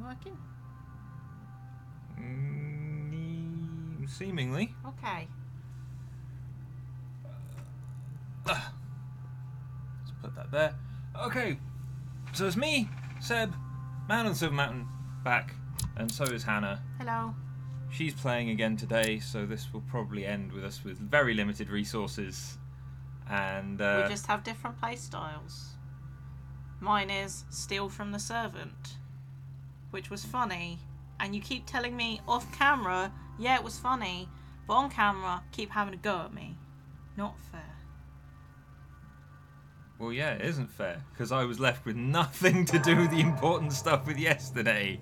working? Seemingly. Okay. Let's put that there. Okay, so it's me, Seb, Man on the Silver Mountain, back, and so is Hannah. Hello. She's playing again today, so this will probably end with us with very limited resources. And we just have different play styles. Mine is steal from the servant, which was funny, and you keep telling me off camera, yeah, it was funny, but on camera, keep having a go at me. Not fair. Well, yeah, it isn't fair, because I was left with nothing to do the important stuff with yesterday.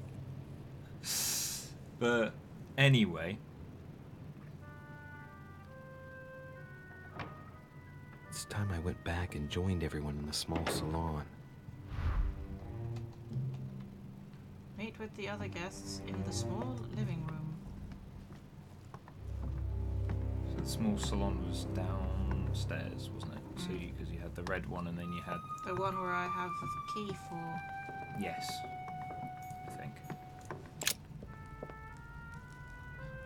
But anyway. It's time I went back and joined everyone in the small salon. Meet with the other guests in the small living room. So the small salon was downstairs, wasn't it? So because you had the red one and then you had... The one where I have the key for. Yes, I think.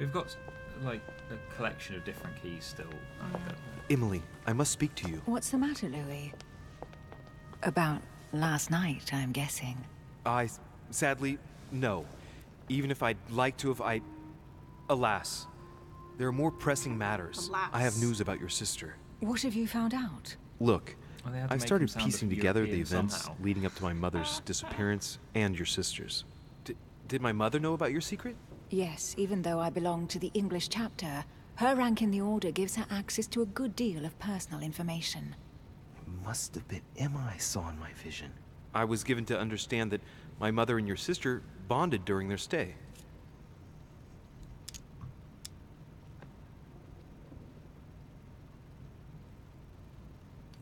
We've got, like, a collection of different keys still. Emily, I must speak to you. What's the matter, Louis? About last night, I'm guessing. Sadly, no. Even if I'd like to have, alas. There are more pressing matters. Alas. I have news about your sister. What have you found out? Look, Well, they had to I make started him sound piecing together the European events somehow. leading up to my mother's disappearance and your sister's. Did my mother know about your secret? Yes, even though I belong to the English chapter, her rank in the Order gives her access to a good deal of personal information. It must have been Emma I saw in my vision. I was given to understand that my mother and your sister bonded during their stay.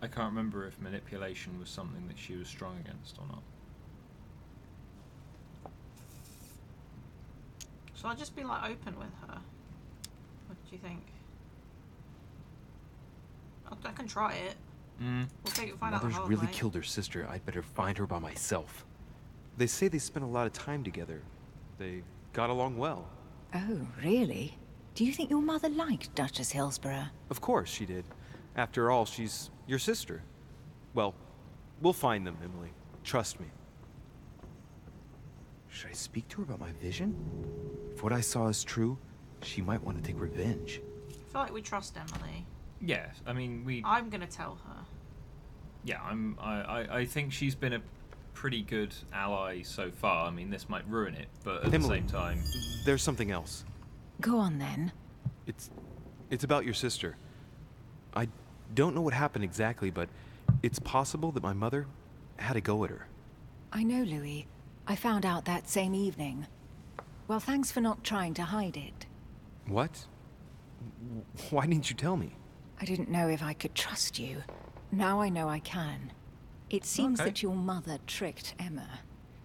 I can't remember if manipulation was something that she was strong against or not. Shall I just be like open with her? What do you think? I can try it. We'll find out the Mother's hard really way. killed her sister. I'd better find her by myself. They say they spent a lot of time together. They got along well. Oh, really? Do you think your mother liked Duchess Hillsborough? Of course she did. After all, she's your sister. Well, we'll find them, Emily. Trust me. Should I speak to her about my vision? If what I saw is true, she might want to take revenge. I feel like we trust Emily. Yeah, I mean, I'm gonna tell her. Yeah, I think she's been a pretty good ally so far. I mean, this might ruin it, but at Emily, the same time... There's something else. Go on, then. It's about your sister. I don't know what happened exactly, but it's possible that my mother had a go at her. I know, Louis. I found out that same evening. Well, thanks for not trying to hide it. What? Why didn't you tell me? I didn't know if I could trust you. Now I know I can. It seems Okay. that your mother tricked Emma.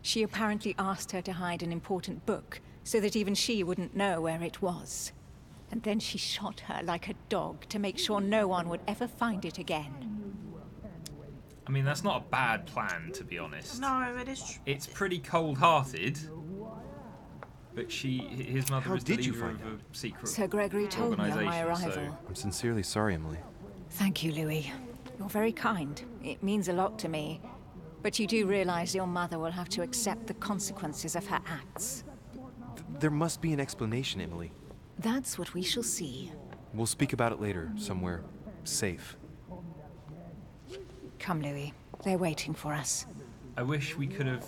She apparently asked her to hide an important book so that even she wouldn't know where it was. And then she shot her like a dog to make sure no one would ever find it again. I mean, that's not a bad plan, to be honest. No, it is true. It's pretty cold-hearted, but his mother How is the did you leader find of a secret Sir Gregory told me on my organisation, arrival. so- I'm sincerely sorry, Emily. Thank you, Louis. You're very kind. It means a lot to me. But you do realize your mother will have to accept the consequences of her acts. There must be an explanation, Emily. That's what we shall see. We'll speak about it later, somewhere safe. Come, Louis. They're waiting for us. I wish we could have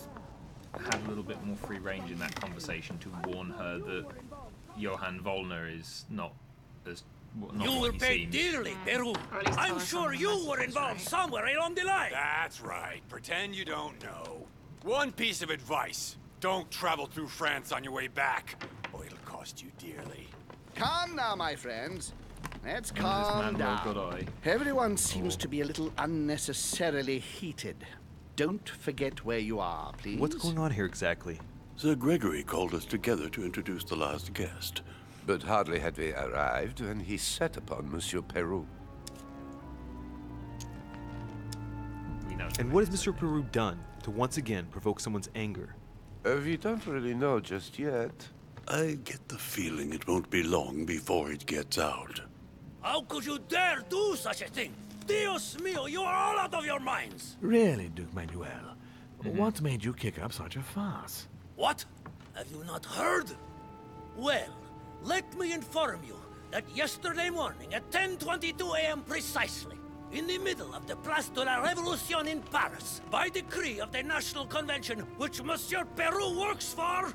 had a little bit more free range in that conversation to warn her that Johann Volner is not as... Not You what will he pay seems. dearly, Peru. Or at least tell I'm us sure on the you message, were involved right? somewhere along the line. That's right. Pretend you don't know. One piece of advice. Don't travel through France on your way back, or it'll cost you dearly. Calm now, my friends. Let's And this calm man, well, good down. eye. Everyone seems to be a little unnecessarily heated. Don't forget where you are, please. What's going on here exactly? Sir Gregory called us together to introduce the last guest. But hardly had we arrived when he set upon Monsieur Peru. We know. And what has Mr. Peru done to once again provoke someone's anger? We don't really know just yet. I get the feeling it won't be long before it gets out. How could you dare do such a thing? Dios mío, you are all out of your minds! Really, Duke Manuel? What made you kick up such a fuss? What? Have you not heard? Well, let me inform you that yesterday morning at 10:22 a.m. precisely, in the middle of the Place de la Révolution in Paris, by decree of the National Convention which Monsieur Peru works for,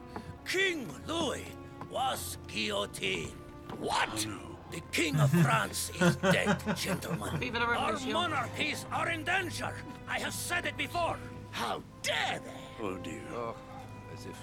King Louis was guillotined. What? The King of France is dead, gentlemen. Viva la Our Revolution. monarchies are in danger. I have said it before. How dare they? Oh dear. Oh, as if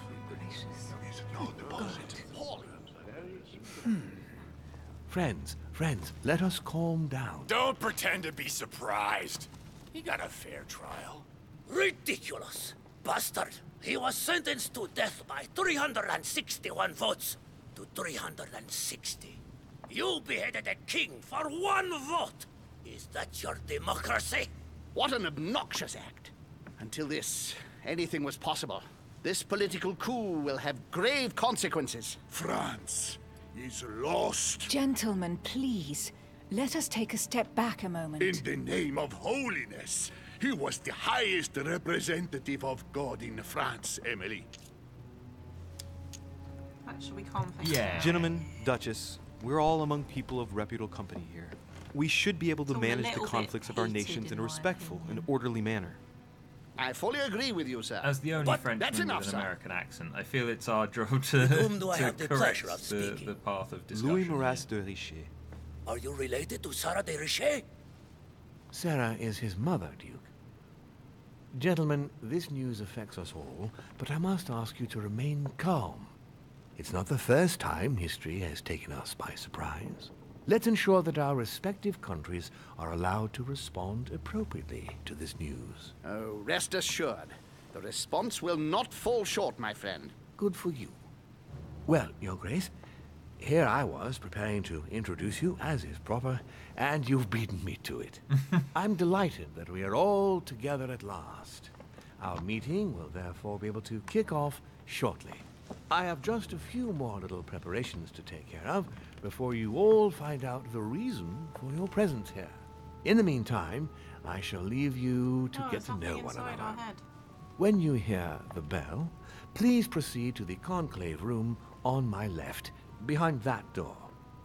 Friends, let us calm down. Don't pretend to be surprised. He got a fair trial. Ridiculous. Bastard. He was sentenced to death by 361 votes to 360. You beheaded a king for one vote. Is that your democracy? What an obnoxious act. Until this, anything was possible. This political coup will have grave consequences. France is lost. Gentlemen, please, let us take a step back a moment. In the name of holiness. He was the highest representative of God in France, Emily. Should we calm things Yeah. down? Gentlemen, Duchess, we're all among people of reputable company here. We should be able to It's all a manage the little bit conflicts of our heated, nations in in a my respectful and opinion. orderly manner. I fully agree with you, sir. As the only But Frenchman that's with enough, an sir. American accent, I feel it's our job to, whom do I to have the correct pleasure of speaking? the path of discussion. Louis Maras de Richet. Are you related to Sarah de Richet? Sarah is his mother, Duke. Gentlemen, this news affects us all, but I must ask you to remain calm. It's not the first time history has taken us by surprise. Let's ensure that our respective countries are allowed to respond appropriately to this news. Oh, rest assured. The response will not fall short, my friend. Good for you. Well, Your Grace, here I was preparing to introduce you, as is proper, and you've beaten me to it. I'm delighted that we are all together at last. Our meeting will therefore be able to kick off shortly. I have just a few more little preparations to take care of before you all find out the reason for your presence here. In the meantime, I shall leave you to Oh, get there's to know something one inside our another. head. When you hear the bell, please proceed to the conclave room on my left, behind that door.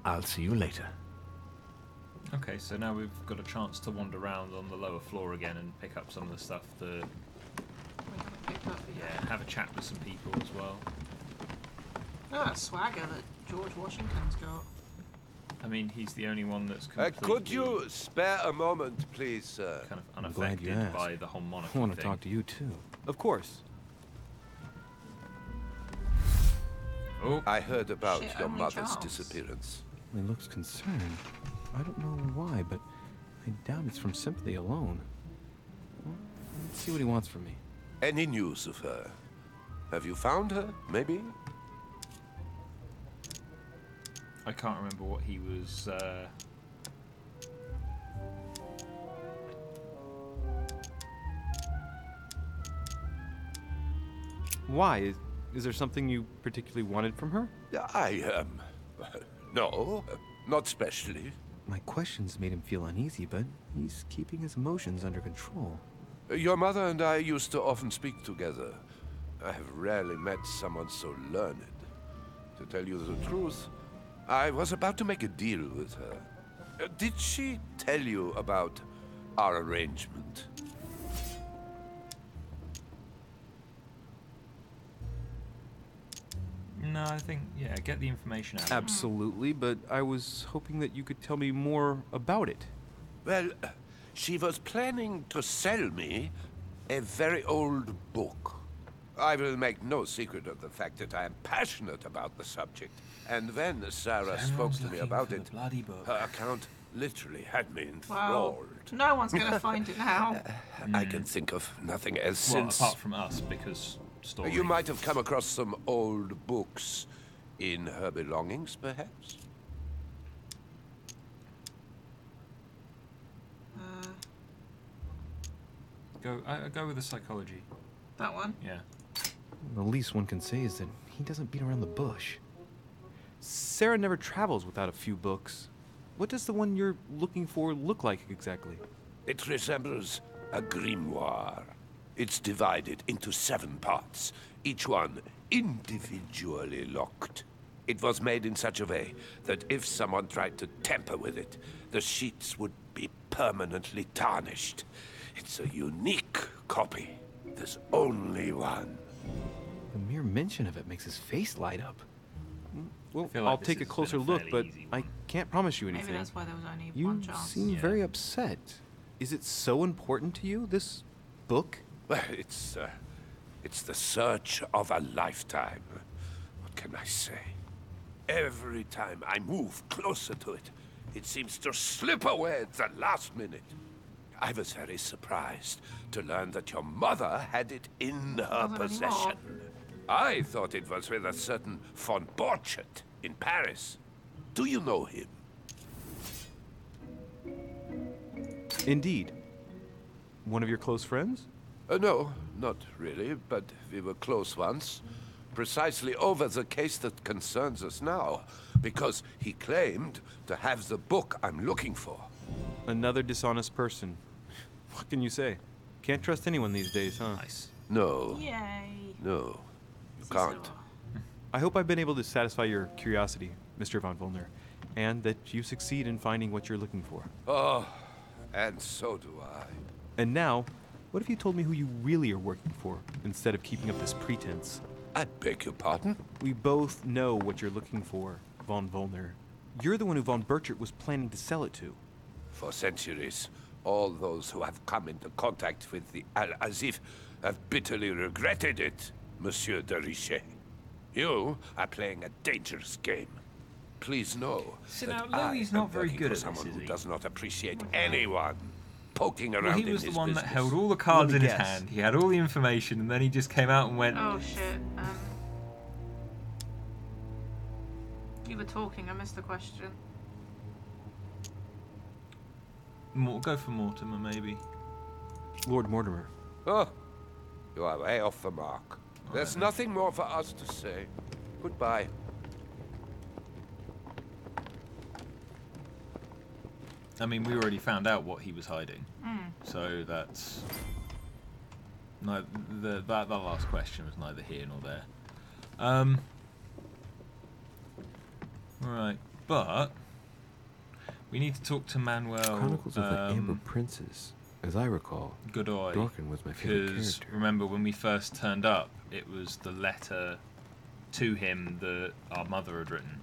I'll see you later. Okay, so now we've got a chance to wander around on the lower floor again and pick up some of the stuff that, We haven't picked up yet. yeah, have a chat with some people as well. Look at that swagger that George Washington's got. I mean, he's the only one that's completely could you spare a moment, please, sir? kind of I'm glad you unaffected asked. by the whole monarchy I want to thing. talk to you too. Of course. Oh, I heard about Shit, your only mother's Charles. disappearance. He looks concerned. I don't know why, but I doubt it's from sympathy alone. Well, let's see what he wants from me. Any news of her? Have you found her, maybe? I can't remember what he was. Why? Is there something you particularly wanted from her? No, not specially. My questions made him feel uneasy, but he's keeping his emotions under control. Your mother and I used to often speak together. I have rarely met someone so learned. To tell you the truth, I was about to make a deal with her. Did she tell you about our arrangement? No, I think get the information out. Absolutely, but I was hoping that you could tell me more about it. Well, she was planning to sell me a very old book. I will make no secret of the fact that I am passionate about the subject. And when Sarah spoke to me about it, Bloody book. her account literally had me Well, enthralled. no one's going to find it now. I can think of nothing else Well, since. apart from us, because story. You might have come across some old books in her belongings, perhaps? go with the psychology. That one. Yeah. The least one can say is that he doesn't beat around the bush. Sarah never travels without a few books. What does the one you're looking for look like exactly? It resembles a grimoire. It's divided into 7 parts, each one individually locked. It was made in such a way that if someone tried to tamper with it, the sheets would be permanently tarnished. It's a unique copy. There's only one. The mere mention of it makes his face light up. Well, feel like I'll this take a has closer been a look, fairly but easy one. I can't promise you Maybe anything. that's why there was only You one chance. seem Yeah. very upset. Is it so important to you, this book? Well, it's the search of a lifetime. What can I say? Every time I move closer to it, it seems to slip away at the last minute. I was very surprised to learn that your mother had it in her Wasn't possession. anymore. I thought it was with a certain von Borchet in Paris. Do you know him? Indeed. One of your close friends? No, not really, but we were close once. Precisely over the case that concerns us now, because he claimed to have the book I'm looking for. Another dishonest person. What can you say? Can't trust anyone these days, huh? Nice. No, Yay. no, you Si, can't. ça va. I hope I've been able to satisfy your curiosity, Mr. von Volner, and that you succeed in finding what you're looking for. Oh, and so do I. And now, what if you told me who you really are working for, instead of keeping up this pretense? I beg your pardon? We both know what you're looking for, von Volner. You're the one who von Burchert was planning to sell it to. For centuries, all those who have come into contact with the Al-Azif have bitterly regretted it, Monsieur de Richet. You are playing a dangerous game. Please know So that now, I Louis am not very working good for at this, someone is who he? does not appreciate anyone poking around Well, in he was the his one business. that held all the cards Let in me his guess. hand. He had all the information, and then he just came out and went, Oh shit. You were talking, I missed the question. Go for Mortimer, maybe. Lord Mortimer. Oh, you are way off the mark. There's nothing more for us to say. Goodbye. I mean, we already found out what he was hiding. Hmm. So that's... that last question was neither here nor there. Right, but... we need to talk to Manuel... Chronicles of the Amber Princess. As I recall, Godoy. Dorkin was my favorite Because character. remember when we first turned up, it was the letter to him that our mother had written.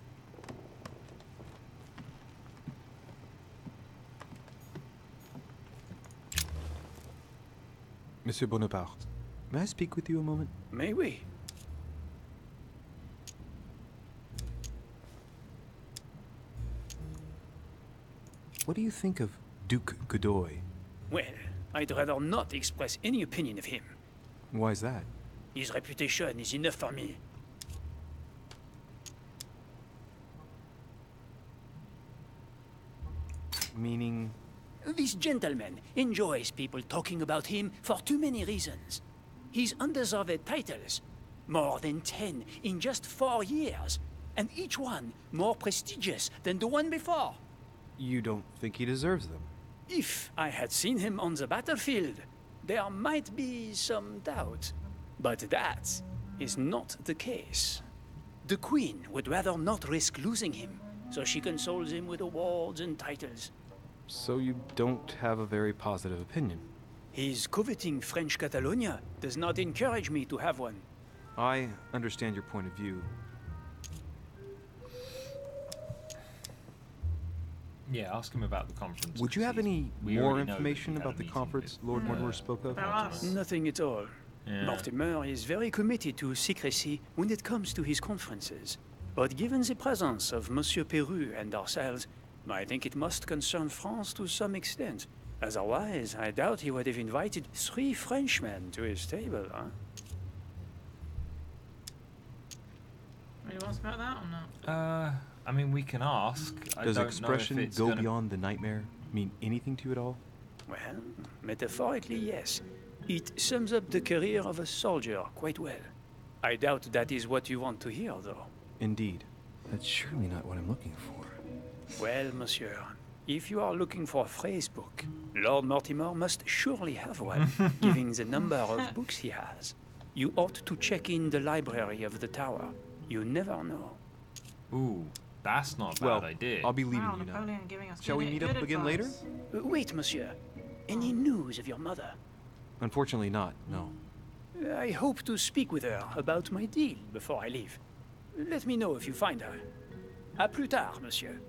Monsieur Bonaparte, may I speak with you a moment? May we? What do you think of Duke Godoy? Well, I'd rather not express any opinion of him. Why is that? His reputation is enough for me. Meaning... This gentleman enjoys people talking about him for too many reasons. His undeserved titles, more than 10 in just 4 years, and each one more prestigious than the one before. You don't think he deserves them? If I had seen him on the battlefield, there might be some doubt. But that is not the case. The Queen would rather not risk losing him, so she consoles him with awards and titles. So you don't have a very positive opinion? His coveting French Catalonia does not encourage me to have one. I understand your point of view. Yeah, ask him about the conference. Would you have any we more already know that information he had about a the meeting conference with, Lord Mortimer spoke of? About us. Nothing at all. Yeah. Mortimer is very committed to secrecy when it comes to his conferences. But given the presence of Monsieur Peru and ourselves, I think it must concern France to some extent. Otherwise, I doubt he would have invited 3 Frenchmen to his table, huh? Will you ask about that or not? I mean, we can ask. I Does don't expression know if it's go gonna... beyond the nightmare mean anything to you at all? Well, metaphorically, yes. It sums up the career of a soldier quite well. I doubt that is what you want to hear, though. Indeed. That's surely not what I'm looking for. Well, monsieur, if you are looking for a phrase book, Lord Mortimer must surely have one, given the number of books he has. You ought to check in the library of the tower. You never know. Ooh, that's not a Well, bad idea. I'll be leaving Wow, you now. Napoleon giving us Shall we meet up again later? advice. Wait, monsieur. Any news of your mother? Unfortunately not, no. I hope to speak with her about my deal before I leave. Let me know if you find her. À plus tard, monsieur.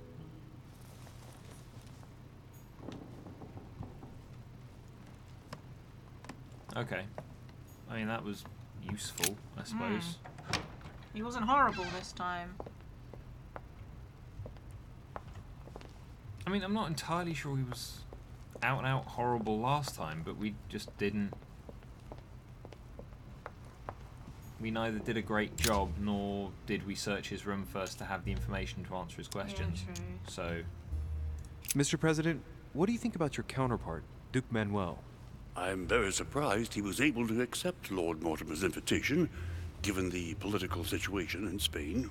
Okay. I mean, that was useful, I suppose. He wasn't horrible this time. I mean, I'm not entirely sure he was out and out horrible last time, but we just didn't. We neither did a great job, nor did we search his room first to have the information to answer his questions. Yeah, true. So, Mr. President, what do you think about your counterpart, Duke Manuel? I'm very surprised he was able to accept Lord Mortimer's invitation, given the political situation in Spain.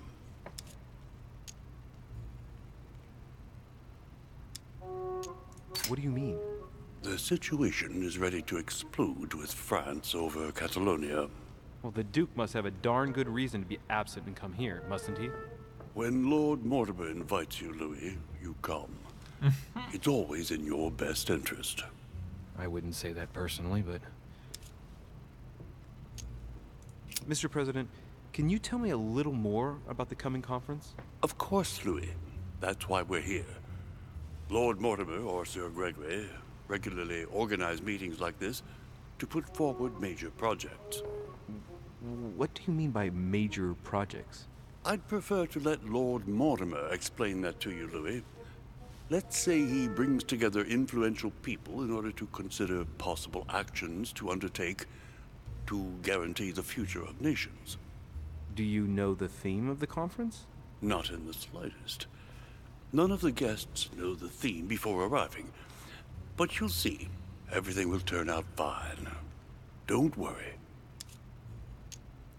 What do you mean? The situation is ready to explode with France over Catalonia. Well, the Duke must have a darn good reason to be absent and come here, mustn't he? When Lord Mortimer invites you, Louis, you come. It's always in your best interest. I wouldn't say that personally, but... Mr. President, can you tell me a little more about the coming conference? Of course, Louis. That's why we're here. Lord Mortimer or Sir Gregory regularly organize meetings like this to put forward major projects. What do you mean by major projects? I'd prefer to let Lord Mortimer explain that to you, Louis. Let's say he brings together influential people in order to consider possible actions to undertake to guarantee the future of nations. Do you know the theme of the conference? Not in the slightest. None of the guests know the theme before arriving. But you'll see, everything will turn out fine. Don't worry.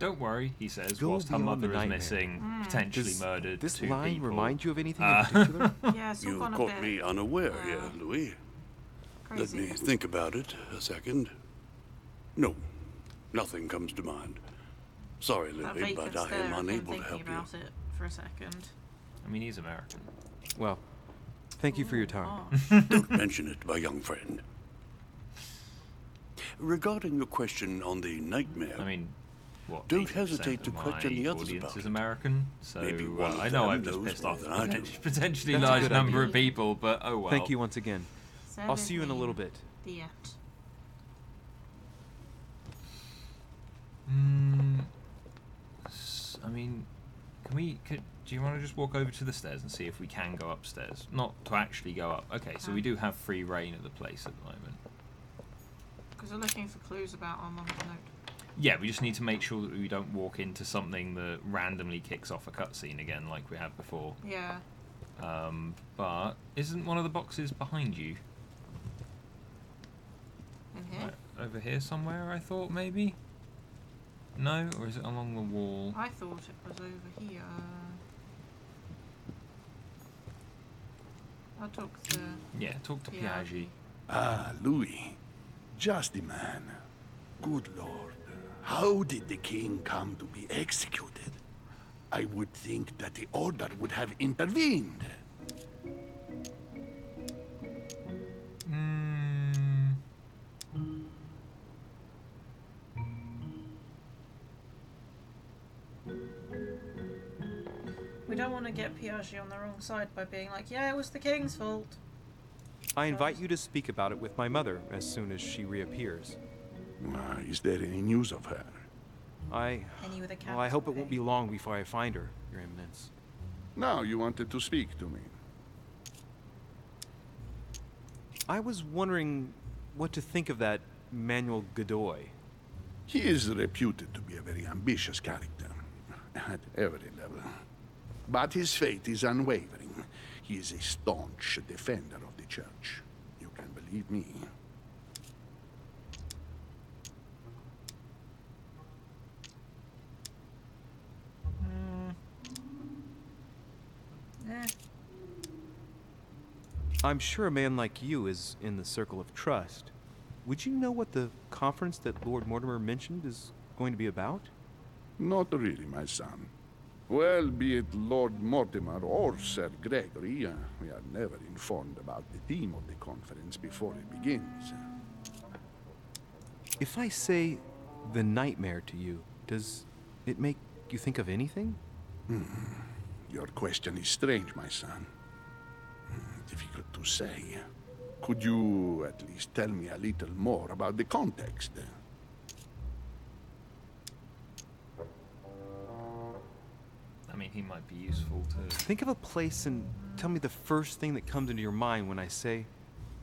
don't worry, he says, Go whilst her beyond the mother is nightmare. missing, potentially Does murdered this two line people. remind you of anything in particular? Yeah, it's all You gone a caught bit me unaware here, Louis. Let crazy. me think about it a second. No, nothing comes to mind. Sorry, That Louis, vacant but I stare am of him unable to thinking help you. about it for a second. I mean, he's American. Well, thank you for your time. Don't mention it, my young friend. Regarding your question on the nightmare, I mean, what? Don't 80% hesitate to of question my the others audience about is it. American, so Maybe one of I know them I've just knows pissed more off than I do. potentially That's a large good number idea. of people, but oh well. Thank you once again. I'll see you in a little bit. The end. I mean, do you want to just walk over to the stairs and see if we can go upstairs? Not to actually go up. Okay, so we do have free reign of the place at the moment. Because we're looking for clues about our mum's note. Yeah, we just need to make sure that we don't walk into something that randomly kicks off a cutscene again like we had before. Yeah. But isn't one of the boxes behind you? In here? Over here somewhere, I thought, maybe? No? Or is it along the wall? I thought it was over here. I'll talk to... Yeah, talk to Piaggi. Piaggi. Ah, Louis. Just the man. Good Lord. How did the king come to be executed? I would think that the order would have intervened. We don't want to get Piaggi on the wrong side by being like, yeah, it was the king's fault. I invite you to speak about it with my mother as soon as she reappears. Is there any news of her? Any with a Well, I hope it capital won't be long before I find her, Your Eminence. Now you wanted to speak to me. I was wondering what to think of that Manuel Godoy. He is reputed to be a very ambitious character, at every level. But his faith is unwavering. He is a staunch defender of the church. You can believe me. I'm sure a man like you is in the circle of trust. Would you know what the conference that Lord Mortimer mentioned is going to be about? Not really, my son. Well, be it Lord Mortimer or Sir Gregory, we are never informed about the theme of the conference before it begins. If I say the nightmare to you, does it make you think of anything? Your question is strange, my son. Difficult to say. Could you at least tell me a little more about the context? I mean, he might be useful to... Think of a place and tell me the first thing that comes into your mind when I say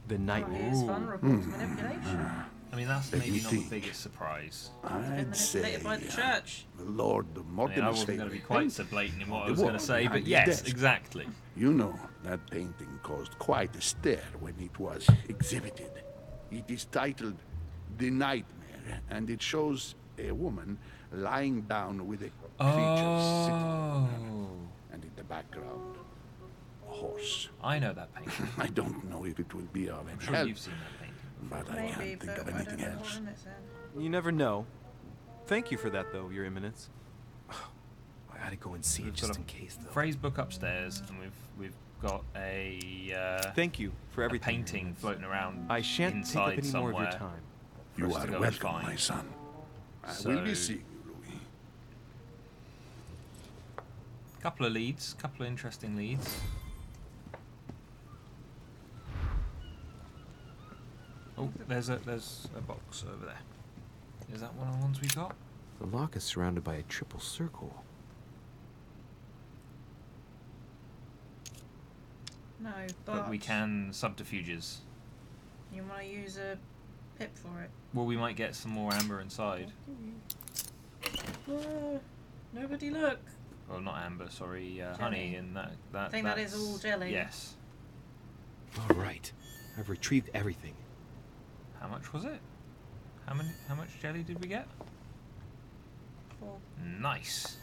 the nightmare. Here's vulnerable to manipulation. I mean, that's Let me maybe not the think. biggest surprise. I'd Manipulated say by the church. Lord I mean, Mortimer's I wasn't going to be favorite quite paint- so blatant in what I the was going to wall say, behind but his yes, desk. exactly. You know, that painting caused quite a stir when it was exhibited. It is titled The Nightmare, and it shows a woman lying down with a creature sitting on her. Oh, And in the background, a horse. I know that painting. I don't know if it will be of I'm any sure help, you've seen that painting. but I Maybe, can't think but of I don't anything know what else. room it's in. You never know. Thank you for that, though, Your Eminence. I gotta go and see it We've just got in a case, though. phrase book upstairs, and we've got a Thank you for everything. Your painting Eminence. floating around I shan't take up inside any more of your somewhere. time. for You us to are go and welcome, find. my son. I will be So- seeing you, Louis. Couple of leads, couple of interesting leads. Oh, there's a box over there. Is that one of the ones we got? The lock is surrounded by a triple circle. No, But we can subterfuges. You want to use a pip for it. Well, we might get some more amber inside. Nobody look. Well, not amber, sorry, Jelly. honey, and that. I think that is that's- all jelly. Yes. All right. I've retrieved everything. How much was it? How much jelly did we get? 4. Nice.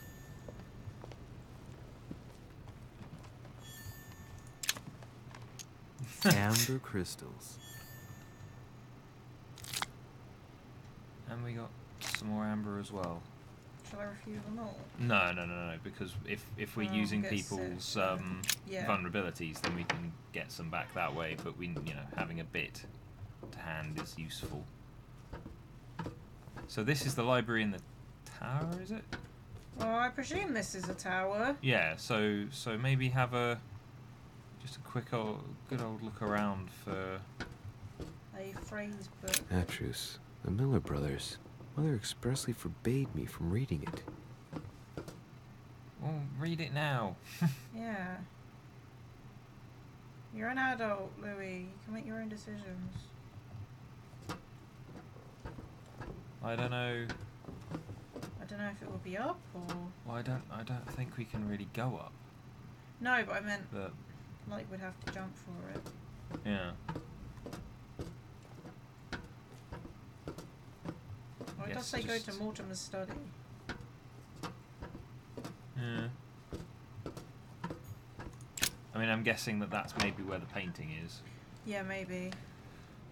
Amber crystals. And we got some more amber as well. Shall I refuse them all? No, because if we're Oh, using get people's sick. Yeah. vulnerabilities, then we can get some back that way. But having a bit to hand is useful. So this is the library in the tower, is it? Well, I presume this is a tower. Yeah. So maybe have just a quick good old look around for. A phrase book. Atrus, the Miller brothers. Mother expressly forbade me from reading it. Well, read it now. Yeah. You're an adult, Louis. You can make your own decisions. I don't know. I don't know if it will be up or... Well, I don't think we can really go up. No, but I meant But like we'd have to jump for it. yeah. Well, it Yes, does say go to just- Mortimer's study. Yeah. I mean, I'm guessing that's maybe where the painting is. Yeah, maybe.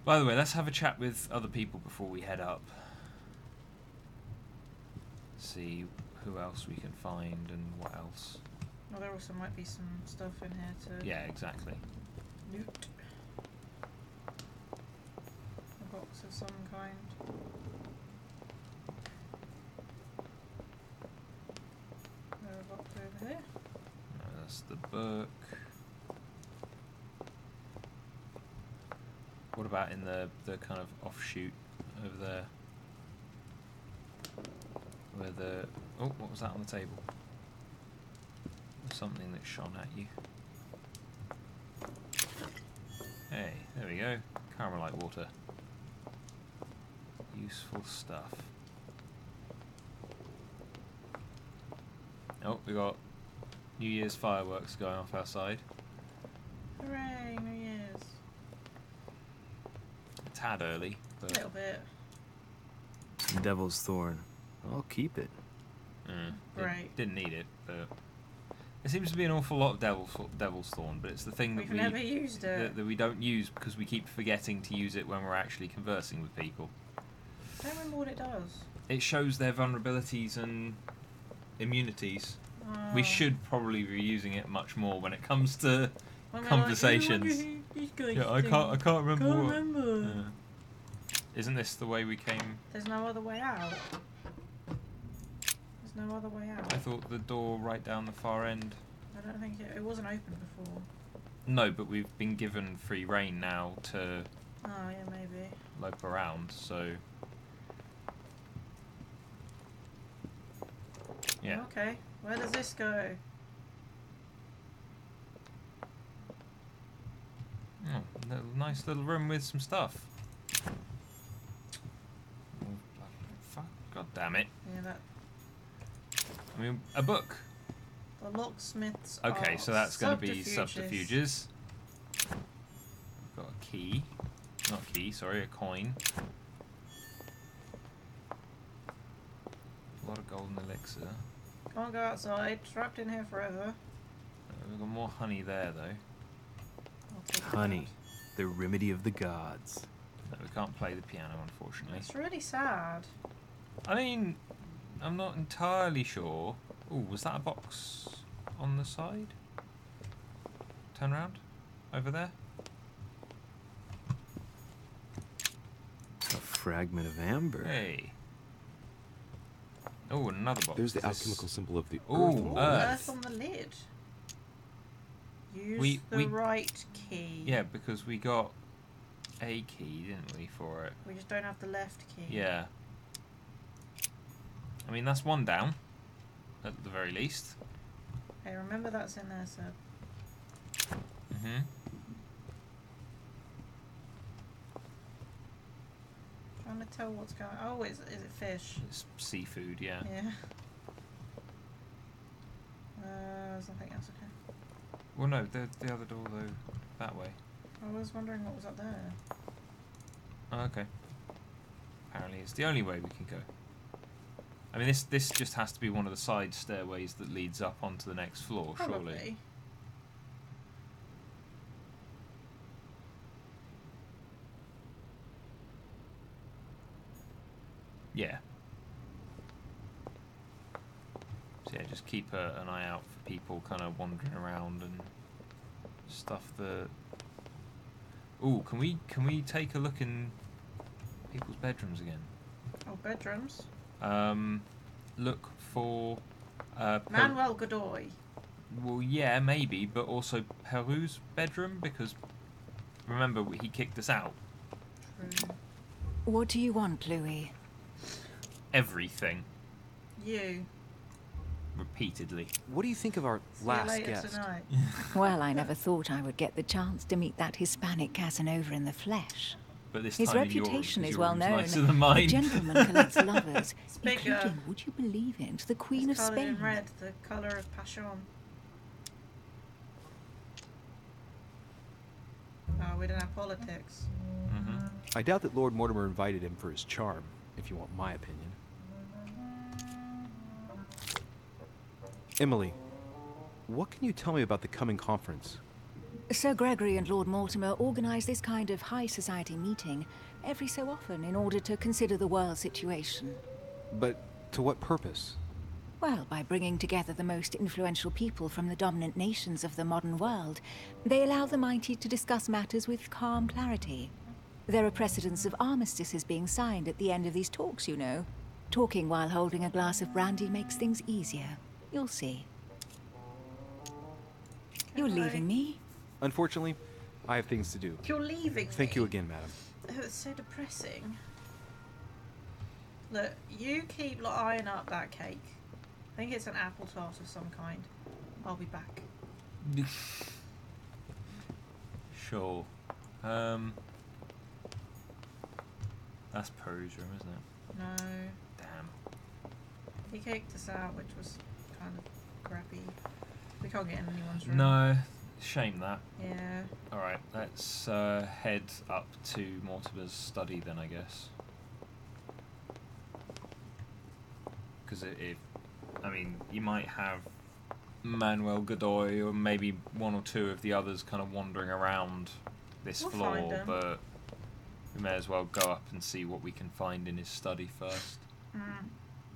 By the way, let's have a chat with other people before we head up. See who else we can find and what else. Well, there also might be some stuff in here to Yeah, exactly. loot. A box of some kind. There a box over here. No, that's the book. What about in the kind of offshoot over there? Where the... Oh, what was that on the table? Something that shone at you. Hey, there we go. Caramelite water. Useful stuff. Oh, we got New Year's fireworks going off outside. Hooray, New Year's. A tad early, A but little bit. Devil's Thorn. I'll keep it. didn't Right. need it, but There seems to be an awful lot of Devil's Thorn, but it's the thing We've that never used it. that we don't use because we keep forgetting to use it when we're actually conversing with people. I don't remember what it does. It shows their vulnerabilities and immunities. We should probably be using it much more when it comes to conversations. Yeah, I can't remember. Yeah. Isn't this the way we came? There's no other way out. There's no other way out. I thought the door right down the far end. I don't think it wasn't open before. No, but we've been given free reign now to Oh, yeah, maybe. lope around, so... Yeah. Okay, where does this go? Oh, nice little room with some stuff. Oh, fuck, god damn it. Yeah, that. I mean, a book. The locksmiths. Okay, are so that's going to be subterfuges. subterfuges. We've got a key. Not key, sorry, a coin. A lot of golden elixir. Can't go outside. Trapped in here forever. We've got more honey there, though. I'll take Honey, the remedy of the gods. No, we can't play the piano, unfortunately. It's really sad. I mean, I'm not entirely sure. Oh, was that a box on the side? Turn around. Over there. A fragment of amber. Hey. Oh, another box. There's the alchemical symbol of the Ooh, Earth on the lid. Use the right key. Yeah, because we got a key, didn't we, for it? We just don't have the left key. Yeah. I mean, that's one down, at the very least. Hey, remember that's in there, Seb. Mm-hmm. Trying to tell what's going on. Oh, is it fish? It's seafood, yeah. Yeah. There's nothing else, okay. Well, no, the other door, though, that way. I was wondering what was up there. Oh, okay. Apparently it's the only way we can go. I mean, this just has to be one of the side stairways that leads up onto the next floor, surely. Probably. Yeah. So yeah, just keep an eye out for people kind of wandering around and stuff that... Ooh, can we take a look in people's bedrooms again? Oh, bedrooms? Look for... Manuel Godoy. Well, yeah, maybe, but also Peru's bedroom, because remember, he kicked us out. True. What do you want, Louis? Everything. You. Repeatedly. What do you think of our See you last later guest? tonight. Well, I never thought I would get the chance to meet that Hispanic Casanova in the flesh. But this His time in reputation your is room, 'cause well your known. room's nicer than A mine. gentleman collects lovers, It's bigger. including, would you believe it, the Queen It's of coloured Spain. in red, the colour of passion. Oh, we don't have politics. Mm-hmm. I doubt that Lord Mortimer invited him for his charm, if you want my opinion. Emily, what can you tell me about the coming conference? Sir Gregory and Lord Mortimer organise this kind of high society meeting every so often in order to consider the world situation. But to what purpose? Well, by bringing together the most influential people from the dominant nations of the modern world, they allow the mighty to discuss matters with calm clarity. There are precedents of armistices being signed at the end of these talks, you know. Talking while holding a glass of brandy makes things easier. You'll see. You're leaving me? Unfortunately, I have things to do. You're leaving Thank me. you again, madam. Oh, it's so depressing. Look, you keep eyeing up that cake. I think it's an apple tart of some kind. I'll be back. Sure. That's Peru's room, isn't it? No. Damn. He kicked us out, which was kind of crappy. We can't get in anyone's room. No. Shame that. Yeah. Alright, let's head up to Mortimer's study then, I guess. Because I mean, you might have Manuel Godoy or maybe one or two of the others kind of wandering around this We'll floor, find 'em. but we may as well go up and see what we can find in his study first.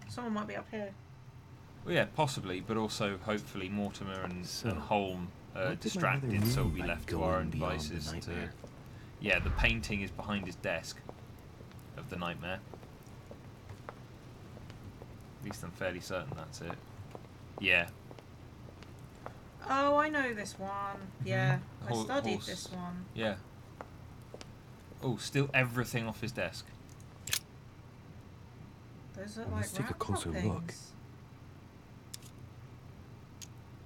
Someone might be up here. Well, yeah, possibly, but also hopefully Mortimer and Holm what did my mother distracted, mean so we'll be by left to going our own beyond the devices to... nightmare? Yeah, the painting is behind his desk of the nightmare. At least I'm fairly certain that's it. Yeah. Oh, I know this one. Yeah, I studied Horse. this one. Yeah. Oh, steal everything off his desk. Those are Let's like take a closer rat look. droppings.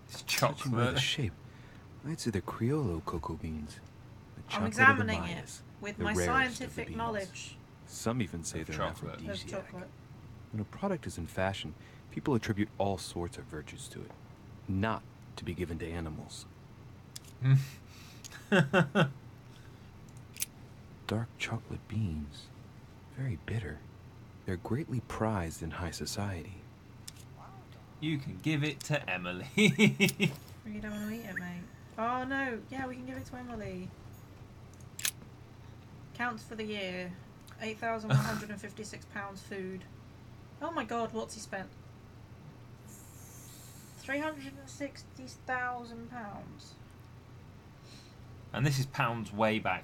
It's Judging by the chocolate. shape, I'd say they're Criollo cocoa beans. The I'm chocolate examining of the it Mayas, with the my rarest of the scientific beans. knowledge Some even say Of they're chocolate. of aphrodisiac. chocolate. When a product is in fashion, people attribute all sorts of virtues to it, not to be given to animals. Dark chocolate beans, very bitter. They're greatly prized in high society. You can give it to Emily. You don't want to eat it, mate. Oh no, yeah, we can give it to Emily. Counts for the year. £8,156 food. Oh my god, what's he spent? £360,000. And this is pounds way back.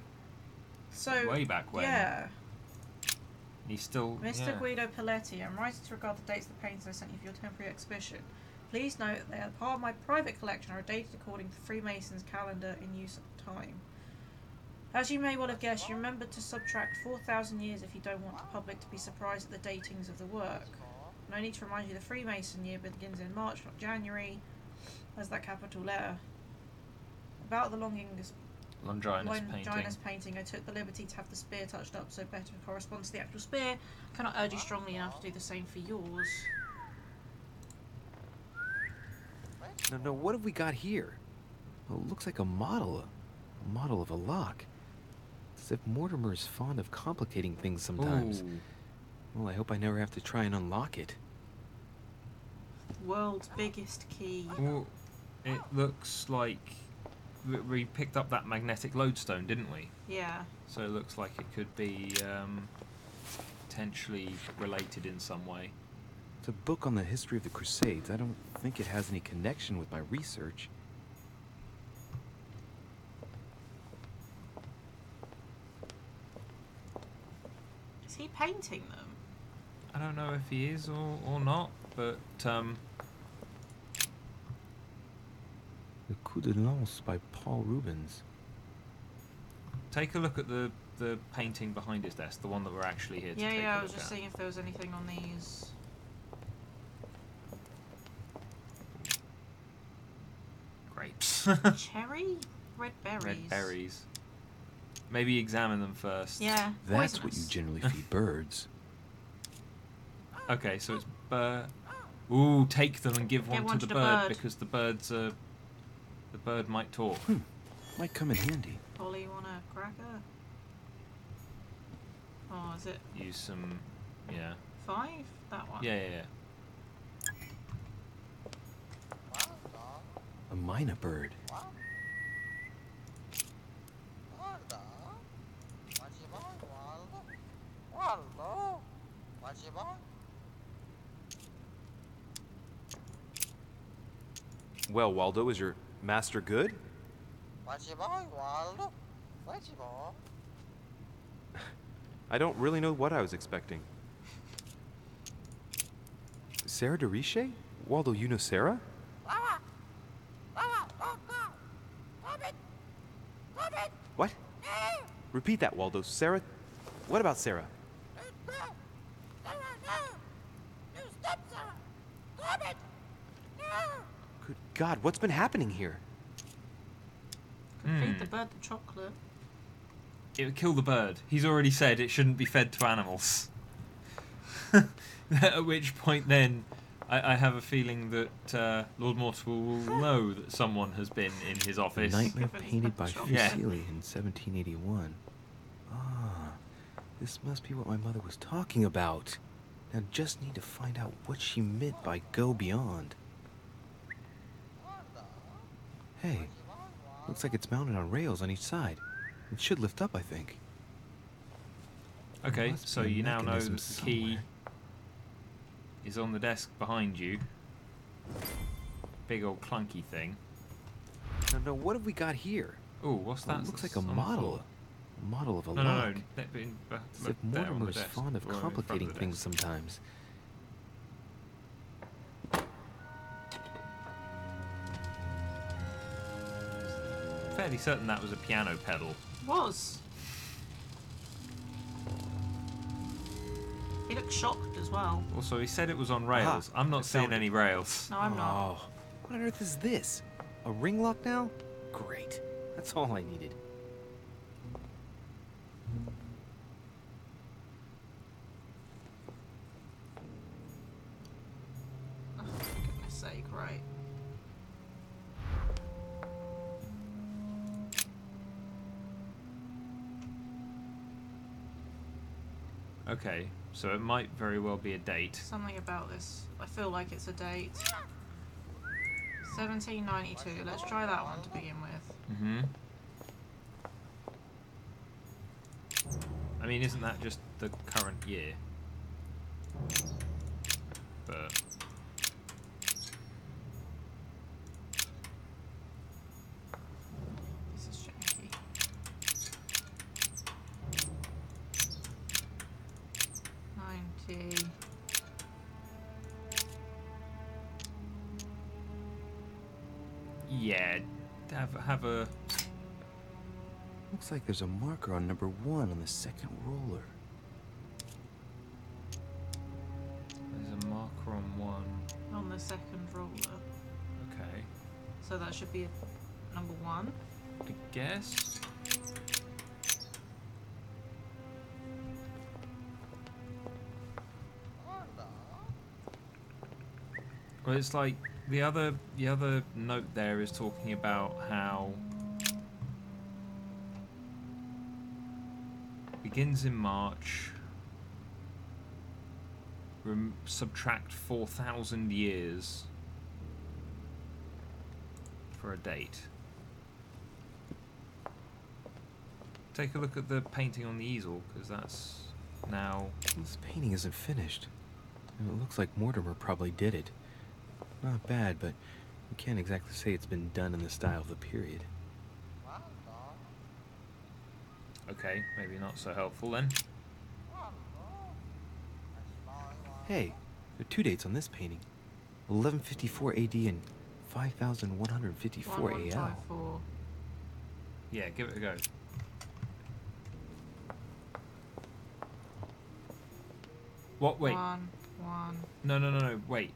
So, Way back when. yeah. He's still... Mr. yeah. Guido Paletti, I'm writing to regard the dates of the paintings I sent you for your temporary exhibition. Please note that they are part of my private collection and are dated according to the Freemasons calendar in use at the time. As you may well have guessed, you remember to subtract 4,000 years if you don't want the public to be surprised at the datings of the work. And I need to remind you the Freemason year begins in March, not January, as that capital letter. About the Longinus painting, I took the liberty to have the spear touched up so better corresponds to the actual spear. I cannot urge you strongly enough to do the same for yours. No, what have we got here? Well, it looks like a model of a lock. It's as if Mortimer is fond of complicating things sometimes. Ooh. Well, I hope I never have to try and unlock it. World's biggest key. Well, it looks like... We picked up that magnetic lodestone, didn't we? Yeah. So it looks like it could be potentially related in some way. It's a book on the history of the Crusades. I don't think it has any connection with my research. Is he painting them? I don't know if he is or not, but The Coup de Lance by Paul Rubens. take a look at the painting behind his desk, the one that we're actually here to take a I look was just at. seeing if there was anything on these. Grapes. Cherry? Red berries. Red berries. Maybe examine them first. Yeah. That's what you poisonous. generally feed birds. Okay, so it's Ooh, take them and give Get one to the bird, because the bird might talk. Might come in handy. Polly, you want a cracker? Oh, is it Use some, yeah. 5? That one. Yeah. A mynah bird. Well, Waldo, is your master good? I don't really know what I was expecting. Sarah de Riche? Waldo, you know Sarah? What? Repeat that, Waldo. Sarah? What about Sarah? Good God, what's been happening here? Could feed the bird the chocolate. It would kill the bird. He's already said it shouldn't be fed to animals. At which point then, I have a feeling that Lord Mortimer will know that someone has been in his office. Nightmare painted by Yeah. Fuseli in 1781. Ah, this must be what my mother was talking about. Now just need to find out what she meant by go beyond. Hey, looks like it's mounted on rails on each side. It should lift up, I think. Okay, Must so be a you now know that mechanism the key somewhere. is on the desk behind you. Big old clunky thing. No, what have we got here? Oh, what's that? It looks like that's a on the floor? model. A model of a No, lock. no. As if There on the Mortimer's desk, fond of or in front complicating the things desk. sometimes. Fairly certain that was a piano pedal. Was. He looked shocked as well. Also, he said it was on rails. I'm not I seeing found any rails. No, I'm not. Oh, what on earth is this? A ring lock now? Great. That's all I needed. Oh, for goodness sake, right. Okay, so it might very well be a date. Something about this. I feel like it's a date. 1792. Let's try that one to begin with. Mm-hmm. I mean, isn't that just the current year? But This is janky. '90. yeah, have a. Looks like there's a marker on number 1 on the second roller. There's a marker on one. On the second roller. Okay, So that should be a number 1. I guess. Well, it's like the other note there is talking about how begins in March. Subtract 4,000 years for a date. Take a look at the painting on the easel, because that's now. This painting isn't finished. And it looks like Mortimer probably did it. Not bad, but you can't exactly say it's been done in the style of the period. Okay, maybe not so helpful then. Hey, there are 2 dates on this painting. 1154 AD and 5154 AL. 1154. Yeah, give it a go. What? Wait. 1, 1. No, wait.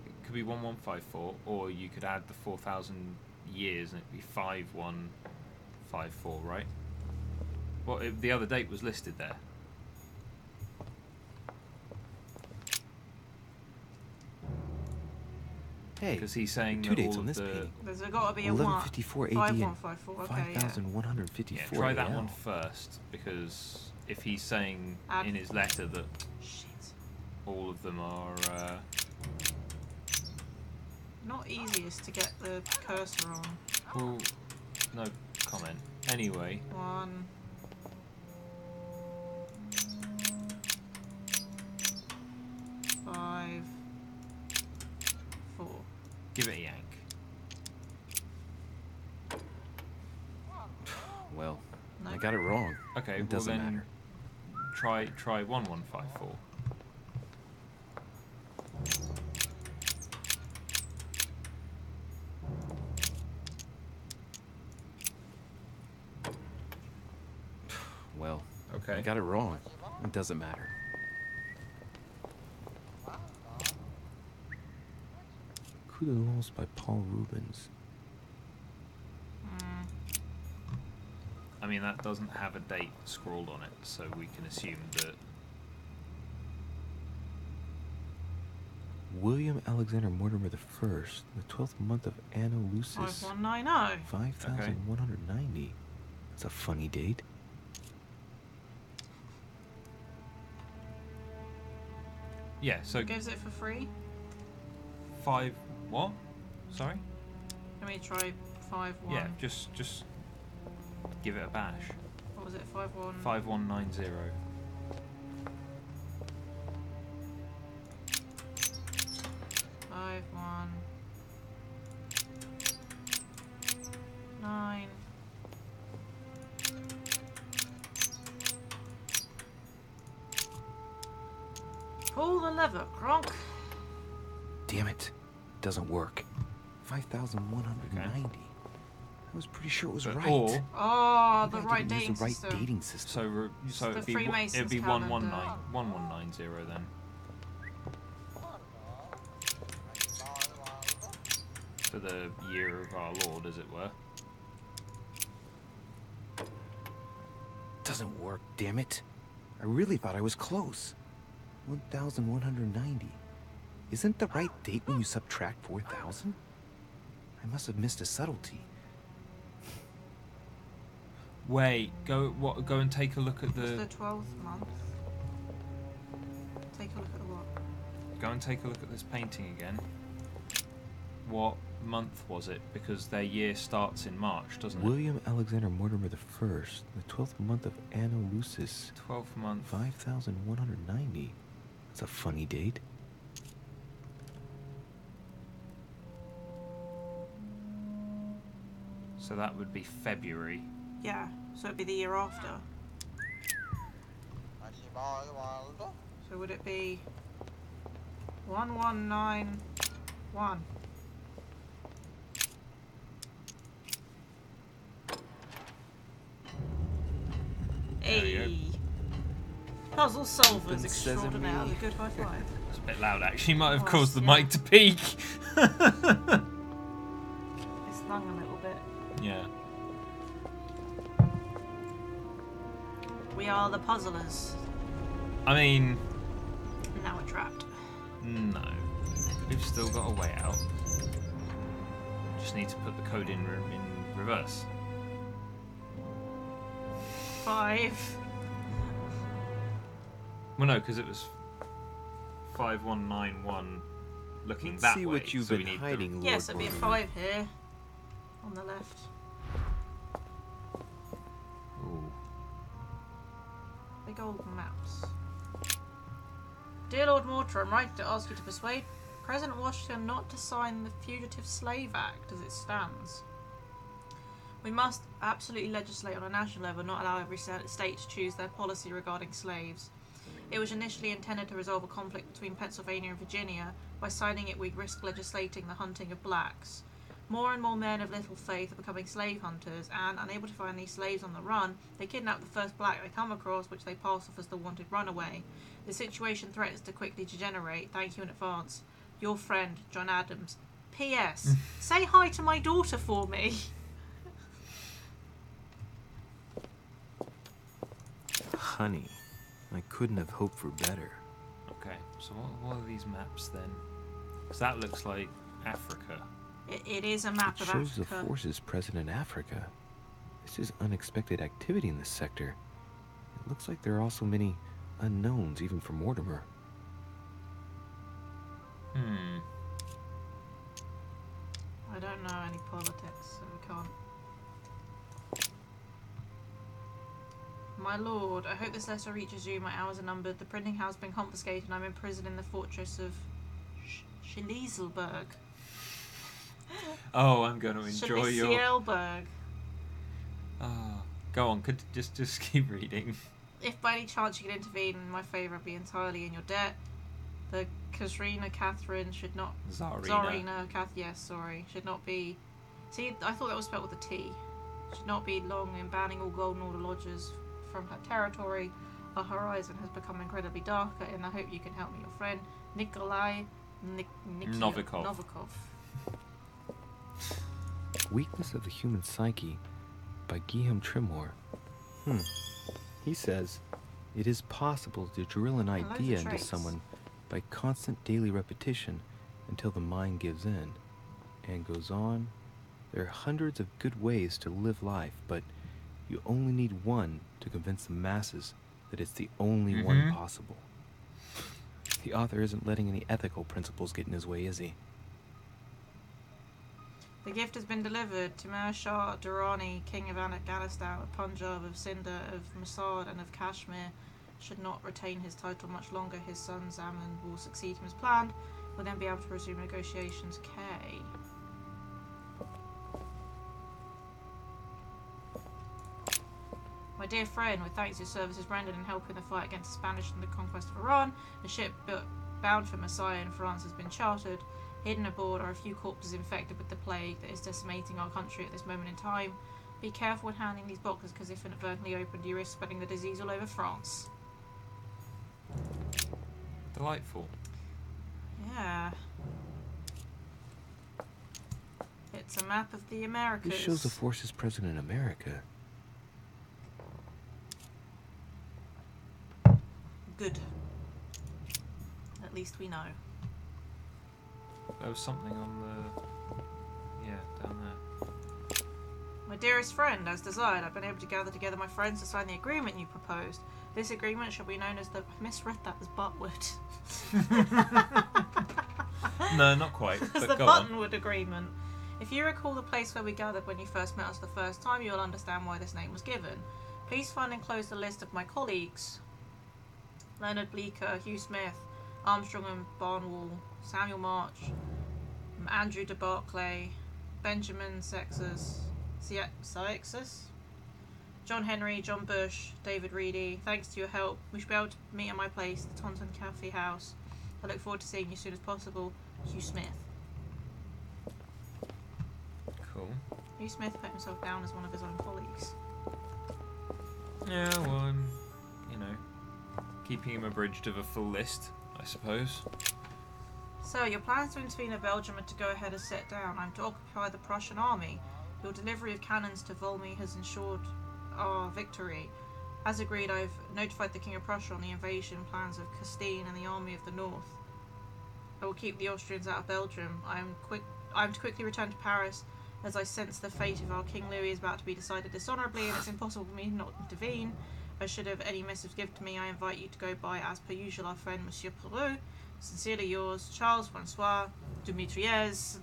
It could be 1154, or you could add the 4,000 years and it'd be 5154, right? Well, the other date was listed there. Hey, Because he's saying 2 that dates all on of this painting. There's got to be a 1. 1154 AD and 5154. Okay, yeah. 5154 Yeah, try that AL. one first, because if he's saying Add- in his letter that Shit. all of them are Not easiest to get the cursor on. well, no comment. Anyway, 1. Five. 4. give it a yank. Well, No. I got it wrong. Okay, It well doesn't then matter. try 1154. Well, Okay. I got it wrong. It doesn't matter. Coup de Lance by Paul Rubens. I mean, that doesn't have a date scrawled on it, so we can assume that. William Alexander Mortimer the First, the 12th month of Anno Lucis, 5190. 5190. That's a funny date. Yeah, so Who gives it for free? 5. What? Sorry? Let me try 5-1. Yeah, just give it a bash. What was it? 5-1. 5190. 5-1. 9. Pull the lever, Kronk. Damn it. Doesn't work. 5,190. I was pretty sure it was right. Or Oh, the Maybe I right didn't use dating the right system. dating system. so The it'd be Freemasons it'd be calendar. 1190 then. For the year of our Lord, as it were. Doesn't work, damn it. I really thought I was close. 1,190. Isn't the right date when you subtract 4,000? I must have missed a subtlety. Wait, go and take a look at It's the. the 12th month. Take a look at the what? Go and take a look at this painting again. What month was it? Because their year starts in March, doesn't it? William Alexander Mortimer the First, the 12th month of Anno Lucis. 12th month. 5,190. That's a funny date. So that would be February. Yeah, so it'd be the year after. So would it be 1191? Hey! Puzzle solvers Open extraordinaire. sesame. A good high five. It's a bit loud actually, might have Oh, caused the yeah. mic to peak. It's stung a little bit. Yeah. We are the puzzlers. I mean, Now we're trapped. no. We've still got a way out. Just need to put the code in reverse. 5. Well, no, because it was 5191 looking Let's that see way. what you've so we been need hiding, Lord Yes, it'd be a Mortimer. 5 here. On the left. Ooh. Big old maps. Dear Lord Mortimer, I'm writing to ask you to persuade President Washington not to sign the Fugitive Slave Act as it stands. We must absolutely legislate on a national level, not allow every state to choose their policy regarding slaves. It was initially intended to resolve a conflict between Pennsylvania and Virginia. By signing it, we risk legislating the hunting of blacks. More and more men of little faith are becoming slave hunters, and, unable to find these slaves on the run, they kidnap the first black they come across, which they pass off as the wanted runaway. The situation threatens to quickly degenerate. Thank you in advance. Your friend, John Adams. P.S. Say hi to my daughter for me. Honey, I couldn't have hoped for better. Okay, so what are these maps then? Because that looks like Africa. It is a map It of shows Africa. the forces present in Africa. This is unexpected activity in this sector. It looks like there are also many unknowns, even for Mortimer. I don't know any politics, so we can't. My lord, I hope this letter reaches you. My hours are numbered. The printing house has been confiscated and I'm imprisoned in the fortress of Schlesselberg. Oh, I'm going to enjoy your. Schlesselberg. Oh, go on. Could just keep reading. If by any chance you can intervene in my favour, I'd be entirely in your debt. The Katrina Catherine should not. Tsarina. Yes, sorry. Should not be. See, I thought that was spelled with a T. Should not be long in banning all Golden Order lodgers from her territory. Our horizon has become incredibly darker, and I hope you can help me, your friend Nikolai Novikov. Weakness of the Human Psyche by Guillaume Trimore. He says, it is possible to drill an loads of idea into traits. someone by constant daily repetition until the mind gives in. And goes on, there are hundreds of good ways to live life, but you only need one to convince the masses that it's the only one possible. The author isn't letting any ethical principles get in his way, is he? The gift has been delivered to Mir Shah Durrani, King of Afghanistan, of Punjab, of Sindh, of Masad, and of Kashmir. Should not retain his title much longer. His son Zaman will succeed him as planned. Will then be able to resume negotiations. K. My dear friend, with thanks to your services rendered in helping the fight against the Spanish and the conquest of Iran, a ship bound for Messiah in France has been chartered. Hidden aboard are a few corpses infected with the plague that is decimating our country at this moment in time. Be careful when handling these boxes, because if inadvertently opened, you risk spreading the disease all over France. Delightful. Yeah. It's a map of the Americas. This shows the forces present in America. Good. At least we know. There was something on the... yeah, down there. My dearest friend, as desired, I've been able to gather together my friends to sign the agreement you proposed. This agreement shall be known as the... I misread that as Buttwood. No, not quite. It's But the go on. Buttonwood Agreement. If you recall the place where we gathered when you first met us the first time, you'll understand why this name was given. Please find and enclose the list of my colleagues. Leonard Bleecker, Hugh Smith, Armstrong and Barnwell, Samuel March, Andrew de Barclay, Benjamin Seixas, John Henry, John Bush, David Reedy. Thanks to your help, we should be able to meet at my place, the Taunton Cafe House. I look forward to seeing you as soon as possible. Hugh Smith. Cool. Hugh Smith put himself down as one of his own colleagues. Yeah, well, I'm, you know, keeping him abridged of a full list, I suppose. So, your plans to intervene in Belgium are to go ahead as set down. I'm to occupy the Prussian army. Your delivery of cannons to Volmy has ensured our victory. As agreed, I've notified the King of Prussia on the invasion plans of Castine and the Army of the North. I will keep the Austrians out of Belgium. I am to quickly return to Paris, as I sense the fate of our King Louis is about to be decided dishonourably, and it's impossible for me not to intervene. I should have any missives given to me. I invite you to go by, as per usual, our friend Monsieur Perrault. Sincerely yours, Charles Francois Dumitriez,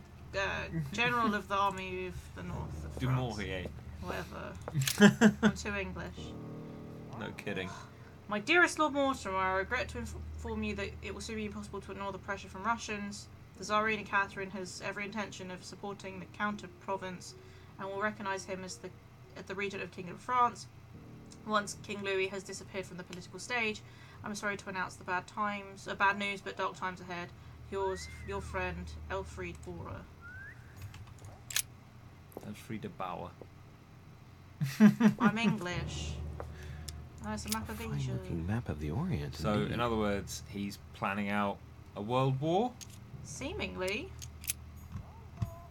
General of the Army of the North of France. Dumouriez. Whatever. I'm too English. No kidding. My dearest Lord Mortimer, I regret to inform you that it will soon be impossible to ignore the pressure from Russians. The Tsarina Catherine has every intention of supporting the Count of Provence and will recognise him as the regent of Kingdom of France. Once King Louis has disappeared from the political stage, I'm sorry to announce the bad news, but dark times ahead. Yours, your friend, Elfried Bohrer. Elfriede Bauer. I'm English. There's a map of Asia. Fine-looking map of the Orient. So, indeed. in other words, he's planning out a world war, Seemingly.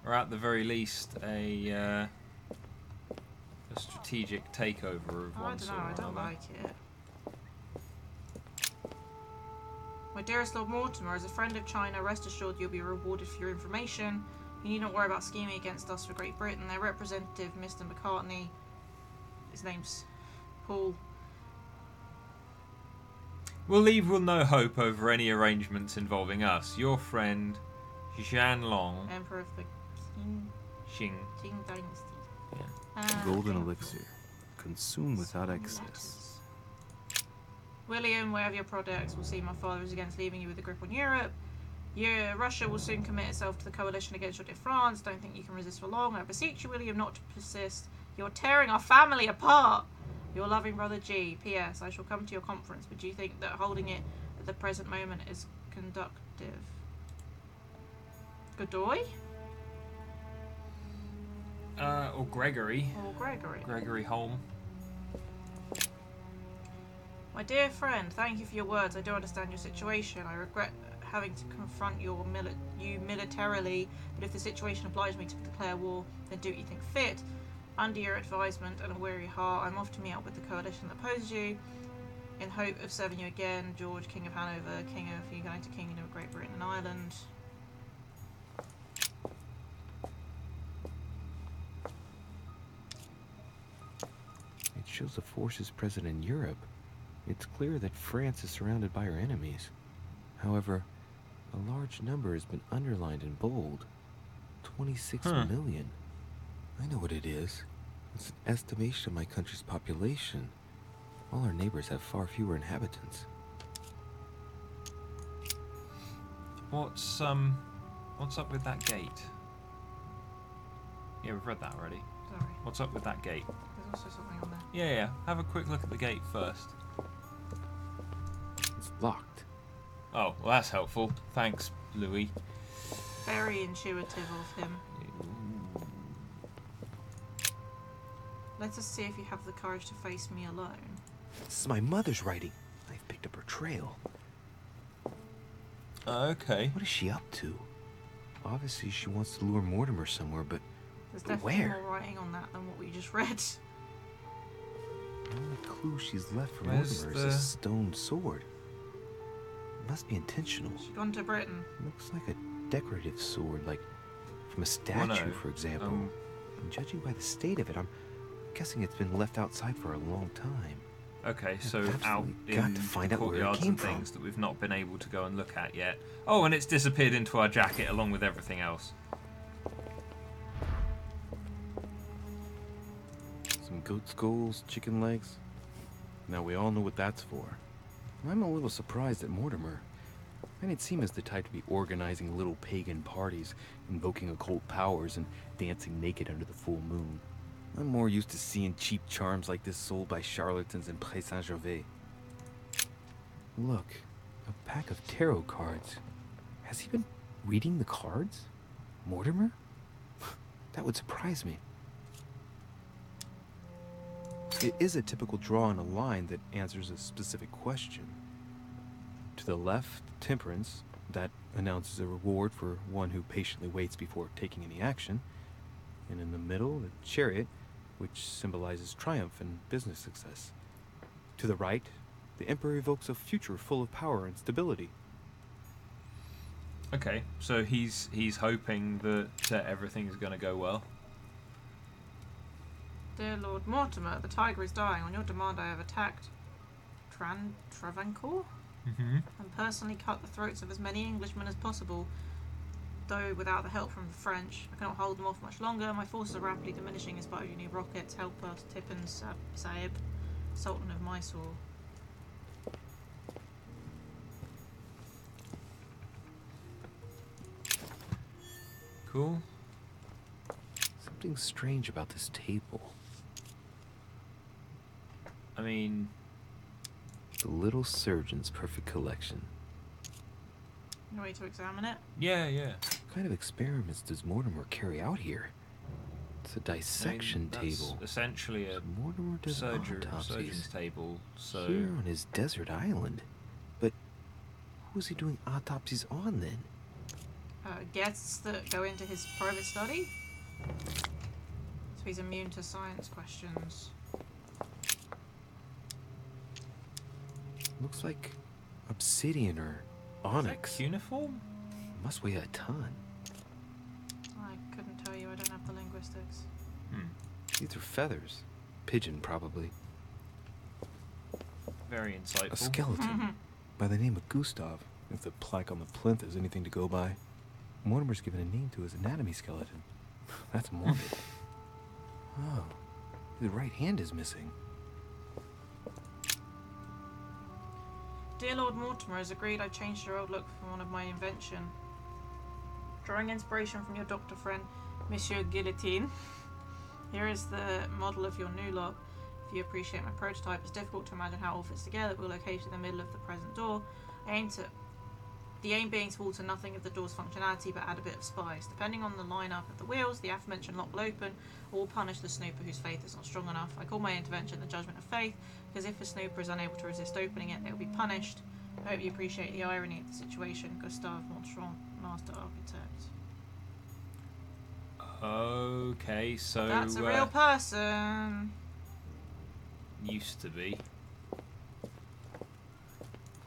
or at the very least, a strategic takeover of I one don't sort know, or I don't another. like it. My dearest Lord Mortimer, as a friend of China, rest assured you'll be rewarded for your information. You need not worry about scheming against us for Great Britain. Their representative, Mr. McCartney, his name's Paul. We'll leave with no hope over any arrangements involving us. Your friend, Zhan Long, Emperor of the Xing. Qing Dynasty. Yeah. Golden elixir. Consume without excess. William, wherever your products will see my father is against leaving you with a grip on Europe. Russia will soon commit itself to the coalition against your dear France. Don't think you can resist for long. I beseech you, William, not to persist. You're tearing our family apart. Your loving brother G. P.S. I shall come to your conference, but do you think that holding it at the present moment is conductive? Godoy? Or Gregory. Or Gregory? Gregory Holm. My dear friend, thank you for your words. I do understand your situation. I regret having to confront you militarily, but if the situation obliged me to declare war, then do what you think fit. Under your advisement and a weary heart, I'm off to meet up with the coalition that opposes you, in hope of serving you again, George, King of Hanover, King of the United Kingdom of Great Britain and Ireland. It shows the forces present in Europe. It's clear that France is surrounded by her enemies. However, a large number has been underlined in bold. 26 million. I know what it is. It's an estimation of my country's population. All our neighbors have far fewer inhabitants. What's up with that gate? Yeah, we've read that already. Sorry. What's up with that gate? There's also something on there. Yeah. Have a quick look at the gate first. It's locked. Oh, well that's helpful. Thanks, Louis. Very intuitive of him. Let us see if you have the courage to face me alone. This is my mother's writing. I've picked up her trail. Okay. What is she up to? Obviously, she wants to lure Mortimer somewhere, but There's definitely where? more writing on that than what we just read. The only clue she's left for Where's Mortimer is a stone sword. It must be intentional. She's gone to Britain. Looks like a decorative sword, like from a statue, no. for example. And judging by the state of it, I'm guessing it's been left outside for a long time. Okay, so I've out absolutely in got to find the out where it courtyards came and from. things that we've not been able to go and look at yet. Oh, and it's disappeared into our jacket along with everything else. Some goat skulls, chicken legs. Now we all know what that's for. I'm a little surprised at Mortimer. I didn't seem as the type to be organizing little pagan parties, invoking occult powers, and dancing naked under the full moon. I'm more used to seeing cheap charms like this sold by charlatans in Pré Saint-Gervais. Look, a pack of tarot cards. Has he been reading the cards? Mortimer? That would surprise me. It is a typical draw on a line that answers a specific question. To the left, temperance, that announces a reward for one who patiently waits before taking any action. And in the middle, the chariot, which symbolizes triumph and business success. To the right, the emperor evokes a future full of power and stability. Okay, so he's hoping that everything is going to go well. Dear Lord Mortimer, the tiger is dying. On your demand, I have attacked Travancore and personally cut the throats of as many Englishmen as possible. Though without the help from the French, I cannot hold them off much longer. My forces are rapidly diminishing in spite of your new rockets. Help us, Tippin Sahib, Sultan of Mysore. Cool. Something strange about this table. I mean, The little surgeon's perfect collection. No way to examine it? yeah. What kind of experiments does Mortimer carry out here? It's a dissection that's table. essentially a Mortimer does surgeon's autopsies table. So here on his desert island. But who was he doing autopsies on then? Guests that go into his private study? So he's immune to science questions. Looks like obsidian or onyx. is that cuneiform? Must weigh a ton. I couldn't tell you, I don't have the linguistics. These are feathers. Pigeon, probably. Very insightful. A skeleton by the name of Gustav, if the plaque on the plinth is anything to go by. Mortimer's given a name to his anatomy skeleton. That's morbid. Oh, the right hand is missing. Dear Lord Mortimer has agreed I changed your old look for one of my invention. Drawing inspiration from your doctor friend, Monsieur Guillotine, here is the model of your new lock. If you appreciate my prototype, it's difficult to imagine how it all fits together. We're located in the middle of the present door. The aim being to alter nothing of the door's functionality, but add a bit of spice. Depending on the lineup of the wheels, the aforementioned lock will open, or will punish the snooper whose faith is not strong enough. I call my intervention the judgment of faith, because if a snooper is unable to resist opening it, they will be punished. I hope you appreciate the irony of the situation. Gustave Montron, Master Architect. Okay, so That's a real person. Used to be.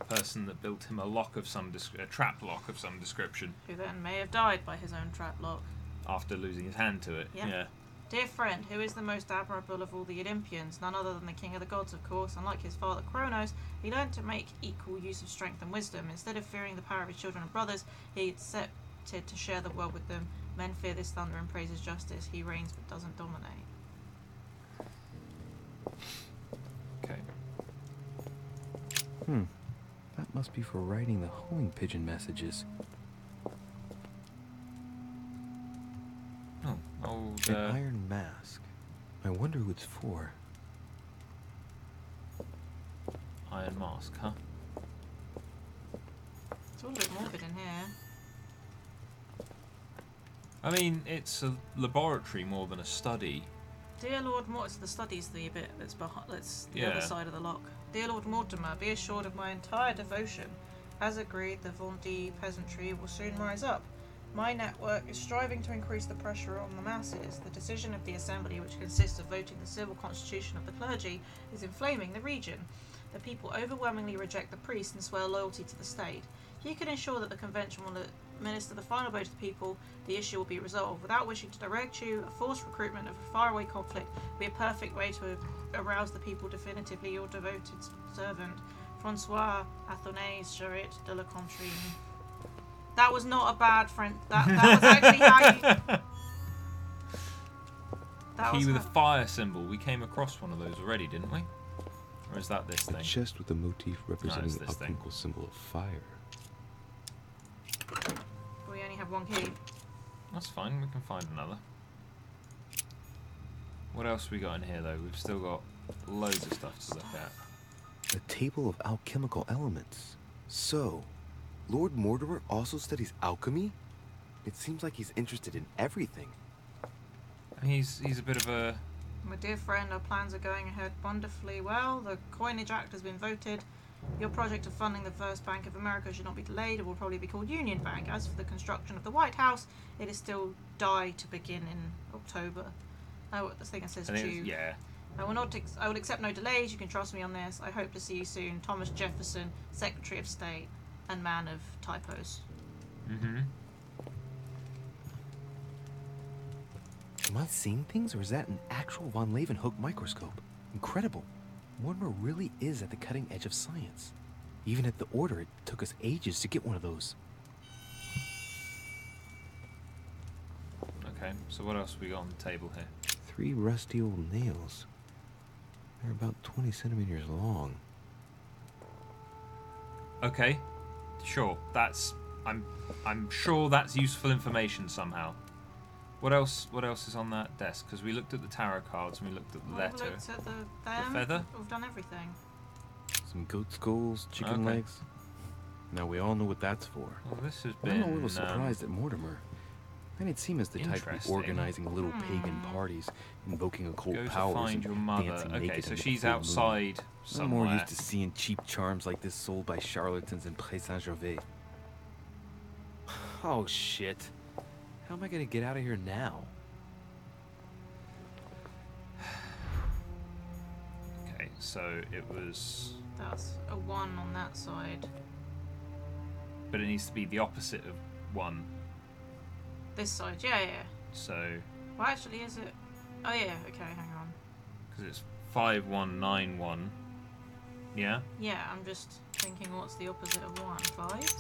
Person that built him a lock of some a trap lock of some description Who then may have died by his own trap lock. after losing his hand to it. Yep. Yeah. Dear friend, who is the most admirable of all the Olympians? None other than the king of the gods, of course. Unlike his father Kronos, he learned to make equal use of strength and wisdom. Instead of fearing the power of his children and brothers, he accepted to share the world with them. Men fear this thunder and praise his justice. He reigns but doesn't dominate. Okay. That must be for writing the homing pigeon messages. Oh, old... An iron mask. I wonder who it's for. Iron mask, huh? It's all a bit morbid in here. I mean, it's a laboratory more than a study. Dear Lord Mortimer, the study's the bit that's behind, that's the Yeah. other side of the lock. Dear Lord Mortimer, be assured of my entire devotion. As agreed, the Vendée peasantry will soon rise up. My network is striving to increase the pressure on the masses. The decision of the Assembly, which consists of voting the civil constitution of the clergy, is inflaming the region. The people overwhelmingly reject the priests and swear loyalty to the state. If you can ensure that the convention will administer the final vote to the people, the issue will be resolved. Without wishing to direct you, a forced recruitment of a faraway conflict will be a perfect way to arouse the people definitively. Your devoted servant, Francois Athonais Charette de la Contrine. That was not a bad friend. That was actually how you... Key with a fire symbol. We came across one of those already, didn't we? Or is that this A thing? chest with a motif representing it's the this thing. alchemical symbol of fire. We only have one key. That's fine, we can find another. What else we got in here though? We've still got loads of stuff to look at. A table of alchemical elements. So, Lord Mortimer also studies alchemy? It seems like he's interested in everything. He's a bit of a... My dear friend, our plans are going ahead wonderfully well. The Coinage Act has been voted. Your project of funding the First Bank of America should not be delayed. It will probably be called Union Bank. As for the construction of the White House, it is still to begin in October. Oh, the thing that says June. Yeah. I will accept no delays. You can trust me on this. I hope to see you soon. Thomas Jefferson, Secretary of State and man of typos. Mm-hmm. Am I seeing things, or is that an actual von Leeuwenhoek microscope? Incredible. Mortimer really is at the cutting edge of science. Even at the Order, it took us ages to get one of those. Okay, so what else we got on the table here? 3 rusty old nails. They're about 20 centimeters long. Okay, sure. That's... I'm sure that's useful information somehow. What else is on that desk? Because we looked at the tarot cards and we looked at the letter. We looked at the feather? We've done everything. Some goat skulls, chicken Okay. legs. Now we all know what that's for. Well, this has I'm been... a little surprised at Mortimer. And it seemed as the type to be Interesting. organizing little pagan parties, invoking occult Go to powers, find and your mother. dancing Okay, naked so in the she's full moon. outside I'm somewhere. more used to seeing cheap charms like this sold by charlatans in Pré Saint-Gervais. Oh shit. How am I gonna get out of here now? Okay, so it was... That's a 1 on that side. But it needs to be the opposite of 1. This side, yeah. So... Well, actually, is it? Oh yeah. Okay, hang on. Because it's 5191. Yeah? Yeah, I'm just thinking, what's the opposite of 1? 5?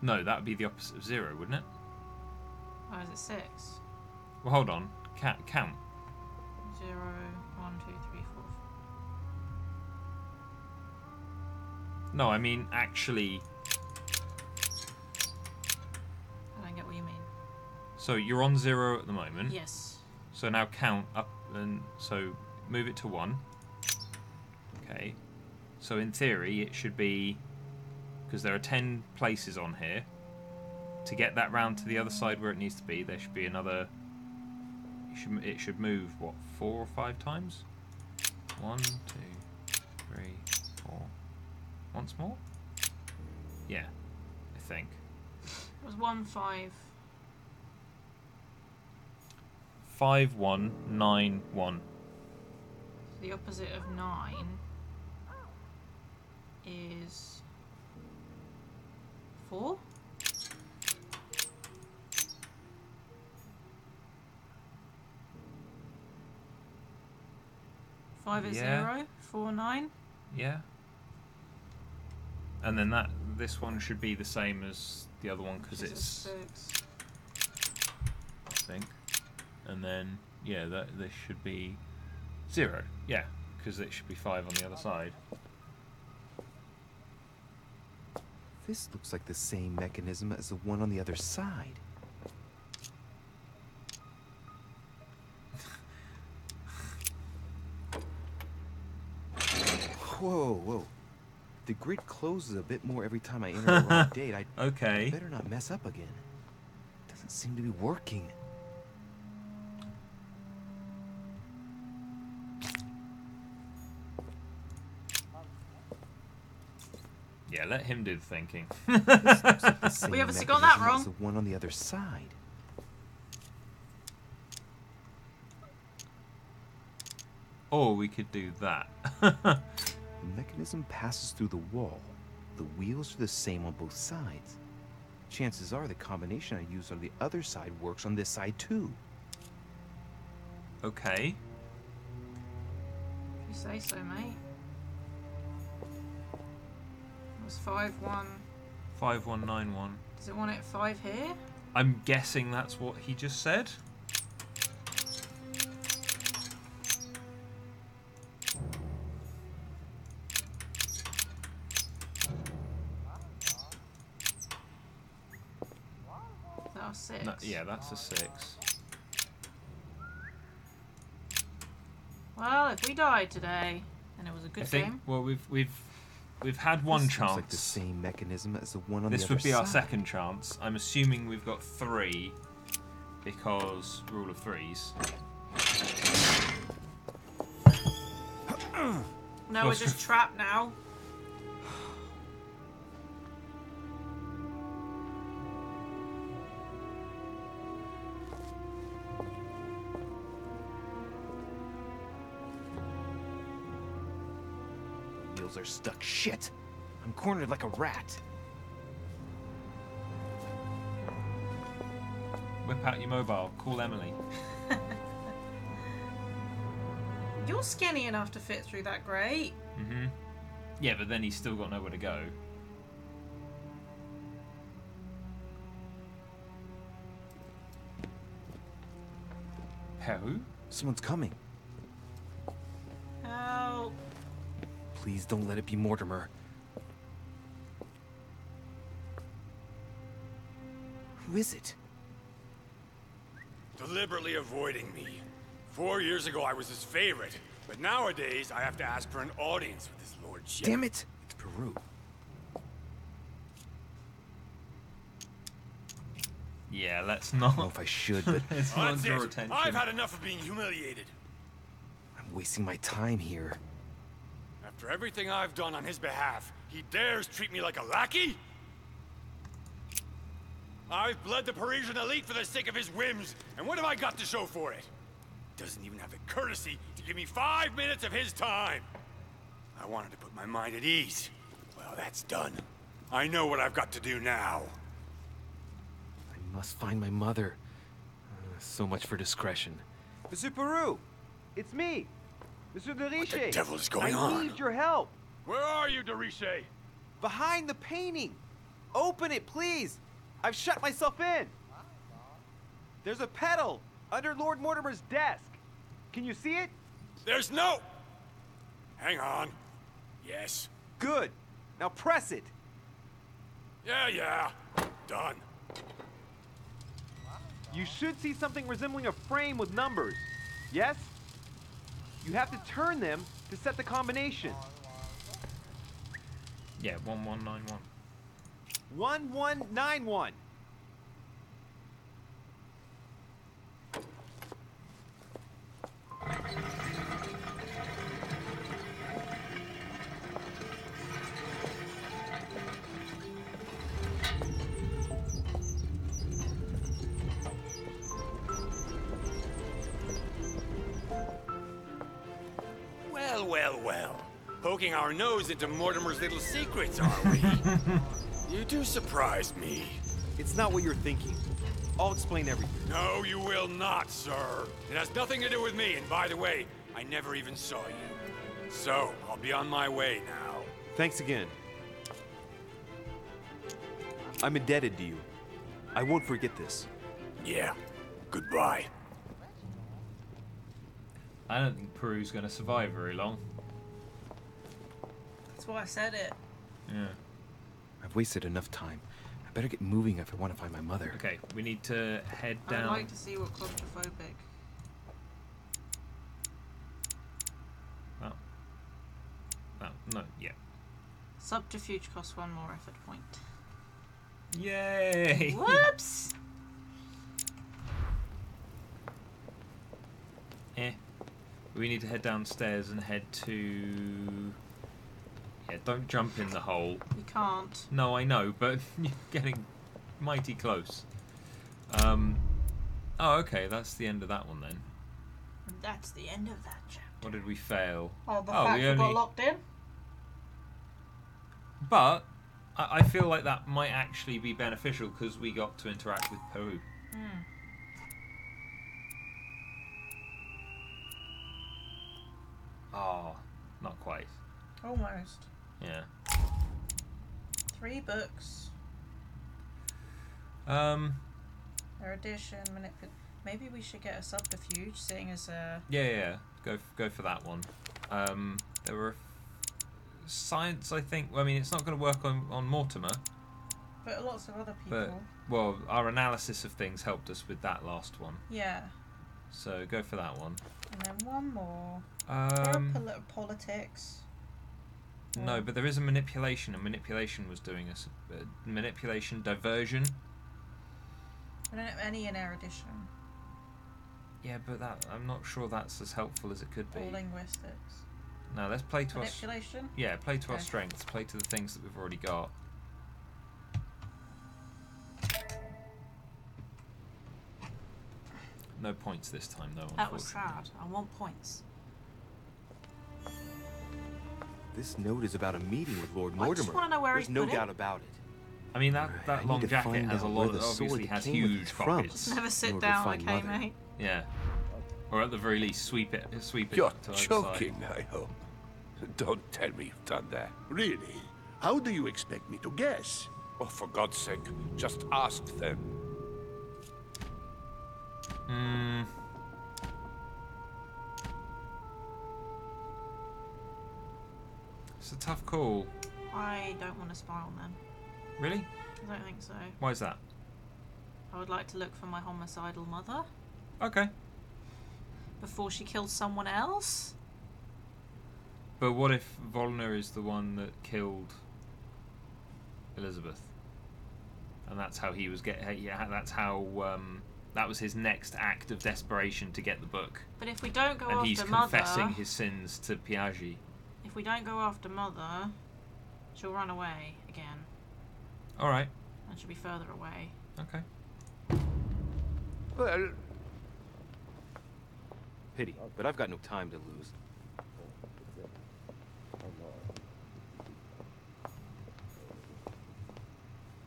No, that would be the opposite of 0, wouldn't it? Oh, is it 6? Well, hold on. Count. 0, 1, 2, 3, 4. No, I mean, actually... I don't get what you mean. So you're on 0 at the moment. Yes. So now count up, and so move it to 1. Okay. So in theory, it should be... Because there are 10 places on here. To get that round to the other side where it needs to be, there should be another... It should move, what, 4 or 5 times? 1, 2, 3, 4. Once more? Yeah, I think. It was 1, 5. 5191. The opposite of 9 is 4? Five is Yeah. 0, 4, 9. Yeah. And then that this one should be the same as the other one because it's 6. I think. And then yeah, this should be 0. Yeah, because it should be 5 on the other side. This looks like the same mechanism as the one on the other side. Whoa. The grid closes a bit more every time I enter the wrong date. I better not mess up again. Doesn't seem to be working. Yeah, let him do the thinking. This looks like the same We obviously got that mechanism wrong. as the one on the other side. Or we could do that. The mechanism passes through the wall. The wheels are the same on both sides. Chances are the combination I used on the other side works on this side too. Okay. If you say so, mate. It was 5-1. 5191. Does it want it 5 here? I'm guessing that's what he just said. That was 6. No, yeah, that's a 6. Well, if we died today, then it was a good I think. game. Well, we've had one This chance. looks like the same mechanism as the one on the This other would be side. our second chance. I'm assuming we've got 3 because rule of 3s. No, we're just trapped now. Wheels are stuck. Shit! I'm cornered like a rat. Whip out your mobile. Call Emily. You're skinny enough to fit through that grate. Mm-hmm. Yeah, but then he's still got nowhere to go. Who? Someone's coming. Help. Please don't let it be Mortimer. Who is it? Deliberately avoiding me. 4 years ago, I was his favorite, but nowadays, I have to ask for an audience with his lordship. Damn it! It's Peru. Yeah, let's I don't know not. if I should, but Let's not That's draw it. attention. I've had enough of being humiliated. I'm wasting my time here. After everything I've done on his behalf, he dares treat me like a lackey? I've bled the Parisian elite for the sake of his whims, and what have I got to show for it? Doesn't even have the courtesy to give me 5 minutes of his time. I wanted to put my mind at ease. Well, that's done. I know what I've got to do now. I must find my mother. So much for discretion. Monsieur Peru, it's me, Monsieur de What the Riche. devil is going I on? need your help. Where are you, de Riche? Behind the painting. Open it, please. I've shut myself in. There's a pedal under Lord Mortimer's desk. Can you see it? There's no... Hang on. Yes. Good. Now press it. Yeah. Done. You should see something resembling a frame with numbers. Yes? You have to turn them to set the combination. Yeah, 1191. 1191. Well. Poking our nose into Mortimer's little secrets, are we? You do surprise me. It's not what you're thinking. I'll explain everything. No, you will not, sir. It has nothing to do with me, and by the way, I never even saw you. So, I'll be on my way now. Thanks again. I'm indebted to you. I won't forget this. Yeah. Goodbye. I don't think Peru's going to survive very long. That's why I said it. Yeah. I've wasted enough time. I better get moving if I want to find my mother. Okay, we need to head down. I'd like to see what claustrophobic. Oh. Oh, no, yeah. Subterfuge costs 1 more effort point. Yay! Whoops! We need to head downstairs and head to... Yeah, don't jump in the hole. You can't. No, I know, but you're getting mighty close. Oh, okay, that's the end of that one then. And that's the end of that chapter. What did we fail? Oh, the fact we got locked in? But I feel like that might actually be beneficial because we got to interact with Peru. Oh, not quite. Almost. Yeah. 3 books. Erudition, maybe we should get a subterfuge, seeing as Yeah. Go for that one. There were science, I think. Well, I mean, it's not going to work on Mortimer. But lots of other people. But well, our analysis of things helped us with that last one. Yeah. So go for that one. And then one more. Politics. No, but there is a manipulation. And manipulation was doing us manipulation diversion. I don't have any in erudition. Yeah, but I'm not sure that's as helpful as it could be. Or linguistics. No, let's play to manipulation? Yeah, play to our strengths. Play to the things that we've already got. No points this time, though. That was sad. I want points. This note is about a meeting with Lord Mortimer. I just want to know where There's no doubt about it. I mean, that long jacket has a lot. Obviously, has huge pockets. Never sit down, okay, mate. Yeah. Or at the very least, sweep it. You're to joking, I hope. Don't tell me you've done that. Really? How do you expect me to guess? Oh, for God's sake, just ask them. It's a tough call. I don't want to spy on them. Really? I don't think so. Why is that? I would like to look for my homicidal mother. Okay. Before she kills someone else? But what if Volner is the one that killed Elizabeth? And that's how he was that's how that was his next act of desperation to get the book. But if we don't go and after he's confessing his sins to Piaggi. If we don't go after Mother, she'll run away again. Alright. And she'll be further away. Okay. Well... Pity, but I've got no time to lose.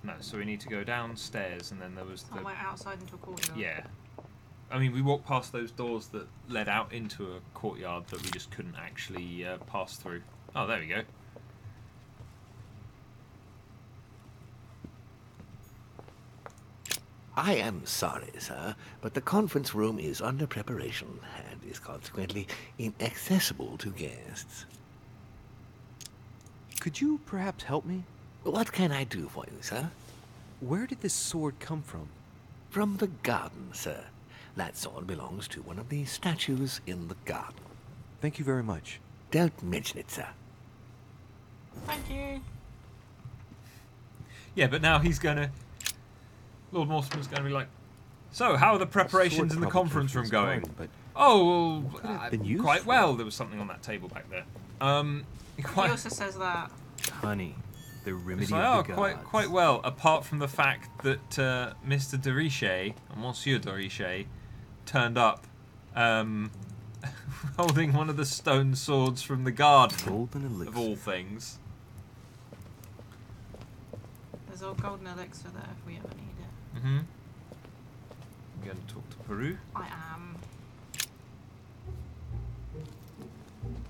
No, so we need to go downstairs, and then there was the... like outside into a courtyard. Yeah. I mean, we walked past those doors that led out into a courtyard that we just couldn't actually pass through. Oh, there we go. I am sorry, sir, but the conference room is under preparation and is consequently inaccessible to guests. Could you perhaps help me? What can I do for you, sir? Where did this sword come from? From the garden, sir. That sword belongs to one of the statues in the garden. Thank you very much. Don't mention it, sir. Thank you. Yeah, but now he's gonna... Lord Mortimer's gonna be like, so, how are the preparations in the conference room going? But oh, well, been used quite for? well. There was something on that table back there. He also says that. Honey, the remedy it's like, of the gods. quite well, apart from the fact that Mr. de Richet, or Monsieur de Richet, turned up holding one of the stone swords from the garden, Golden elixir. of all things. There's all golden elixir there if we ever need it. Mm-hmm. I'm going to talk to Peru. I am.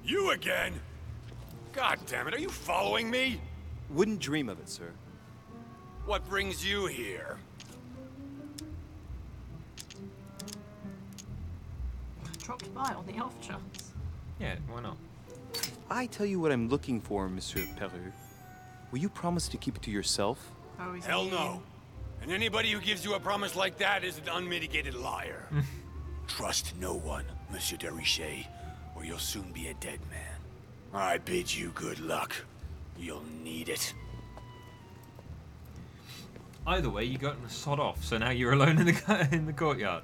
You again? God damn it, are you following me? Wouldn't dream of it, sir. What brings you here? Dropped by on the off chance. Yeah, why not? I tell you what I'm looking for, Monsieur Peru. Will you promise to keep it to yourself? Oh, he's Hell mean. no. And anybody who gives you a promise like that is an unmitigated liar. Trust no one, Monsieur de Richet, or you'll soon be a dead man. I bid you good luck. You'll need it. Either way, you got to sod off, so now you're alone in the courtyard.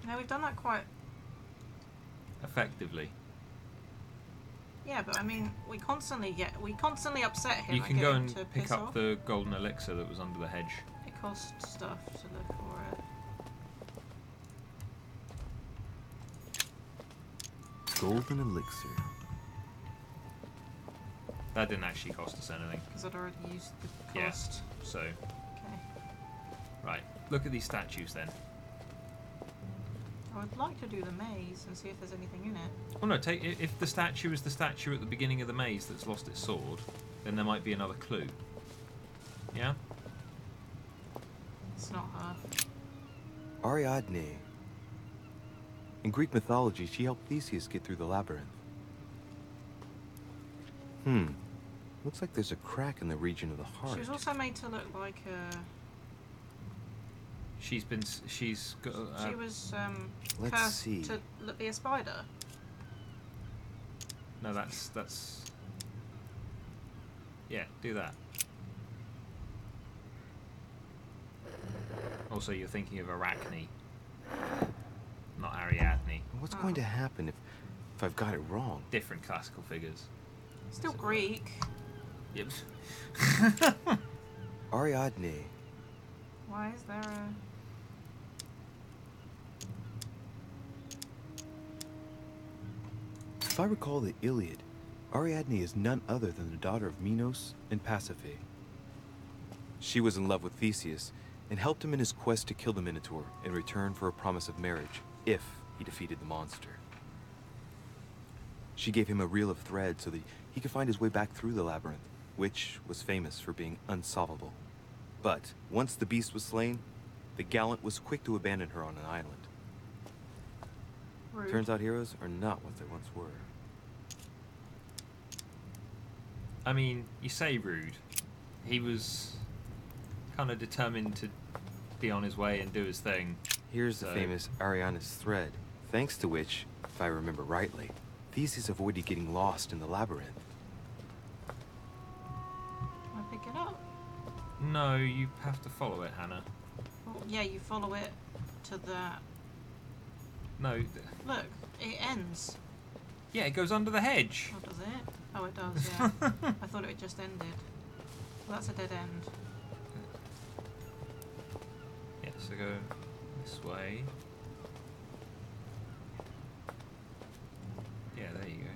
No, we've done that quite... Effectively. Yeah, but I mean, we constantly upset him. You and can get go him and to pick piss up off. the golden elixir that was under the hedge. It costs stuff to look for it. Golden elixir. That didn't actually cost us anything. Because I'd already used the cost. Yeah, so... Okay. Right, look at these statues then. I would like to do the maze and see if there's anything in it. Oh no, if the statue is the statue at the beginning of the maze that's lost its sword, then there might be another clue. Yeah? It's not her. Ariadne. In Greek mythology, she helped Theseus get through the labyrinth. Looks like there's a crack in the region of the heart. She was also made to look like a... She's got... she was let's cursed see. to be a spider. No, that's... Yeah, do that. Also, you're thinking of Arachne, not Ariadne. What's going to happen if I've got it wrong? Different classical figures. Still Greek. Yep. Ariadne. Why is there a... If I recall the Iliad, Ariadne is none other than the daughter of Minos and Pasiphae. She was in love with Theseus and helped him in his quest to kill the Minotaur in return for a promise of marriage if he defeated the monster. She gave him a reel of thread so that he could find his way back through the labyrinth, which was famous for being unsolvable. But once the beast was slain, the gallant was quick to abandon her on an island. Rude. Turns out heroes are not what they once were. I mean, you say rude. He was kind of determined to be on his way and do his thing. Here's the famous Ariadne's thread, thanks to which, if I remember rightly, Theseus avoided getting lost in the labyrinth. I pick it up. No, you have to follow it, Hannah. Well, yeah, you follow it to that. No. Look, it ends. Yeah, it goes under the hedge. Oh, does it? Oh, it does, yeah. I thought it just ended. Well, that's a dead end. Yeah, so go this way. Yeah, there you go.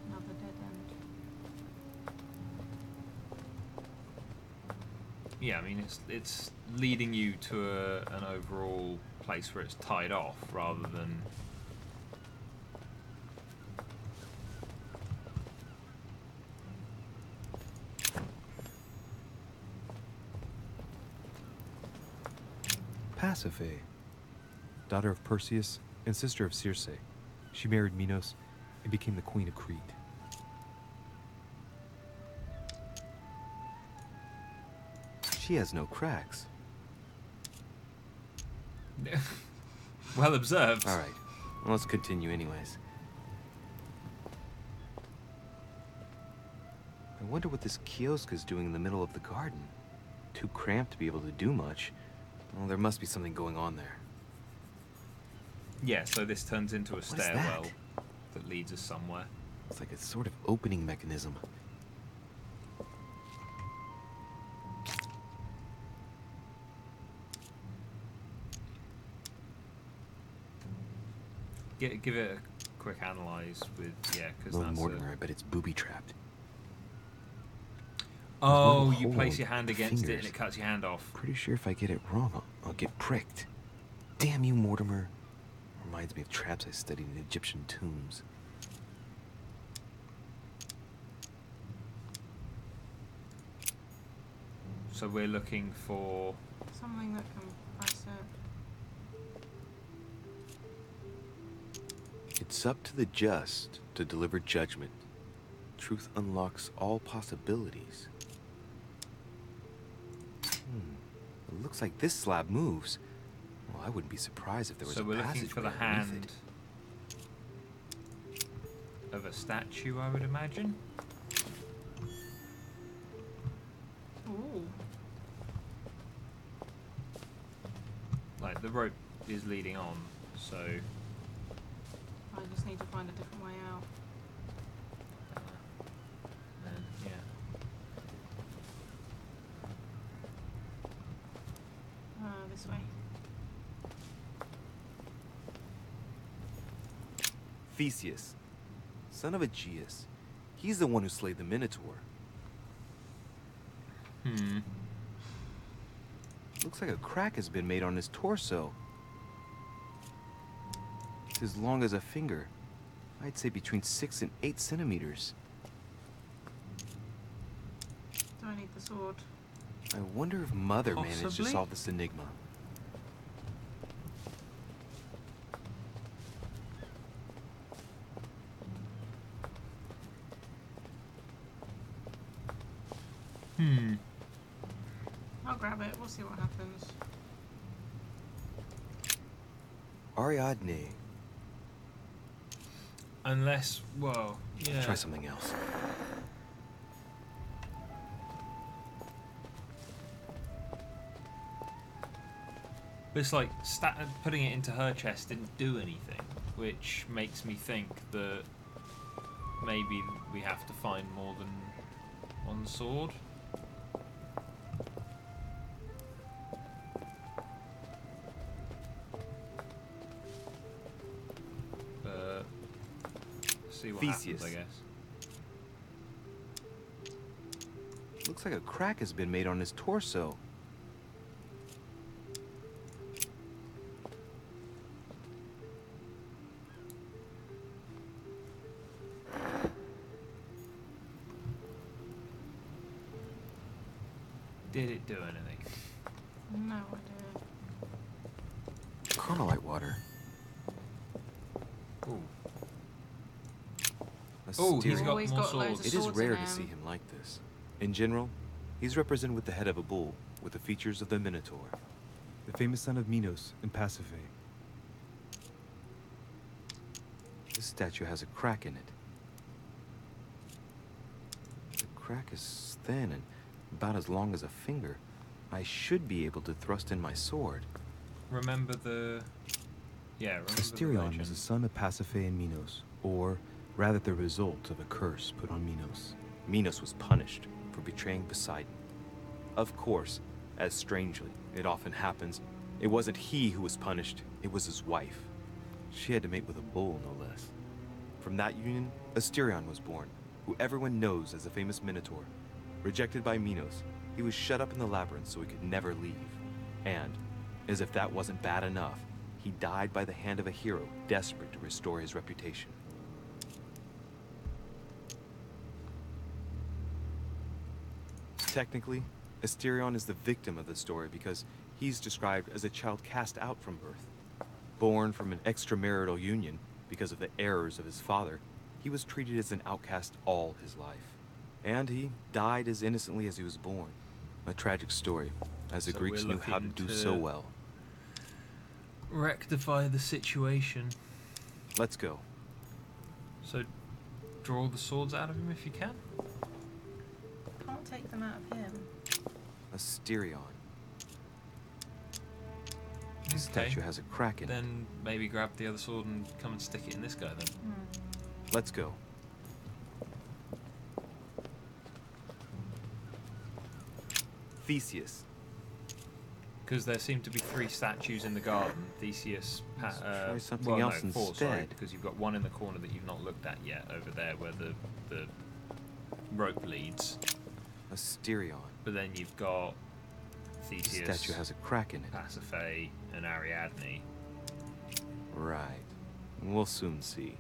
Another dead end. Yeah, I mean it's leading you to an overall place where it's tied off rather than. Pasiphae, daughter of Perseus and sister of Circe. She married Minos and became the queen of Crete. She has no cracks. Well observed. All right, well, let's continue anyways. I wonder what this kiosk is doing in the middle of the garden. Too cramped to be able to do much. Well, there must be something going on there. Yeah, so this turns into a What is stairwell that? that leads us somewhere. It's like a sort of opening mechanism. Give it a quick analyze with because Lord that's. Mortimer, I bet it's booby-trapped. Oh, There's you no place hole your hand with against it fingers. and it cuts your hand off. Pretty sure if I get it wrong, I'll get pricked. Damn you, Mortimer. Reminds me of traps I studied in Egyptian tombs. So we're looking for something that can press it. It's up to the just to deliver judgment. Truth unlocks all possibilities. It looks like this slab moves. Well, I wouldn't be surprised if there was so a we're looking passageway for the underneath hand it. of a statue, I would imagine. Ooh. Like the rope is leading on, so I just need to find a different way out. and yeah. This way. Theseus, son of Aegeus. He's the one who slayed the Minotaur. Looks like a crack has been made on his torso. It's as long as a finger. I'd say between 6 and 8 centimeters. Do I need the sword? I wonder if Mother managed to Possibly. solve this enigma. I'll grab it. We'll see what happens. Ariadne. Unless, well, yeah. Try something else. But it's like putting it into her chest didn't do anything, which makes me think that maybe we have to find more than one sword. But see what Theseus. happens, I guess. Looks like a crack has been made on his torso. Did it do anything? No idea. Carmelite water. Ooh. A Oh, he's stereo- got Always more got loads swords. of It is swords rare in to him. see him like this. In general, he's represented with the head of a bull, with the features of the Minotaur. The famous son of Minos in Pasiphae. This statue has a crack in it. The crack is thin and about as long as a finger. I should be able to thrust in my sword. Remember the... Yeah, remember the Asterion was legend. the son of Pasiphae and Minos, or rather the result of a curse put on Minos. Minos was punished for betraying Poseidon. Of course, as strangely it often happens, it wasn't he who was punished, it was his wife. She had to mate with a bull, no less. From that union, Asterion was born, who everyone knows as the famous Minotaur. Rejected by Minos, he was shut up in the labyrinth so he could never leave. And, as if that wasn't bad enough, he died by the hand of a hero desperate to restore his reputation. Technically, Asterion is the victim of the story because he's described as a child cast out from birth. Born from an extramarital union because of the errors of his father, he was treated as an outcast all his life. And he died as innocently as he was born. A tragic story, as the So Greeks we're knew how to looking do to- so well. Rectify the situation. Let's go. So, draw the swords out of him if you can. Can't take them out of him. Asterion. The Okay. statue has a crack in it. Then maybe grab the other sword and come and stick it in this guy then. Let's go. Theseus. Because there seem to be 3 statues in the garden. Theseus, Let's try something well, else no, 4, sorry, instead. because you've got one in the corner that you've not looked at yet over there where the rope leads. Asterion. But then you've got The Theseus, statue has a crack in it. Pasiphae, and Ariadne. Right. We'll soon see.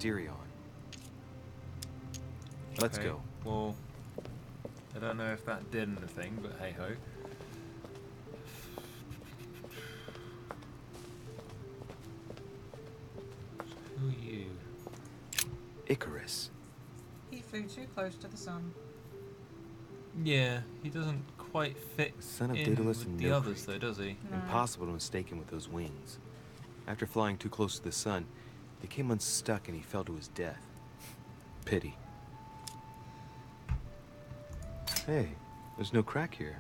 Asterion. Let's Okay, go. Well, I don't know if that did anything, but hey ho. Who are you? Icarus. He flew too close to the sun. Yeah, he doesn't quite fit Son of in Daedalus with and the others, Nocrete. though, does he? No. Impossible to mistake him with those wings. After flying too close to the sun, they came unstuck and he fell to his death. Pity. Hey, there's no crack here.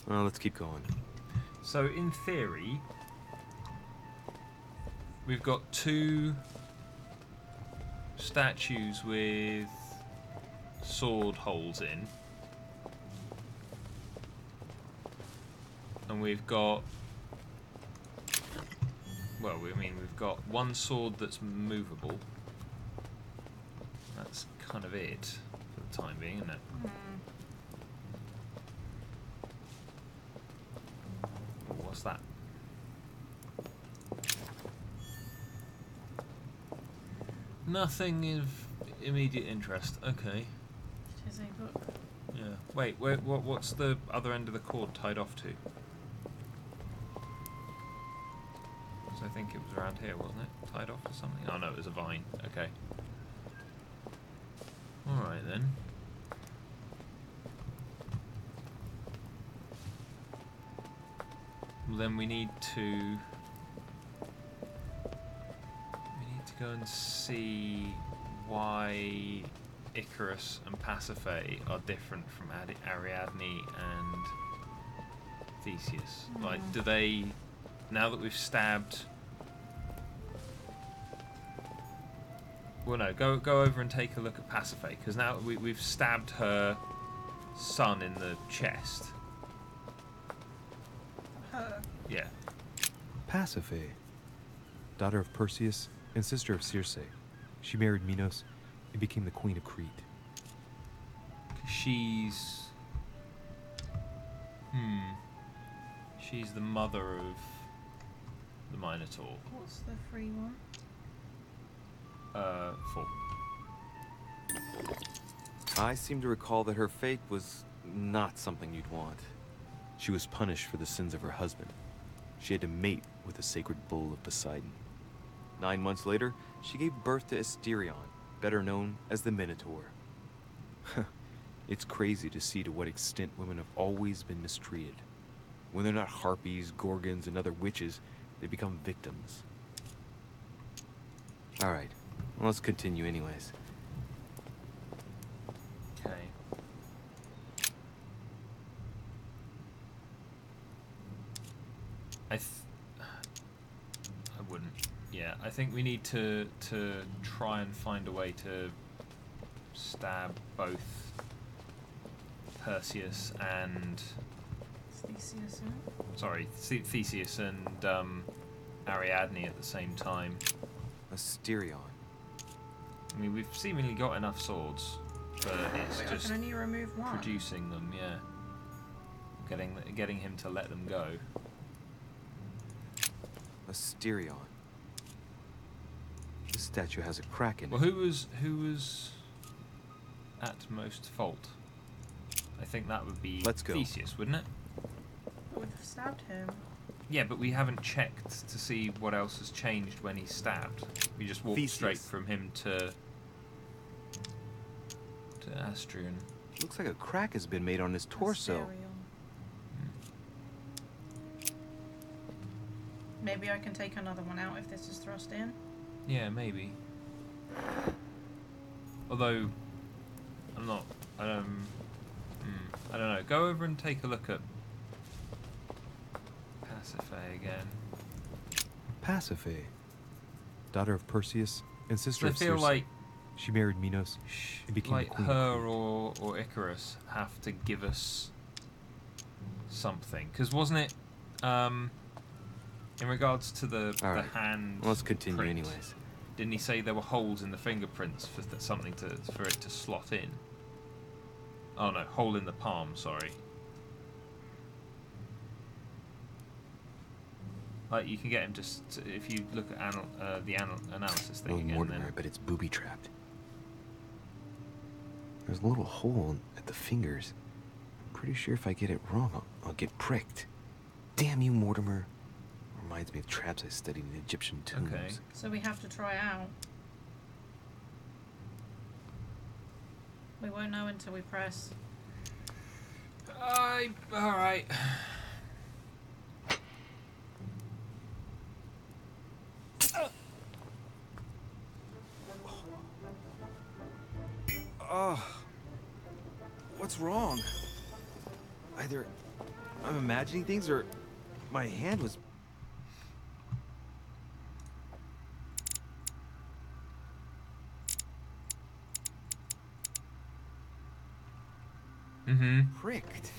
Well, let's keep going. So, in theory, we've got 2 statues with sword holes in. And we've got... Well, I mean, we've got 1 sword that's movable. That's kind of it for the time being, isn't it? Oh, what's that? Nothing of immediate interest. Okay. It is a book. Yeah. Wait, what's the other end of the cord tied off to? So I think it was around here, wasn't it? Tied off to something? Oh no, it was a vine. Okay. Alright then. Well, then we need to go and see why Icarus and Pasiphae are different from Ariadne and Theseus. Like, do they, now that we've stabbed... Well, no, go over and take a look at Pasiphae, because now we've stabbed her son in the chest. Yeah. Pasiphae, daughter of Perseus and sister of Circe. She married Minos and became the queen of Crete. She's... She's the mother of the Minotaur. What's the free one? 4. I seem to recall that her fate was not something you'd want. She was punished for the sins of her husband. She had to mate with the sacred bull of Poseidon. 9 months later, she gave birth to Asterion, better known as the Minotaur. It's crazy to see to what extent women have always been mistreated. When they're not harpies, gorgons, and other witches, they become victims. Alright, well, let's continue anyways. Okay. I wouldn't. Yeah, I think we need to try and find a way to stab both Perseus and... Theseus, Sorry, Theseus and Ariadne at the same time. Asterion. I mean, we've seemingly got enough swords, but it's Wait, just I can only remove one. producing them, yeah. Getting him to let them go. Asterion. This statue has a crack in Well, it. who was at most fault? I think that would be Let's go. Theseus, wouldn't it? But we've stabbed him. Yeah, but we haven't checked to see what else has changed when he's stabbed. We just walked Theseus. straight from him to Astrion. Looks like a crack has been made on his torso. Asterion. Maybe I can take another one out if this is thrust in. Yeah, maybe. Although, I'm not. I don't know. Go over and take a look at Pasiphae again. Pasiphae, daughter of Perseus and sister I of feel Circe. like She married Minos and became like the queen. her or Icarus have to give us something, because wasn't it in regards to the Alright, hand well, let's continue print, anyways. didn't he say there were holes in the fingerprints for something for it to slot in? Oh no, hole in the palm, sorry. Like, you can get him if you look at the analysis thing Lord again, Mortimer, then... but it's booby-trapped. There's a little hole at the fingers. I'm pretty sure if I get it wrong, I'll get pricked. Damn you, Mortimer. Reminds me of traps I studied in Egyptian tombs. Okay. So we have to try out. We won't know until we press. Alright. Oh. What's wrong? Either I'm imagining things or my hand was... pricked.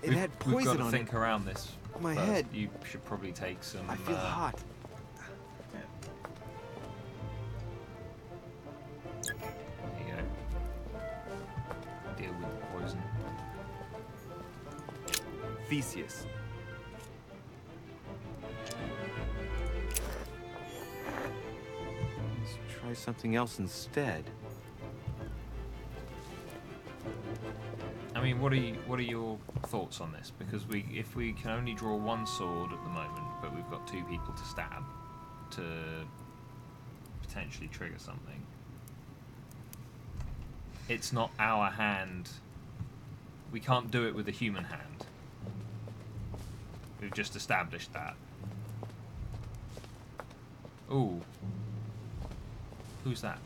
It had poison on it. We've got to think around this. My first. head. You should probably take some... I feel hot. There you go. Deal with the poison. Theseus. Let's try something else instead. I mean, what are your thoughts on this? Because if we can only draw one sword at the moment, but we've got two people to stab to potentially trigger something, it's not our hand. We can't do it with a human hand. We've just established that. Ooh. Who's that?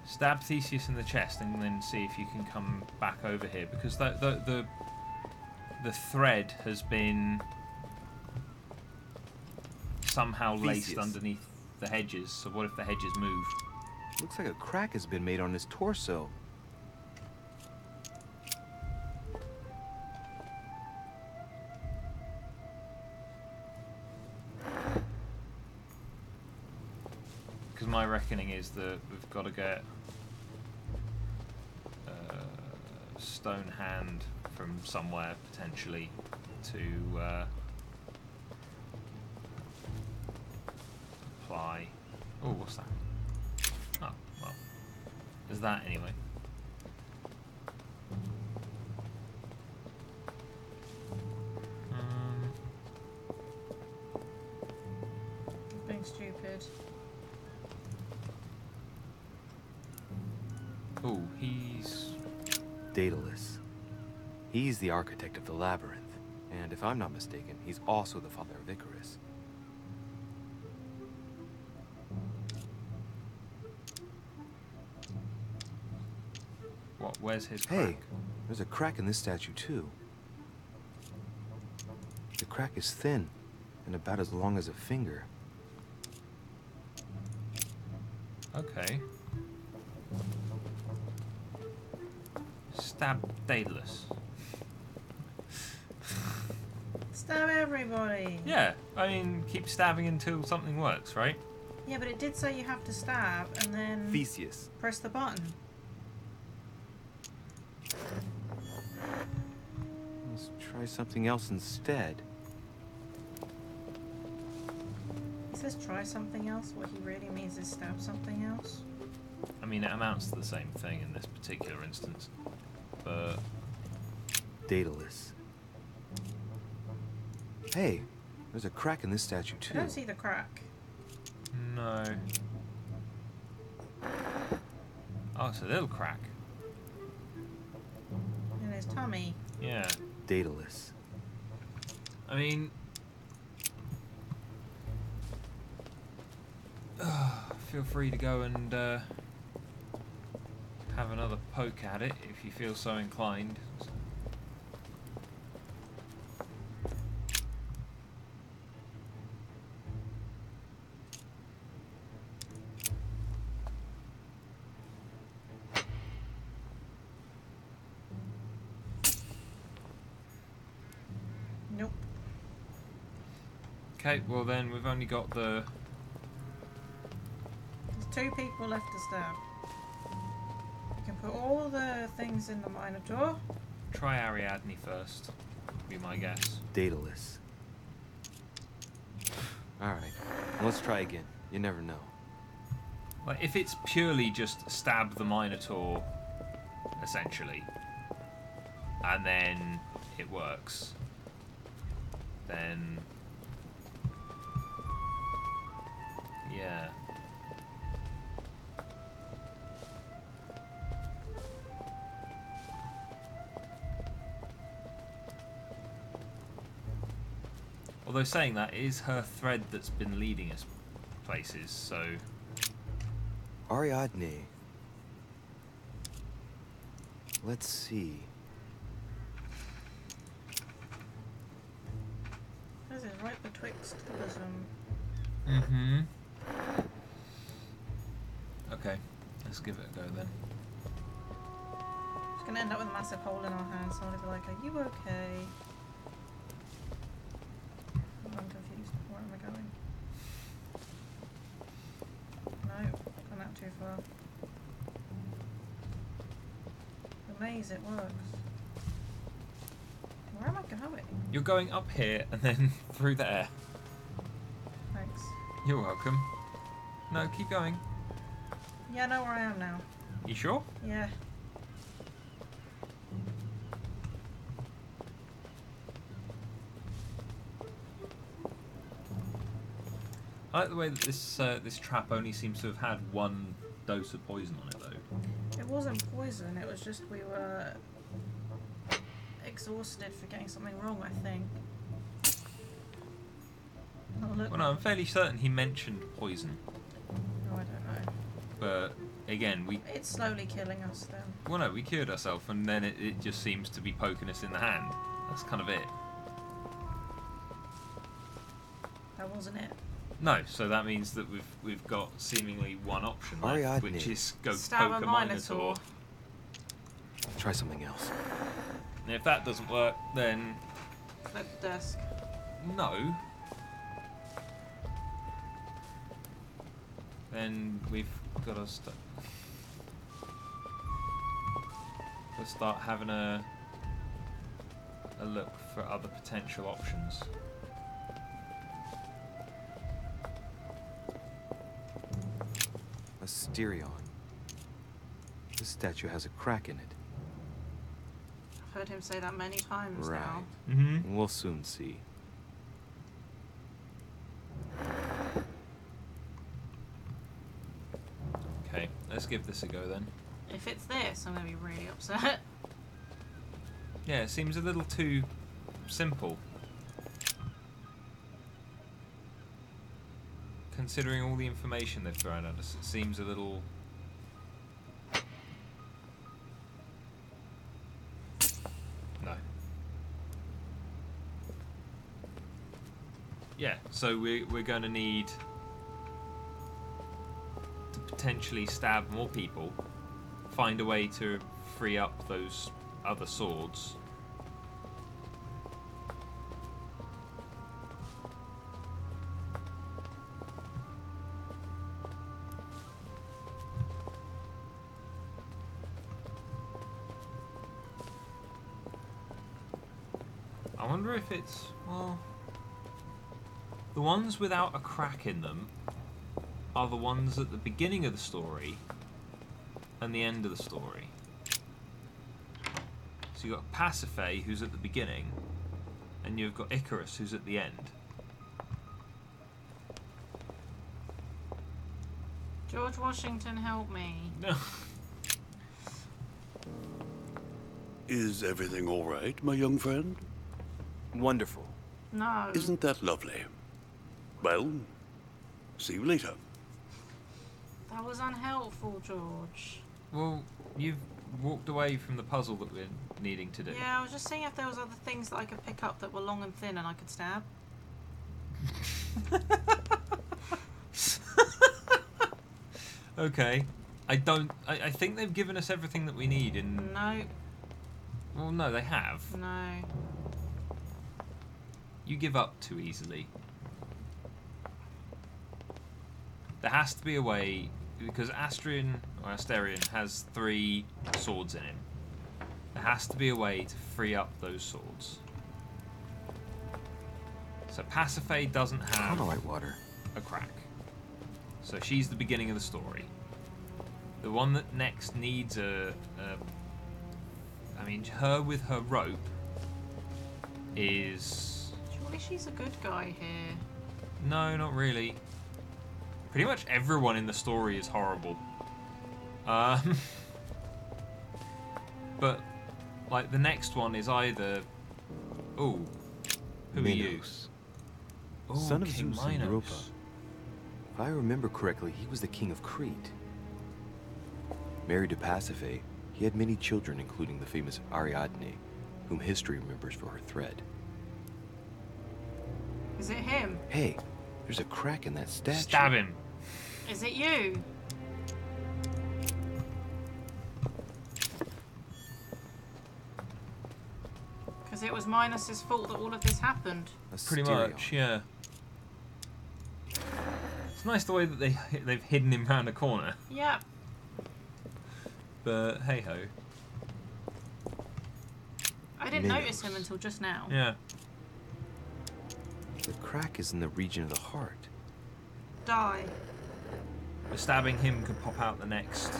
Stab Theseus in the chest and then see if you can come back over here, because the thread has been somehow laced underneath the hedges. So what if the hedges moved? Looks like a crack has been made on his torso. Because my reckoning is that we've got to get a stone hand from somewhere, potentially, to apply. Oh, what's that? Oh, well. There's that anyway. Being stupid. Oh, he's... Daedalus. He's the architect of the labyrinth. And if I'm not mistaken, he's also the father of Icarus. What? Where's his crack? Hey, there's a crack in this statue too. The crack is thin and about as long as a finger. Okay. Stab Daedalus. Stab everybody. Yeah, I mean, keep stabbing until something works, right? Yeah, but it did say you have to stab and then Theseus. press the button. Let's try something else instead. He says try something else. What he really means is stab something else. I mean, it amounts to the same thing in this particular instance, but... Daedalus. Hey, there's a crack in this statue too. I don't see the crack. No. Oh, it's a little crack. In his tummy. Yeah. Daedalus. I mean... feel free to go and have another poke at it if you feel so inclined. Nope. Okay, well then we've only got the... There's 2 people left to stab. You can put all the things in the Minotaur. Try Ariadne first, would be my guess. Daedalus. Alright, let's try again. You never know. Like, if it's purely just stab the Minotaur, essentially, and then it works, then... yeah. Although saying that, it is her thread that's been leading us places, so... Ariadne. Let's see. This is right betwixt the bosom. Mm-hmm. Okay, let's give it a go then. It's gonna end up with a massive hole in our hands, so I'll be like, are you okay? Oh, I'm confused. Where am I going? No, gone out too far. The maze, it works. Where am I going? You're going up here and then through there. Thanks. You're welcome. No, keep going. Yeah, I know where I am now. You sure? Yeah. I like the way that this trap only seems to have had 1 dose of poison on it, though. It wasn't poison, it was just we were exhausted for getting something wrong, I think. Oh, look. Well, no, I'm fairly certain he mentioned poison. Oh, I don't know. But, again, we... It's slowly killing us, then. Well, no, we cured ourselves, and then it just seems to be poking us in the hand. That's kind of it. That wasn't it. No, so that means that we've got seemingly 1 option left, Ariadne. which is go Stab poke a a Minotaur. Try something else. And if that doesn't work, then... Flip the desk. No. Then we've got to start having a look for other potential options. Asterion. This statue has a crack in it. I've heard him say that many times Right. now. Mm-hmm. We'll soon see. Okay, let's give this a go then. If it's this, I'm going to be really upset. Yeah, it seems a little too simple. Considering all the information they've thrown at us, it seems a little... No. Yeah, so we're going to need to potentially stab more people, find a way to free up those other swords. I wonder if it's, well, the ones without a crack in them are the ones at the beginning of the story and the end of the story. So you've got Pasiphae, who's at the beginning, and you've got Icarus, who's at the end. George Washington, help me. No. Is everything all right, my young friend? Wonderful. No. Isn't that lovely? Well, see you later. That was unhelpful, George. Well, you've walked away from the puzzle that we're needing to do. Yeah, I was just seeing if there was other things that I could pick up that were long and thin and I could stab. Okay. I think they've given us everything that we need in... No. Well, no, they have. No. You give up too easily. There has to be a way, because Asterion has 3 swords in him. There has to be a way to free up those swords. So Pasiphae doesn't have Whitewater. a crack. So she's the beginning of the story. The one that next needs I mean, her with her rope is... Surely she's a good guy here. No, not really. Pretty much everyone in the story is horrible. But, like, the next one is either... Ooh. Who are you? Oh, Son of King Zeus and Minos. Europa. If I remember correctly, he was the king of Crete. Married to Pasiphae, he had many children, including the famous Ariadne, whom history remembers for her thread. Is it him? Hey, there's a crack in that statue. Stab him. Is it you? Because it was Minos's fault that all of this happened. Pretty much, yeah. It's nice the way that they've hidden him round a corner. Yep. But hey ho. I didn't notice him until just now. Yeah. The crack is in the region of the heart. Die. But stabbing him could pop out the next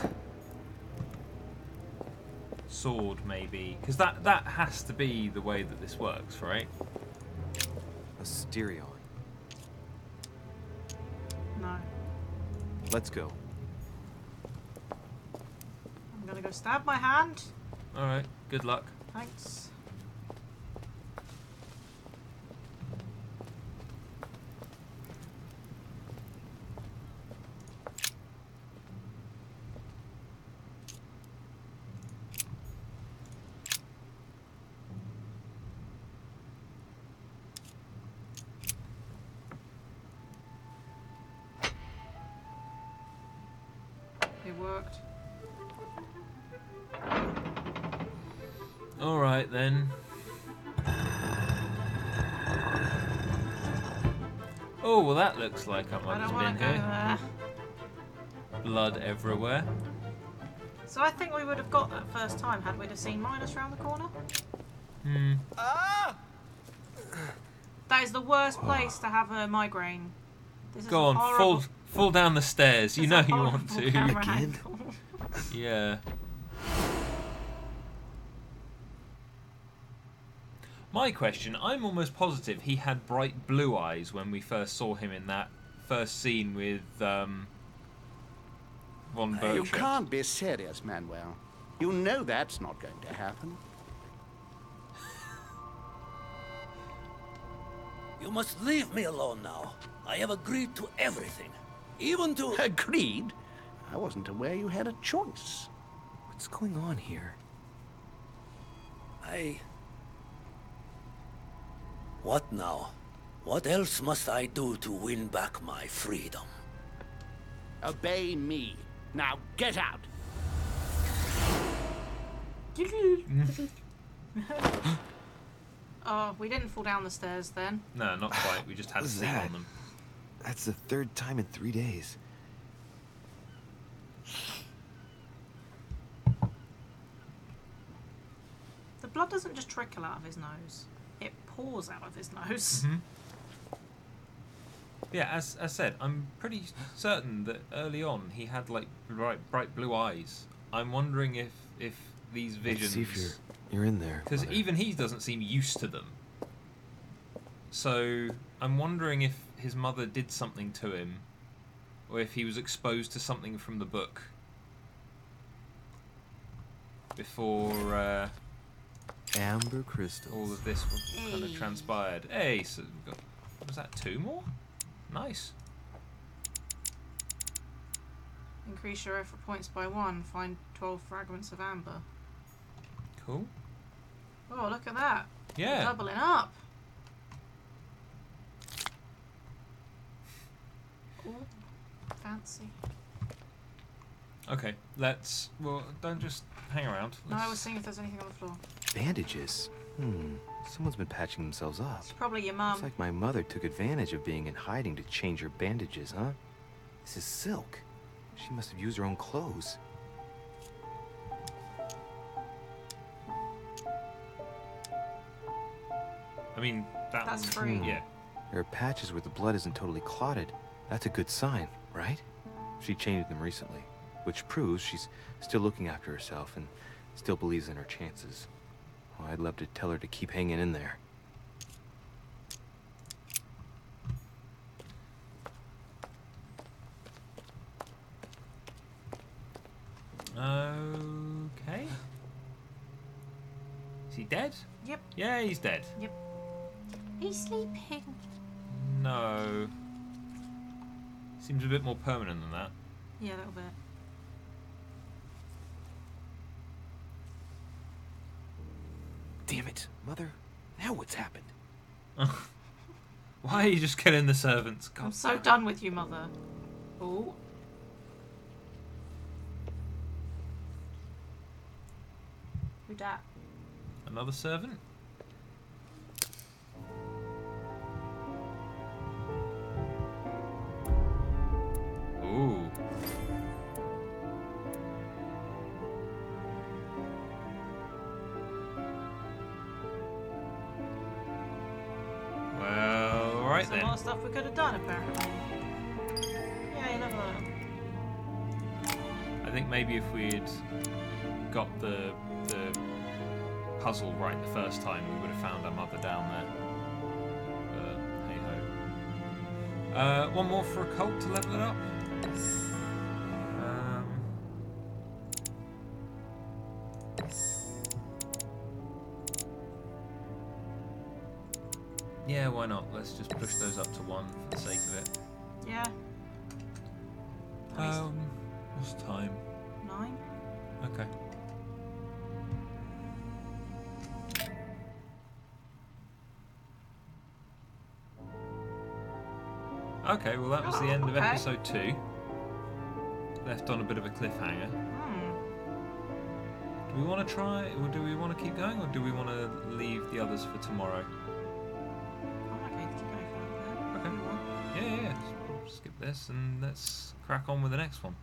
sword, maybe. Because that has to be the way that this works, right? Asterion. No. Let's go. I'm gonna go stab my hand. Alright, good luck. Thanks. It worked. Alright then. Oh, well that looks like I might have been here. There. Blood everywhere. So I think we would have got that first time had we have seen Minos round the corner. Hmm. Ah! That is the worst place to have a migraine. This is Go on, horrible. fall down the stairs. You know you want to. Camera angle. Yeah. My question, I'm almost positive he had bright blue eyes when we first saw him in that first scene with Von Bertram. You can't be serious, Manuel. You know that's not going to happen. You must leave me alone now. I have agreed to everything. Even to... Agreed? I wasn't aware you had a choice. What's going on here? What now? What else must I do to win back my freedom? Obey me. Now get out. Oh, we didn't fall down the stairs then. No, not quite. We just had a What's seat that? on them. That's the 3rd time in 3 days. The blood doesn't just trickle out of his nose. It pours out of his nose. Mm-hmm. Yeah, as said, I'm pretty certain that early on he had like bright blue eyes. I'm wondering if these visions... Let's see if you're in there. Because even he doesn't seem used to them. So I'm wondering if his mother did something to him, or if he was exposed to something from the book before Amber crystals. all of this kind of transpired. Hey, so we've got, was that 2 more? Nice. Increase your effort points by 1. Find 12 fragments of amber. Cool. Oh, look at that. Yeah. We're doubling up. Ooh, fancy. Okay, let's... Well, don't just hang around. No, I Let's- was seeing if there's anything on the floor. Bandages? Someone's been patching themselves up. It's probably your mum. Looks like my mother took advantage of being in hiding to change her bandages, huh? This is silk. She must have used her own clothes. I mean, that's free. Yeah. There are patches where the blood isn't totally clotted. That's a good sign, right? She changed them recently, which proves she's still looking after herself and still believes in her chances. Well, I'd love to tell her to keep hanging in there. Okay. Is he dead? Yep. Yeah, he's dead. Yep. He's sleeping. No. Seems a bit more permanent than that. Yeah, a little bit. Damn it, Mother. Now what's happened? Why are you just killing the servants? God. I'm so done with you, Mother. Oh. Who dat? Another servant? Ooh. Well, alright There's then. a lot of stuff we could have done, apparently. Yeah, you never know. I think maybe if we'd got the puzzle right the first time, we would have found our mother down there. But hey ho. One more for a cult to level it up. Yeah, why not? Let's just push those up to 1 for the sake of it. Yeah. What's the time? 9? Okay. Okay, well that was the end of episode 2. Left on a bit of a cliffhanger. Do we want to try, or do we want to keep going, or do we want to leave the others for tomorrow? I'm okay to keep going for Okay. Yeah. We'll skip this and let's crack on with the next one.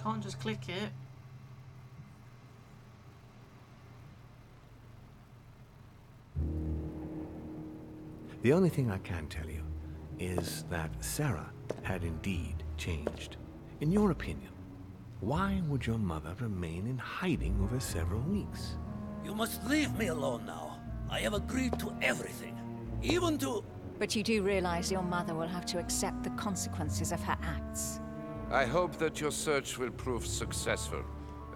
Can't just click it. The only thing I can tell you is that Sarah had indeed changed. In your opinion, why would your mother remain in hiding over several weeks? You must leave me alone now. I have agreed to everything, even to... But you do realize your mother will have to accept the consequences of her acts. I hope that your search will prove successful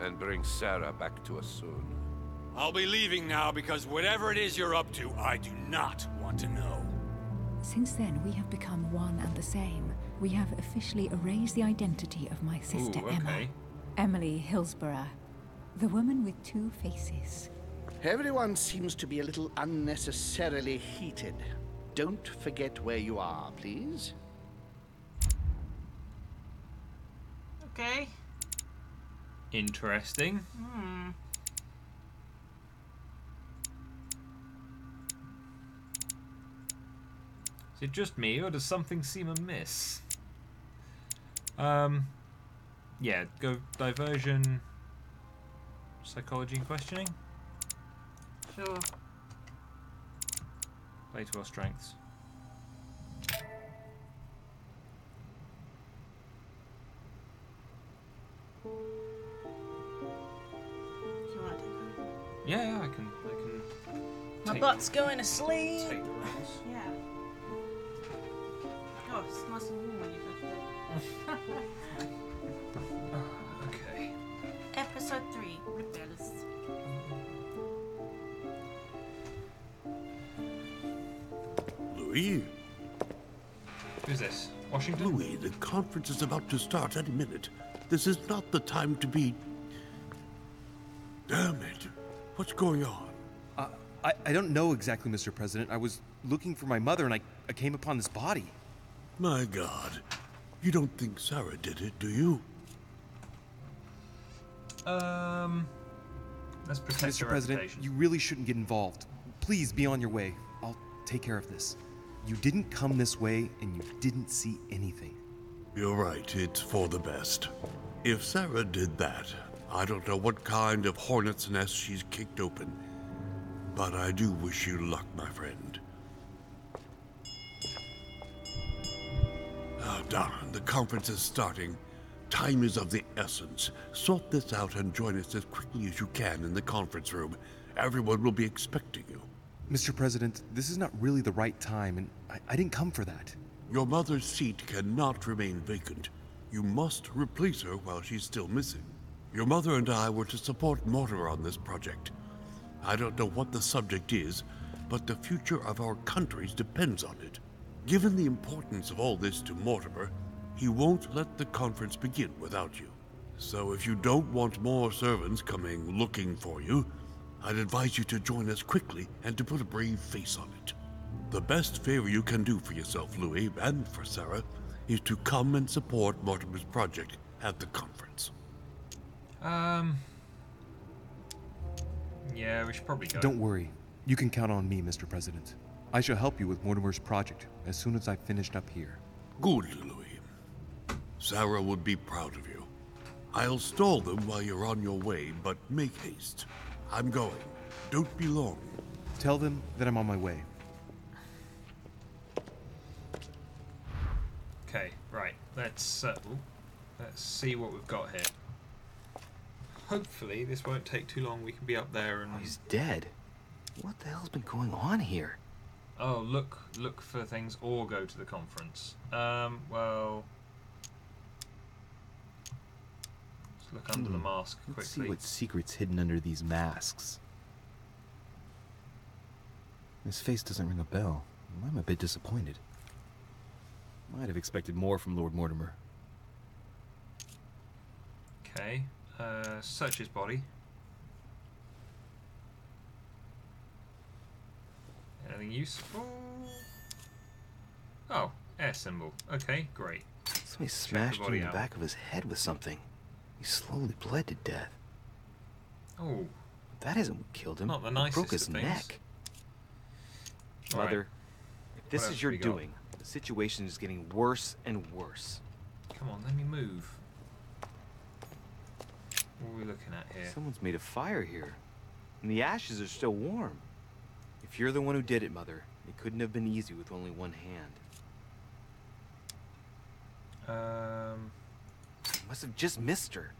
and bring Sarah back to us soon. I'll be leaving now because whatever it is you're up to, I do not want to know. Since then, we have become one and the same. We have officially erased the identity of my sister Emma. Emily Hillsborough. The woman with 2 faces. Everyone seems to be a little unnecessarily heated. Don't forget where you are, please. Okay. Interesting. Is it just me, or does something seem amiss? Yeah, go diversion, psychology and questioning. Sure. Play to our strengths. Yeah, I can. My butt's going to sleep. Take the reins. Yeah. Oh, it's nice and warm when you go to bed. Okay. Episode 3, Rebels. Louis? Who's this? Washington? Louis, the conference is about to start any minute. This is not the time to be... Damn it. What's going on? I don't know exactly, Mr. President. I was looking for my mother and I came upon this body. My God. You don't think Sarah did it, do you? Let's protect Mr. your President, reputation. you really shouldn't get involved. please be on your way. I'll take care of this. You didn't come this way, and you didn't see anything. You're right, it's for the best. If Sarah did that, I don't know what kind of hornet's nest she's kicked open. But I do wish you luck, my friend. Oh, darn, the conference is starting. Time is of the essence. Sort this out and join us as quickly as you can in the conference room. Everyone will be expecting you. Mr. President, this is not really the right time, and I didn't come for that. Your mother's seat cannot remain vacant. You must replace her while she's still missing. Your mother and I were to support Mortimer on this project. I don't know what the subject is, but the future of our countries depends on it. Given the importance of all this to Mortimer, he won't let the conference begin without you. So if you don't want more servants coming looking for you, I'd advise you to join us quickly and to put a brave face on it. The best favor you can do for yourself, Louis, and for Sarah, is to come and support Mortimer's project at the conference. Yeah, we should probably go. Don't worry. You can count on me, Mr. President. I shall help you with Mortimer's project as soon as I've finished up here. Good, Louis. Sarah would be proud of you. I'll stall them while you're on your way, but make haste. I'm going. Don't be long. Tell them that I'm on my way. Okay, right. Let's see what we've got here. Hopefully this won't take too long. We can be up there and... Oh, he's dead. What the hell's been going on here? Oh, look for things or go to the conference. Well... Let's look under the mask quickly. Let's see what secret's hidden under these masks. His face doesn't ring a bell. I'm a bit disappointed. Might have expected more from Lord Mortimer. Okay, search his body. Anything useful? Oh, air symbol. Okay, great. Somebody smashed him in the back of his head with something. He slowly bled to death. Oh. That isn't what killed him. Not the It nicest broke his of things. neck. Mother, Right. if this What is else your we got? doing, the situation is getting worse and worse. Come on, let me move. What are we looking at here? Someone's made a fire here, and the ashes are still warm. If you're the one who did it, Mother, it couldn't have been easy with only one hand. I must have just missed her.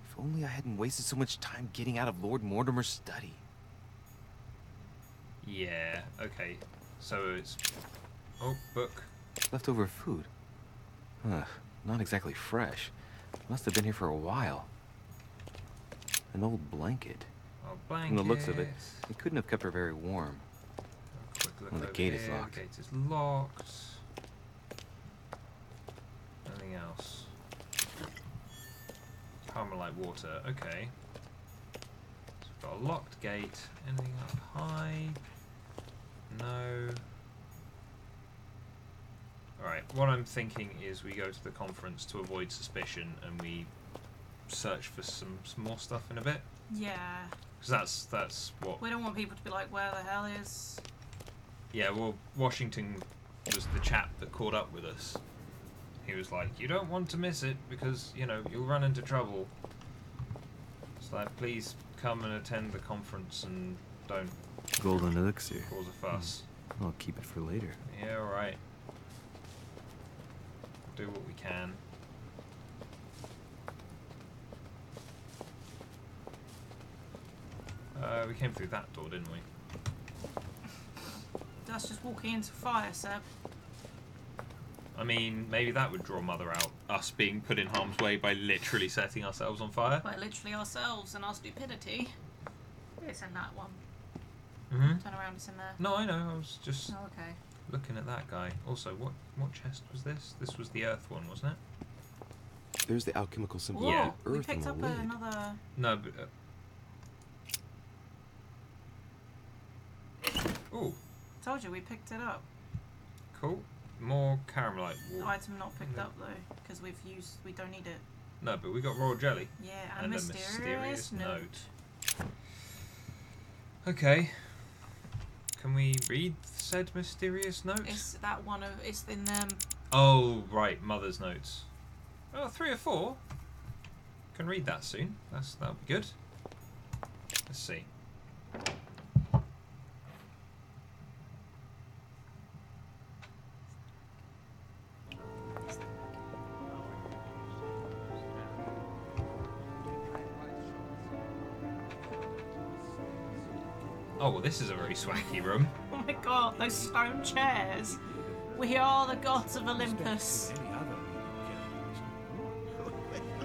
If only I hadn't wasted so much time getting out of Lord Mortimer's study. Yeah, okay. So it's... Oh, book. Leftover food. Ugh, not exactly fresh. Must have been here for a while. An old blanket. Oh, blanket. From the looks of it, it couldn't have kept her very warm. Quick look Well, the over gate is here. locked. The gate is locked. Anything else? Carmelite water. Okay. So we've got a locked gate. Anything up high? No. Alright, what I'm thinking is we go to the conference to avoid suspicion and we search for some more stuff in a bit. Yeah. Because that's what... We don't want people to be like, where the hell is... Yeah, well, Washington was the chap that caught up with us. He was like, you don't want to miss it because, you know, you'll run into trouble. It's like, please come and attend the conference and don't Golden elixir. cause a fuss. I'll keep it for later. Yeah, alright. Do what we can. We came through that door, didn't we? That's just walking into fire, Seb. I mean, maybe that would draw Mother out. Us being put in harm's way by literally setting ourselves on fire. By literally ourselves and our stupidity. It's in that one. Mm-hmm. Turn around, it's in there. No, I know. I was just Oh, okay. looking at that guy. Also, what chest was this? This was the Earth one, wasn't it? There's the alchemical symbol Whoa, of we Earth on picked the up lid. another... No, but... Ooh, Told you, we picked it up. cool. More caramelite The water. item not picked No. up, though, because we don't need it. No, but we got royal jelly. Yeah, And and a mysterious note. note. Okay. Can we read said mysterious note? It's that one of. It's in them. Oh, right, Mother's notes. Oh, 3 or 4. Can read that soon. That'll be good. Let's see. Oh, well, this is a very swanky room. Oh my god, those stone chairs. We are the gods of Olympus.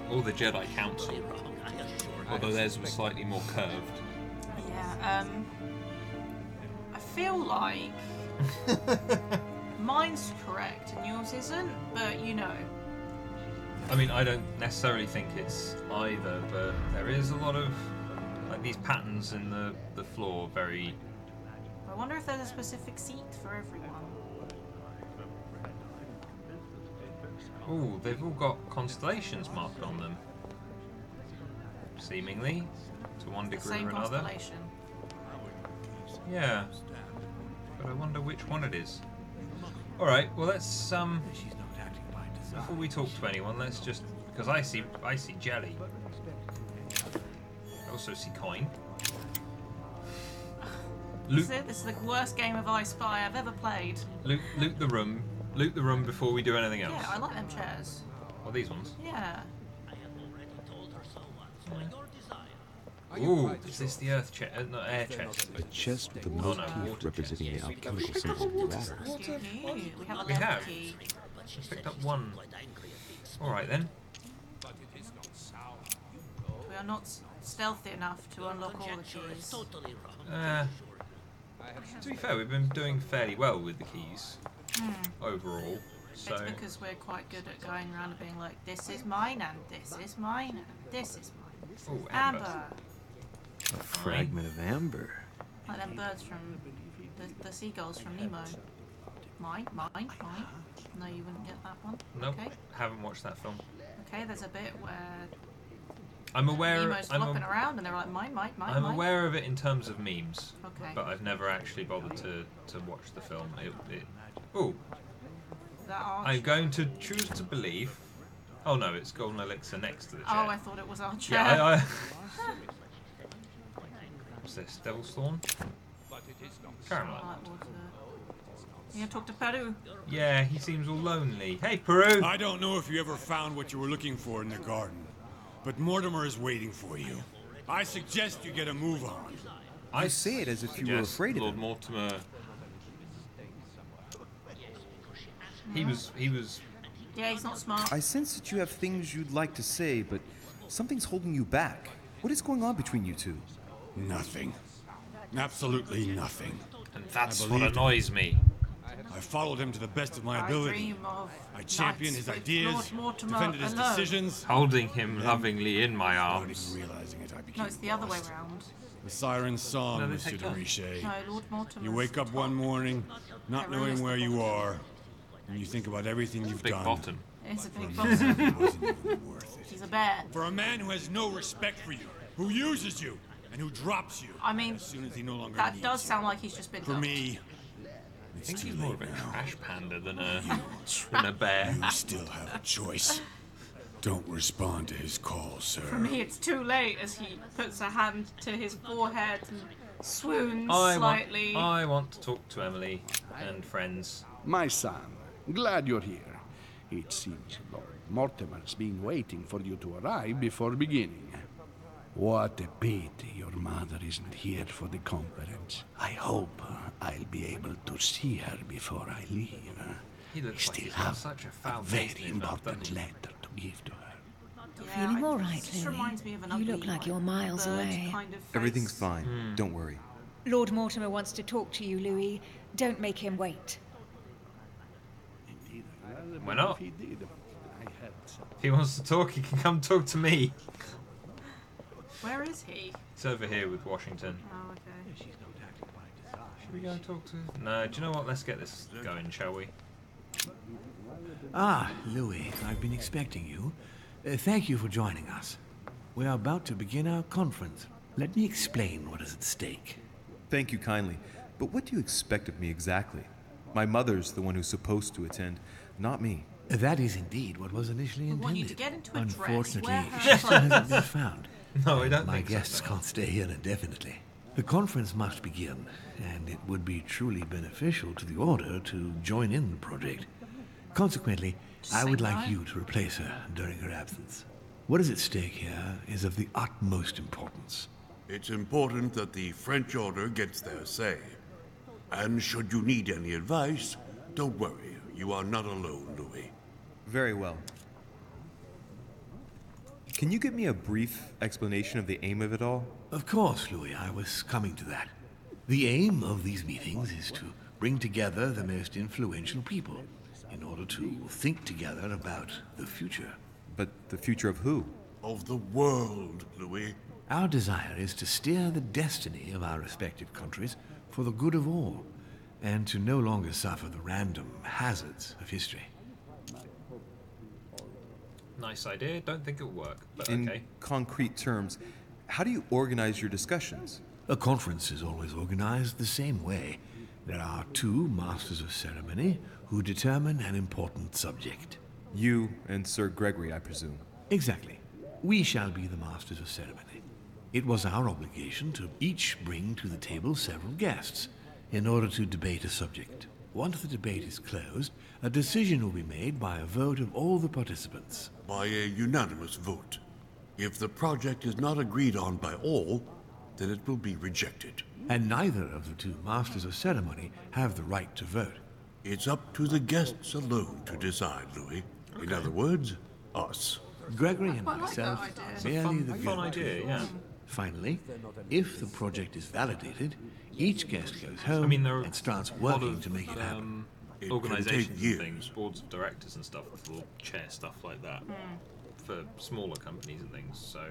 All the Jedi Council. Although theirs was slightly more curved. Yeah, I feel like mine's correct and yours isn't, but you know. I mean, I don't necessarily think it's either, but there is a lot of like these patterns in the floor. Very. I wonder if there's a specific seat for everyone. Oh, they've all got constellations marked on them. Seemingly, to one degree or another. Constellation. Yeah, but I wonder which one it is. All right, well let's before we talk to anyone, let's just because I see jelly. I also see coin. This is the worst game of I Spy I've ever played. Loot the room. Loot the room before we do anything else. Yeah, I like them chairs. Well, these ones. Yeah. Ooh, is this the earth chest? No, air chest. A chest with a motif representing the alchemical symbol of the adder. We have a We level have. key. Just picked up one. Alright then. We are not stealthy enough to unlock all the keys. To be fair, we've been doing fairly well with the keys overall. So It's because we're quite good at going around and being like, this is mine and this is mine and this is mine. Ooh, amber. A fragment of amber. Like them birds from the seagulls from Nemo. Mine. No, you wouldn't get that one. Nope, Okay. haven't watched that film. Okay, there's a bit where I'm aware. Nemo's flopping around and they're like, mine. I'm aware of it in terms of memes. Okay. But I've never actually bothered to watch the film. Ooh. That arch. I'm going to choose to believe. Oh no, it's golden elixir next to the chair. Oh, I thought it was our chair. Yeah, What's this? Devil's Thorn? Caramel. You gonna talk to Peru? Yeah, he seems all lonely. Hey, Peru! I don't know if you ever found what you were looking for in the garden, but Mortimer is waiting for you. I suggest you get a move on. I say it as if you were afraid of Lord him. Mortimer. He was. Yeah, he's not smart. I sense that you have things you'd like to say, but something's holding you back. What is going on between you two? Nothing. Absolutely nothing. And that's what annoys me. I followed him to the best of my ability. I championed his with ideas, Lord Mortimer defended his alone. decisions. Holding him lovingly in my arms. Not even realizing it, I became No, it's the other way lost. round. The siren's song, No, they Monsieur take de turns. Richet. No, Lord Mortimer. You wake up one morning, not Yeah, knowing where you realistically. are, and you think about everything you've Big done. bottom. It's a big For boss. nothing that wasn't even worth it. He's a bear. For a man who has no respect for you, who uses you, and who drops you I mean, as soon as he no longer that needs does you. sound like he's just been For dumped. me, I it's think too he's more late of a now. trash panda than a bear. You still have a choice. Don't respond to his call, sir. For me, it's too late as he puts a hand to his forehead and swoons I slightly. want to talk to Emily and friends. My son, glad you're here. It seems Lord Mortimer's been waiting for you to arrive before beginning. What a pity your mother isn't here for the conference. I hope I'll be able to see her before I leave. He looks like Still he's got have such a a foul taste very in his mouth, important doesn't he? letter to give to her. Yeah, Feeling all it right, just Louis? reminds me of an You ugly, look like you're miles bird away. kind of face. Everything's fine. Don't worry. Lord Mortimer wants to talk to you, Louis. Don't make him wait. Why not? If he did, I had some. If he wants to talk, he can come talk to me. Where is he? He's over here with Washington. Oh, okay. Should we go talk to... No, do you know what? Let's get this going, shall we? Ah, Louis, I've been expecting you. Thank you for joining us. We are about to begin our conference. Let me explain what is at stake. Thank you kindly. But what do you expect of me exactly? My mother's the one who's supposed to attend, not me. That is indeed what was initially intended. We want you to get into a dress, Unfortunately, wear her she still clothes. hasn't been found. No, I don't My think so, guests no. can't stay here indefinitely. The conference must begin, and it would be truly beneficial to the Order to join in the project. Consequently, I would like you to replace her during her absence. What is at stake here is of the utmost importance. It's important that the French Order gets their say. And should you need any advice, don't worry. You are not alone, Louis. Very well. Can you give me a brief explanation of the aim of it all? Of course, Louis, I was coming to that. The aim of these meetings is to bring together the most influential people in order to think together about the future. But the future of who? Of the world, Louis. Our desire is to steer the destiny of our respective countries for the good of all, and to no longer suffer the random hazards of history. Nice idea. Don't think it'll work, but In okay. concrete terms, how do you organize your discussions? A conference is always organized the same way. There are two masters of ceremony who determine an important subject. You and Sir Gregory, I presume. Exactly. We shall be the masters of ceremony. It was our obligation to each bring to the table several guests in order to debate a subject. Once the debate is closed, a decision will be made by a vote of all the participants. By a unanimous vote. If the project is not agreed on by all, then it will be rejected. And neither of the two masters of ceremony have the right to vote. It's up to the guests alone to decide, Louis. In other words, us. Gregory and myself are merely the fun idea, yeah. Finally, if the project is validated, each guest goes home I mean, there are and starts a lot working of, to make it happen. Organisations and things, boards of directors and stuff will chair stuff like that for smaller companies and things. So,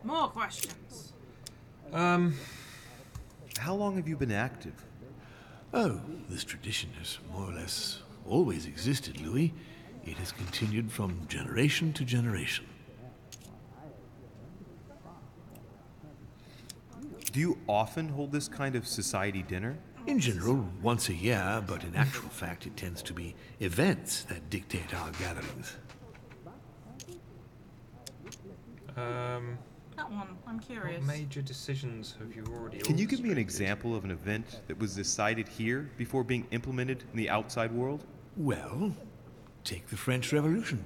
More questions. How long have you been active? Oh, this tradition has more or less always existed, Louis. It has continued from generation to generation. Do you often hold this kind of society dinner? In general, once a year, but in actual fact it tends to be events that dictate our gatherings. That one, I'm curious. What major decisions have you already Can you give me an orchestrated? example of an event that was decided here before being implemented in the outside world? Well, take the French Revolution.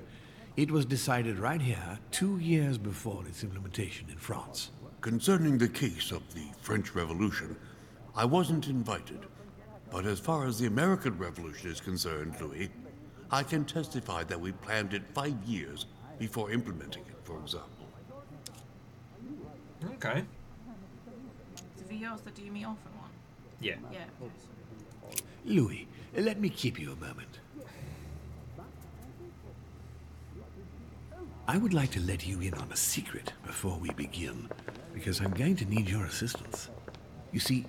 It was decided right here 2 years before its implementation in France. Concerning the case of the French Revolution, I wasn't invited. But as far as the American Revolution is concerned, Louis, I can testify that we planned it 5 years before implementing it, for example. Okay. The VRs that do you meet often one? Yeah. Yeah. Louis, let me keep you a moment. I would like to let you in on a secret before we begin, because I'm going to need your assistance. You see,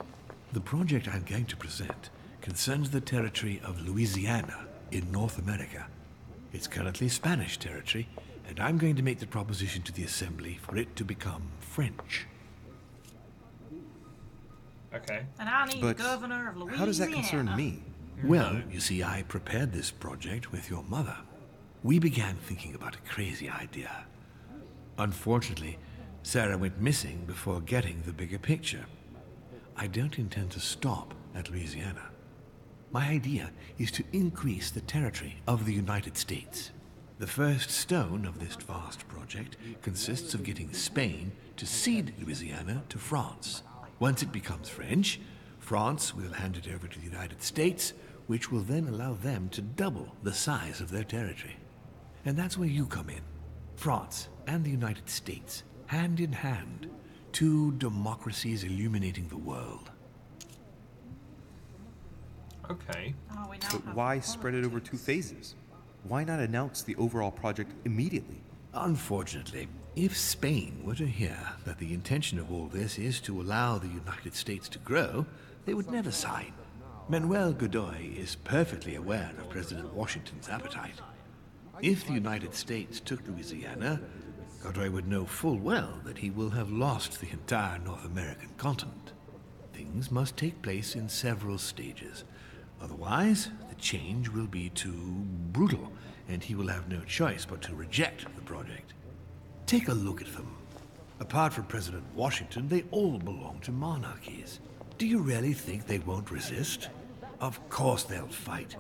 the project I'm going to present concerns the territory of Louisiana in North America. It's currently Spanish territory, and I'm going to make the proposition to the Assembly for it to become French. Okay. And I need But governor of Louisiana. how does that concern me? Well, you see, I prepared this project with your mother. We began thinking about a crazy idea. Unfortunately, Sarah went missing before getting the bigger picture. I don't intend to stop at Louisiana. My idea is to increase the territory of the United States. The first stone of this vast project consists of getting Spain to cede Louisiana to France. Once it becomes French, France will hand it over to the United States, which will then allow them to double the size of their territory. And that's where you come in. France and the United States, hand in hand, two democracies illuminating the world. Okay. Oh, we now But have why spread it over 2 phases? Why not announce the overall project immediately? Unfortunately, if Spain were to hear that the intention of all this is to allow the United States to grow, they would never sign. Manuel Godoy is perfectly aware of President Washington's appetite. If the United States took Louisiana, Godoy would know full well that he will have lost the entire North American continent. The things must take place in several stages. Otherwise, the change will be too brutal, and he will have no choice but to reject the project. Take a look at them. Apart from President Washington, they all belong to monarchies. Do you really think they won't resist? Of course they'll fight,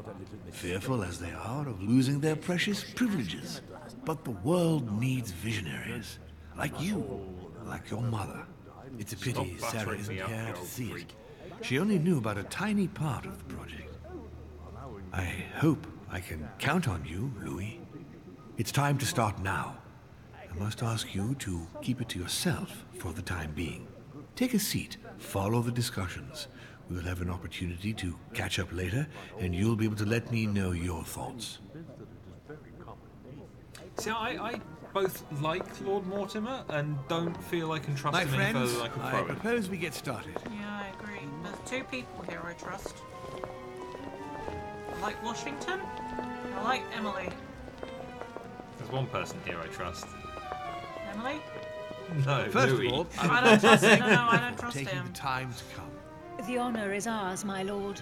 fearful as they are of losing their precious privileges. But the world needs visionaries, like you, like your mother. It's a pity Sarah isn't here to see it. She only knew about a tiny part of the project. I hope I can count on you, Louis. It's time to start now. I must ask you to keep it to yourself for the time being. Take a seat, follow the discussions. We will have an opportunity to catch up later, and you'll be able to let me know your thoughts. See, I both like Lord Mortimer and don't feel I can trust him any further than I can throw I propose we get started. Yeah, I agree. There's two people here I trust. I like Washington. I like Emily. There's one person here I trust. Emily? No, First Louis. of all, I don't trust him. No, I don't trust taking him. the time to come. The honor is ours, my lord.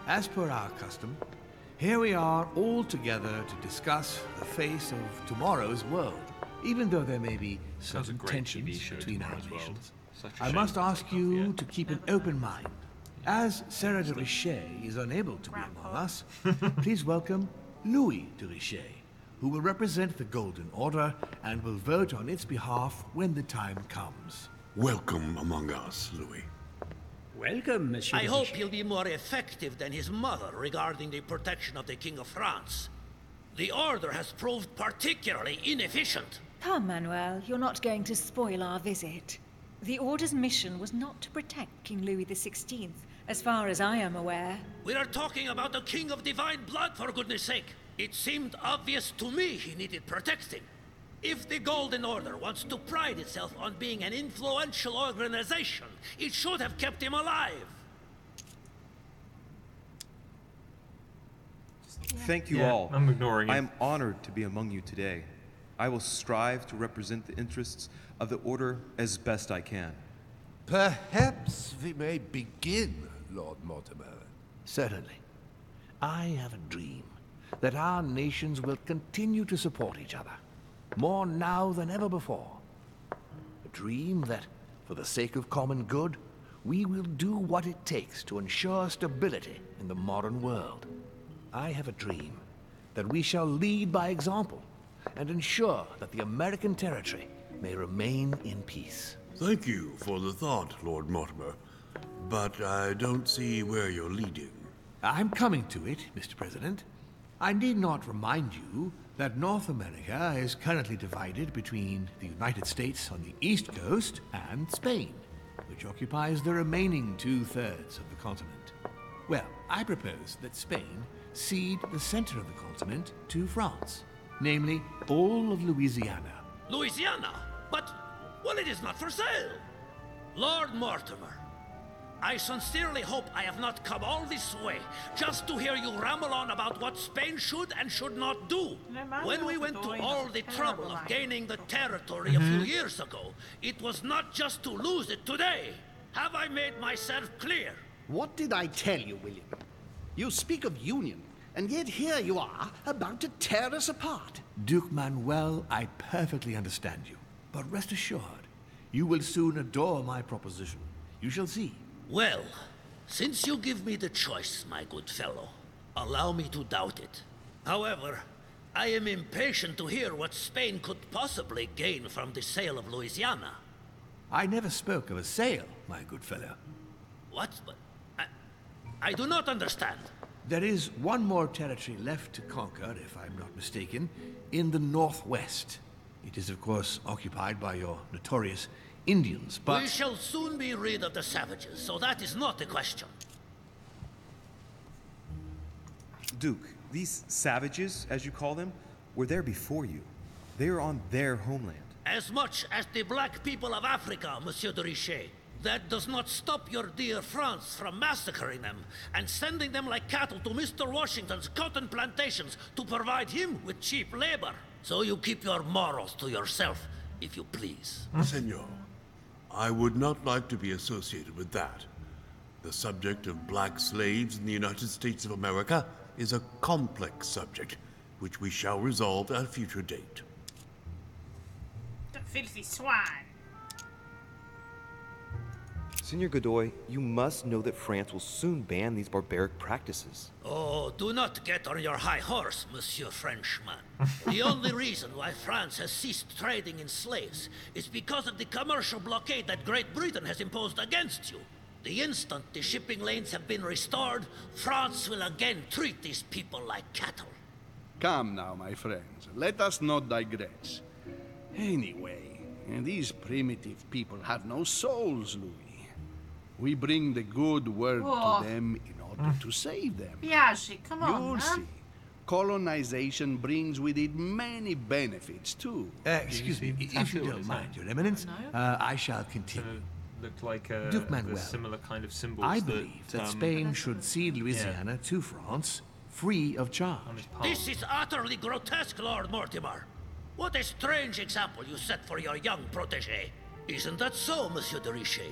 As per our custom, here we are all together to discuss the face of tomorrow's world. Even though there may be certain tensions between our nations, I must ask you to keep an open mind. As Sarah de Richet is unable to be among us, please welcome Louis de Richet, who will represent the Golden Order and will vote on its behalf when the time comes. Welcome among us, Louis. Welcome, Monsieur. I hope he'll be more effective than his mother regarding the protection of the King of France. The Order has proved particularly inefficient. Come, Manuel, you're not going to spoil our visit. The Order's mission was not to protect King Louis XVI, as far as I am aware. We are talking about the King of Divine Blood, for goodness sake. It seemed obvious to me he needed protecting. If the Golden Order wants to pride itself on being an influential organization, it should have kept him alive. Thank you all. I'm ignoring it. I am honored to be among you today. I will strive to represent the interests of the Order as best I can. Perhaps we may begin, Lord Mortimer. Certainly. I have a dream that our nations will continue to support each other, more now than ever before. A dream that, for the sake of common good, we will do what it takes to ensure stability in the modern world. I have a dream that we shall lead by example and ensure that the American territory may remain in peace. Thank you for the thought, Lord Mortimer, but I don't see where you're leading. I'm coming to it, Mr. President. I need not remind you that North America is currently divided between the United States on the east coast and Spain, which occupies the remaining 2/3 of the continent. Well, I propose that Spain cede the center of the continent to France, namely all of Louisiana. Louisiana? But, well, it is not for sale. Lord Mortimer, I sincerely hope I have not come all this way just to hear you ramble on about what Spain should and should not do. When we went to all the trouble of gaining the territory a few years ago, it was not just to lose it today. Have I made myself clear? What did I tell you, William? You speak of union, and yet here you are, about to tear us apart. Duke Manuel, I perfectly understand you. But rest assured, you will soon adore my proposition. You shall see. Well, since you give me the choice, my good fellow, allow me to doubt it. However, I am impatient to hear what Spain could possibly gain from the sale of Louisiana. I never spoke of a sale, my good fellow. What? But I do not understand. There is one more territory left to conquer, if I'm not mistaken, in the northwest. It is, of course, occupied by your notorious Indians, but... We shall soon be rid of the savages, so that is not the question. Duke, these savages, as you call them, were there before you. They are on their homeland. As much as the black people of Africa, Monsieur de Richet. That does not stop your dear France from massacring them and sending them like cattle to Mr. Washington's cotton plantations to provide him with cheap labor. So you keep your morals to yourself, if you please. Senor, I would not like to be associated with that. The subject of black slaves in the United States of America is a complex subject, which we shall resolve at a future date. The filthy swine. Senor Godoy, you must know that France will soon ban these barbaric practices. Oh, do not get on your high horse, Monsieur Frenchman. The only reason why France has ceased trading in slaves is because of the commercial blockade that Great Britain has imposed against you. The instant the shipping lanes have been restored, France will again treat these people like cattle. Come now, my friends. Let us not digress. Anyway, these primitive people have no souls, Louis. We bring the good word to them in order to save them. Biaggi, come on, You'll man. see. Colonization brings with it many benefits, too. Excuse me, if you don't mind, Your Eminence, I shall continue. Looked like Duke Manuel, the similar kind of symbols. I believe that Spain should cede Louisiana to France, free of charge. This is utterly grotesque, Lord Mortimer. What a strange example you set for your young protégé. Isn't that so, Monsieur de Richet?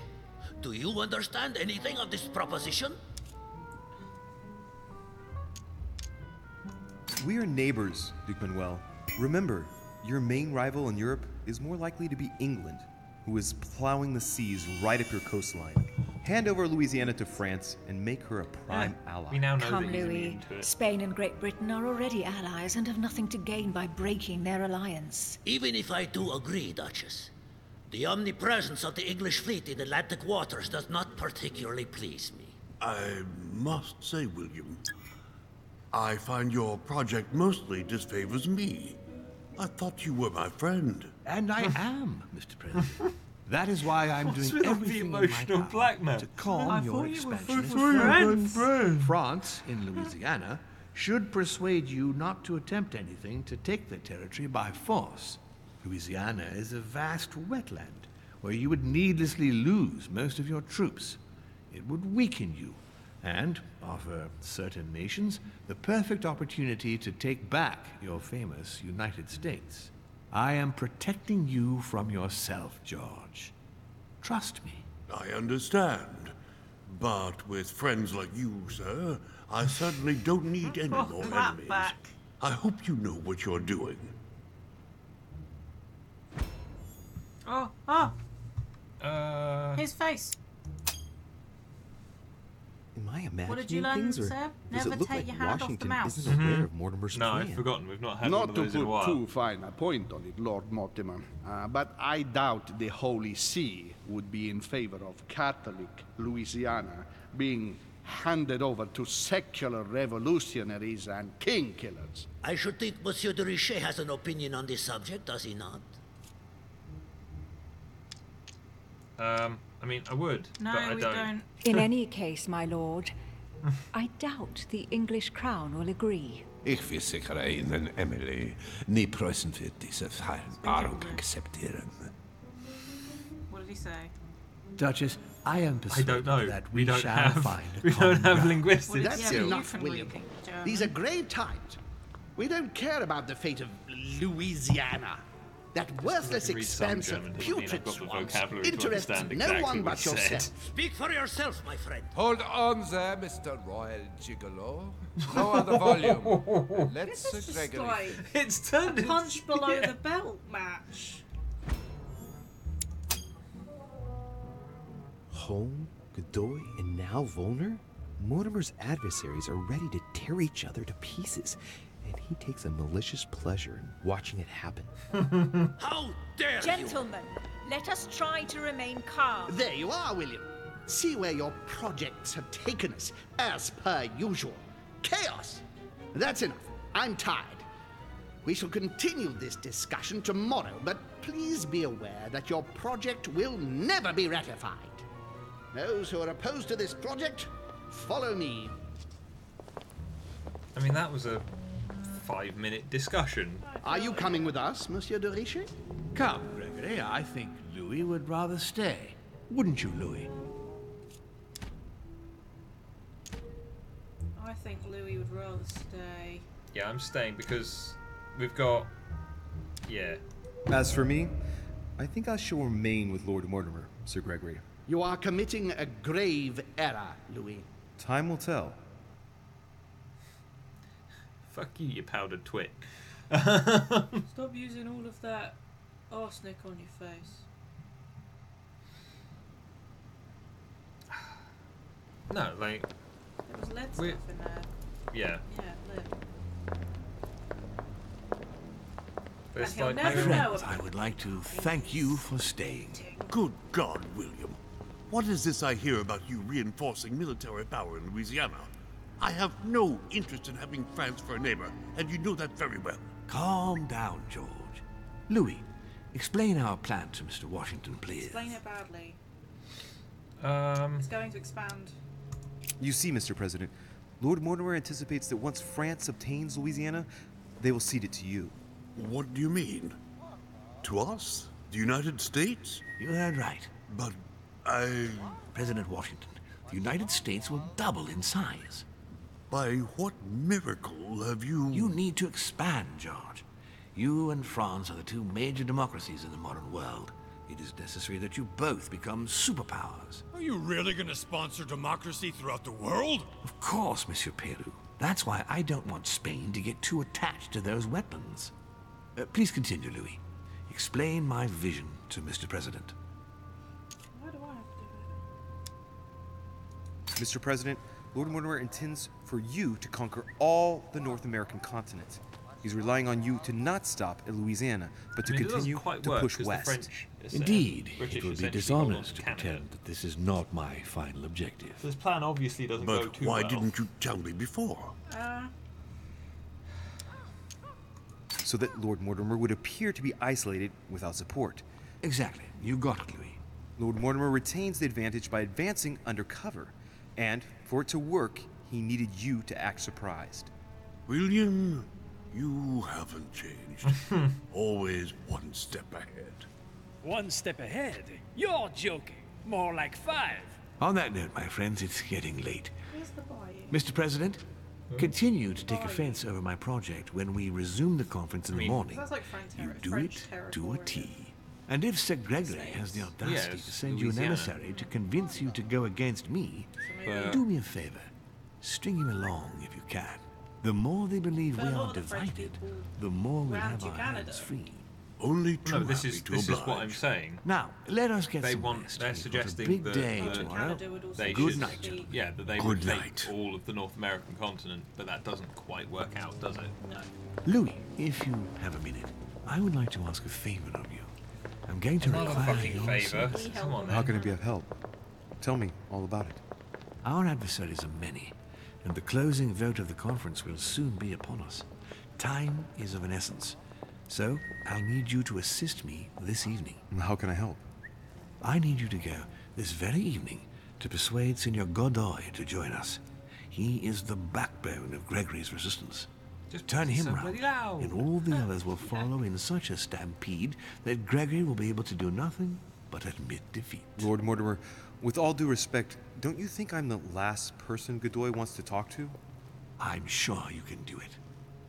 Do you understand anything of this proposition? We are neighbors, Duke Manuel. Remember, your main rival in Europe is more likely to be England, who is plowing the seas right up your coastline. Hand over Louisiana to France and make her a prime ally. We now know Come, that he's Louis. immune to it. Spain and Great Britain are already allies and have nothing to gain by breaking their alliance. Even if I do agree, Duchess, the omnipresence of the English fleet in Atlantic waters does not particularly please me. I must say, William, I find your project mostly disfavors me. I thought you were my friend. And I am, Mr. President. That is why I'm What's doing with all the everything in my emotional power blackmail? to calm I your thought you were expansionist friends. France, in Louisiana, should persuade you not to attempt anything to take the territory by force. Louisiana is a vast wetland where you would needlessly lose most of your troops. It would weaken you and offer certain nations the perfect opportunity to take back your famous United States. I am protecting you from yourself, George. Trust me. I understand. But with friends like you, sir, I certainly don't need any more enemies. I hope you know what you're doing. His face. Am I imagining What did you learn, things, or Seb? does Never it look take like your hand off the Washington mouse. isn't aware of Mortimer's No, plan? I've forgotten. We've not had one Not of to those in a put while. too fine a point on it, Lord Mortimer, but I doubt the Holy See would be in favor of Catholic Louisiana being handed over to secular revolutionaries and king killers. I should think Monsieur de Richet has an opinion on this subject, does he not? I mean, I would, No, but I we don't. don't. In any case, my lord, I doubt the English crown will agree. Ich versichere Ihnen, Emily, nie Preußen wird diese Vereinbarung akzeptieren. What did he say? Duchess, I am persuaded don't know. that We we don't shall have- find a we don't common have ground. linguistics. That's Yeah, but you enough, can William. read German. These are grave times. We don't care about the fate of Louisiana. That worthless can read some expanse German of doesn't mean putrid I've got the swamps vocabulary to interests understand no exactly one what but he said. yourself. Speak for yourself, my friend. Hold on there, Mr. Royal Gigolo. No other volume. Let's This is just Gregory. like It's turned a into- punch below the belt match. Holm, Godoy, and now Volner? Mortimer's adversaries are ready to tear each other to pieces, and he takes a malicious pleasure in watching it happen. How dare you! Gentlemen, let us try to remain calm. There you are, William. See where your projects have taken us, as per usual. Chaos! That's enough. I'm tired. We shall continue this discussion tomorrow, but please be aware that your project will never be ratified. Those who are opposed to this project, follow me. I mean, that was a 5-minute discussion. Are you coming with us, Monsieur de Richet? Come, Gregory, I think Louis would rather stay. Wouldn't you, Louis? I think Louis would rather stay. Yeah, I'm staying because we've got... Yeah. As for me, I think I shall remain with Lord Mortimer, Sir Gregory. You are committing a grave error, Louis. Time will tell. Fuck you, you powdered twit. Stop using all of that arsenic on your face. No, like... There was lead stuff in there. Yeah. Yeah, lead. But it's And like... he'll never know. I would like to thank you for staying. Good God, William. What is this I hear about you reinforcing military power in Louisiana? I have no interest in having France for a neighbor, and you know that very well. Calm down, George. Louis, explain our plan to Mr. Washington, please. Explain it badly. It's going to expand. You see, Mr. President, Lord Mortimer anticipates that once France obtains Louisiana, they will cede it to you. What do you mean? To us? The United States? You heard right. But President Washington, the United States will double in size. By what miracle have you... You need to expand, George. You and France are the two major democracies in the modern world. It is necessary that you both become superpowers. Are you really going to sponsor democracy throughout the world? Of course, Monsieur Peru. That's why I don't want Spain to get too attached to those weapons. Please continue, Louis. Explain my vision to Mr. President. Why do I have to do Mr. President, Lord Mortimer intends for you to conquer all the North American continent. He's relying on you to not stop at Louisiana, but to continue to push west. Indeed, it would be dishonest to pretend that this is not my final objective. This plan obviously doesn't go too well. But why didn't you tell me before? So that Lord Mortimer would appear to be isolated without support. Exactly. You got it, Louis. Lord Mortimer retains the advantage by advancing undercover. And for it to work, he needed you to act surprised. William, you haven't changed. Always one step ahead. 1 step ahead? You're joking. More like 5. On that note, my friends, it's getting late. Where's the boy? Mr. President, continue to take offense over my project when we resume the conference in the morning. That's like You do it to a T. And if Sir Gregory has the audacity to send you an emissary to convince you to go against me, do me a favor. String him along if you can. The more they believe we are divided, the more we have our hands free. Only too No, this happy is to this is oblige. what I'm saying. Now, let us get They some want. rest. They're We've got a suggesting big that day that tomorrow. they Good should, night, gentlemen. yeah, that they Good would night. take all of the North American continent, but that doesn't quite work out, does it? No. Louis, if you have a minute, I would like to ask a favor of you. I'm going to Another require fucking your favor. services. Come on, How can I be of help? Tell me all about it. Our adversaries are many, and the closing vote of the conference will soon be upon us. Time is of an essence, so I'll need you to assist me this evening. How can I help? I need you to go this very evening to persuade Senor Godoy to join us. He is the backbone of Gregory's resistance. Just Turn him so round, bloody loud. and all the others will follow in such a stampede that Gregory will be able to do nothing but admit defeat. Lord Mortimer, with all due respect, don't you think I'm the last person Godoy wants to talk to? I'm sure you can do it.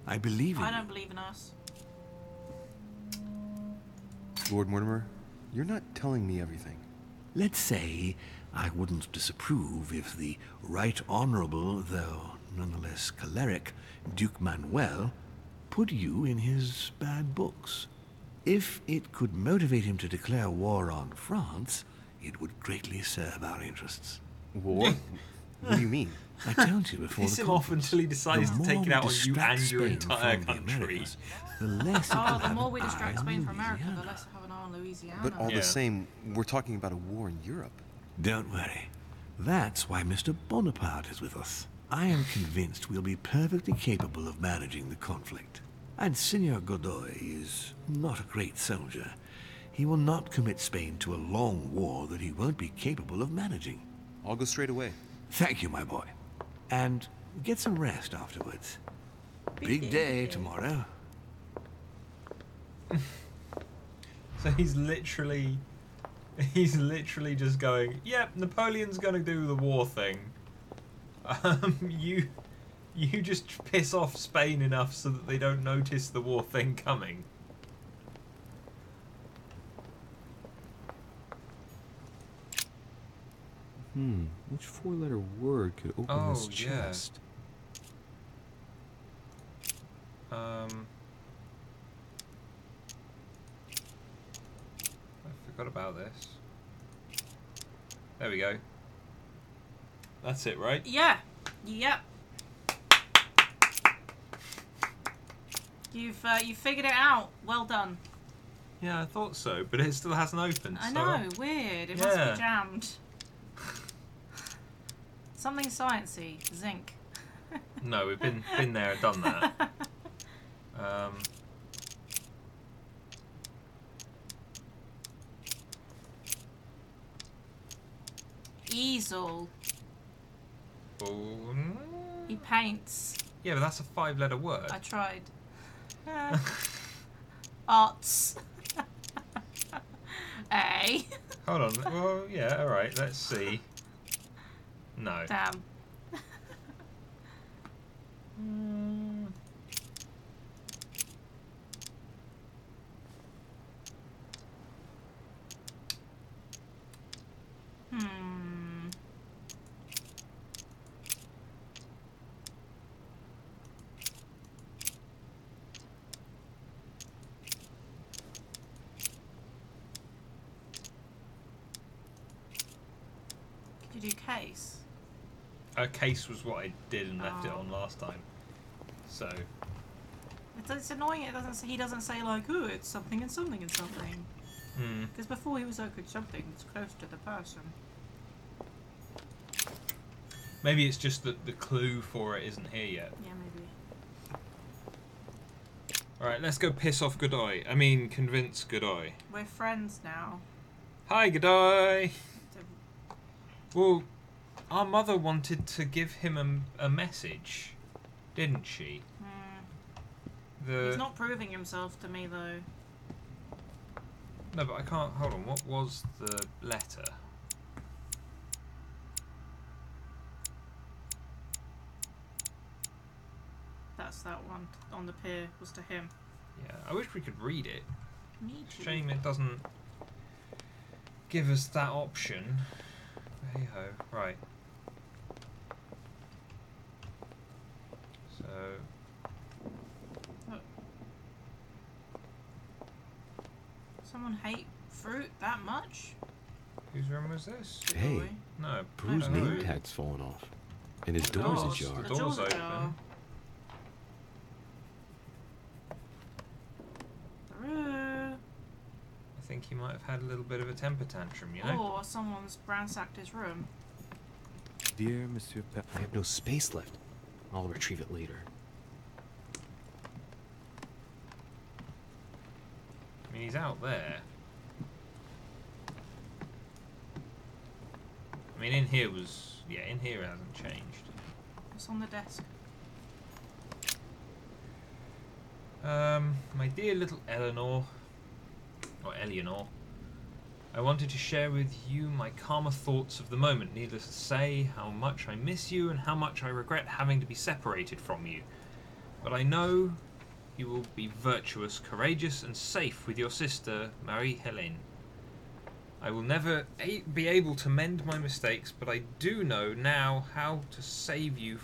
I believe in I you. don't believe in us. Lord Mortimer, you're not telling me everything. Let's say I wouldn't disapprove if the Right Honorable, though nonetheless choleric, Duke Manuel put you in his bad books. If it could motivate him to declare war on France, it would greatly serve our interests. War? What do you mean? I told you before Piss the him off conference, until he decides the to take more it we out on you distract and your Spain entire from the country. Americas, the less it will Oh, the have more an we distract eye Spain on from America, Louisiana. the less we have an eye on Louisiana. But all Yeah. the same, we're talking about a war in Europe. Don't worry. That's why Mr. Bonaparte is with us. I am convinced we'll be perfectly capable of managing the conflict. And Senor Godoy is not a great soldier. He will not commit Spain to a long war that he won't be capable of managing. I'll go straight away. Thank you, my boy. And get some rest afterwards. Big day tomorrow. So he's literally just going, yep, Napoleon's gonna do the war thing. You just piss off Spain enough so that they don't notice the war thing coming. Which four-letter word could open this chest? I forgot about this. There we go. That's it, right? Yeah. Yep. You figured it out. Well done. Yeah, I thought so, but it still hasn't opened. I know, weird. It must be jammed. Something sciencey. Zinc. No, we've been there and done that. Easel. Oh. He paints. Yeah, but that's a 5-letter word. I tried. Arts. A. Hold on. Well, yeah, alright, let's see. No. Damn. Could you do case? Case was what I did and left it on last time. So. It's annoying. It doesn't. He doesn't say like, "Oh, it's something and something and something." Because before he was like, "It's something that's close to the person." Maybe it's just that the clue for it isn't here yet. Yeah, maybe. Alright, let's go piss off Goodeye. I mean, convince Goodeye. We're friends now. Hi, Goodeye! Well, our mother wanted to give him a message, didn't she? He's not proving himself to me, though. No, but I can't... Hold on, what was the letter? That's that one on the pier, was to him. Yeah, I wish we could read it. Me too. Shame it doesn't give us that option. Hey ho, right. So... Someone hate fruit that much? Whose room was this? Hey, no, Prue's name tag's fallen off, and his door's ajar. The door's open. I think he might have had a little bit of a temper tantrum, you know? Or someone's ransacked his room. Dear Monsieur I have no space left. I'll retrieve it later. I mean, he's out there. I mean, in here was... Yeah, in here it hasn't changed. What's on the desk? My dear little Eleanor... Or Eleanor. I wanted to share with you my calmer thoughts of the moment. Needless to say, how much I miss you and how much I regret having to be separated from you. But I know you will be virtuous, courageous, and safe with your sister, Marie-Helene. I will never be able to mend my mistakes, but I do know now how to save you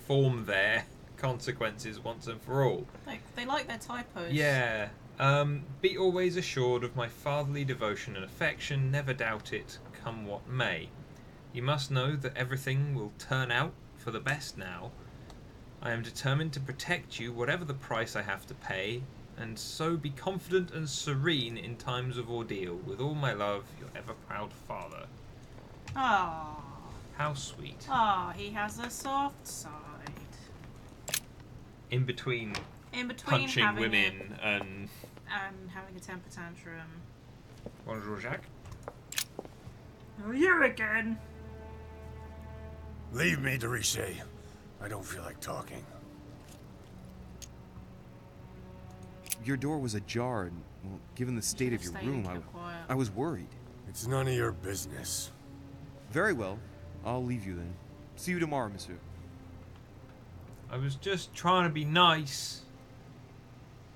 from their consequences once and for all. They like their typos. Yeah. Be always assured of my fatherly devotion and affection, never doubt it, come what may. You must know that everything will turn out for the best now. I am determined to protect you, whatever the price I have to pay, and so be confident and serene in times of ordeal. With all my love, your ever-proud father. Ah. How sweet. Ah, he has a soft side. In between punching women and having a temper tantrum. Bonjour, Jacques. Oh, you again. Leave me, Dorishe. I don't feel like talking. Your door was ajar, and, well, given the state of your room, I was worried. It's none of your business. Very well. I'll leave you then. See you tomorrow, monsieur. I was just trying to be nice.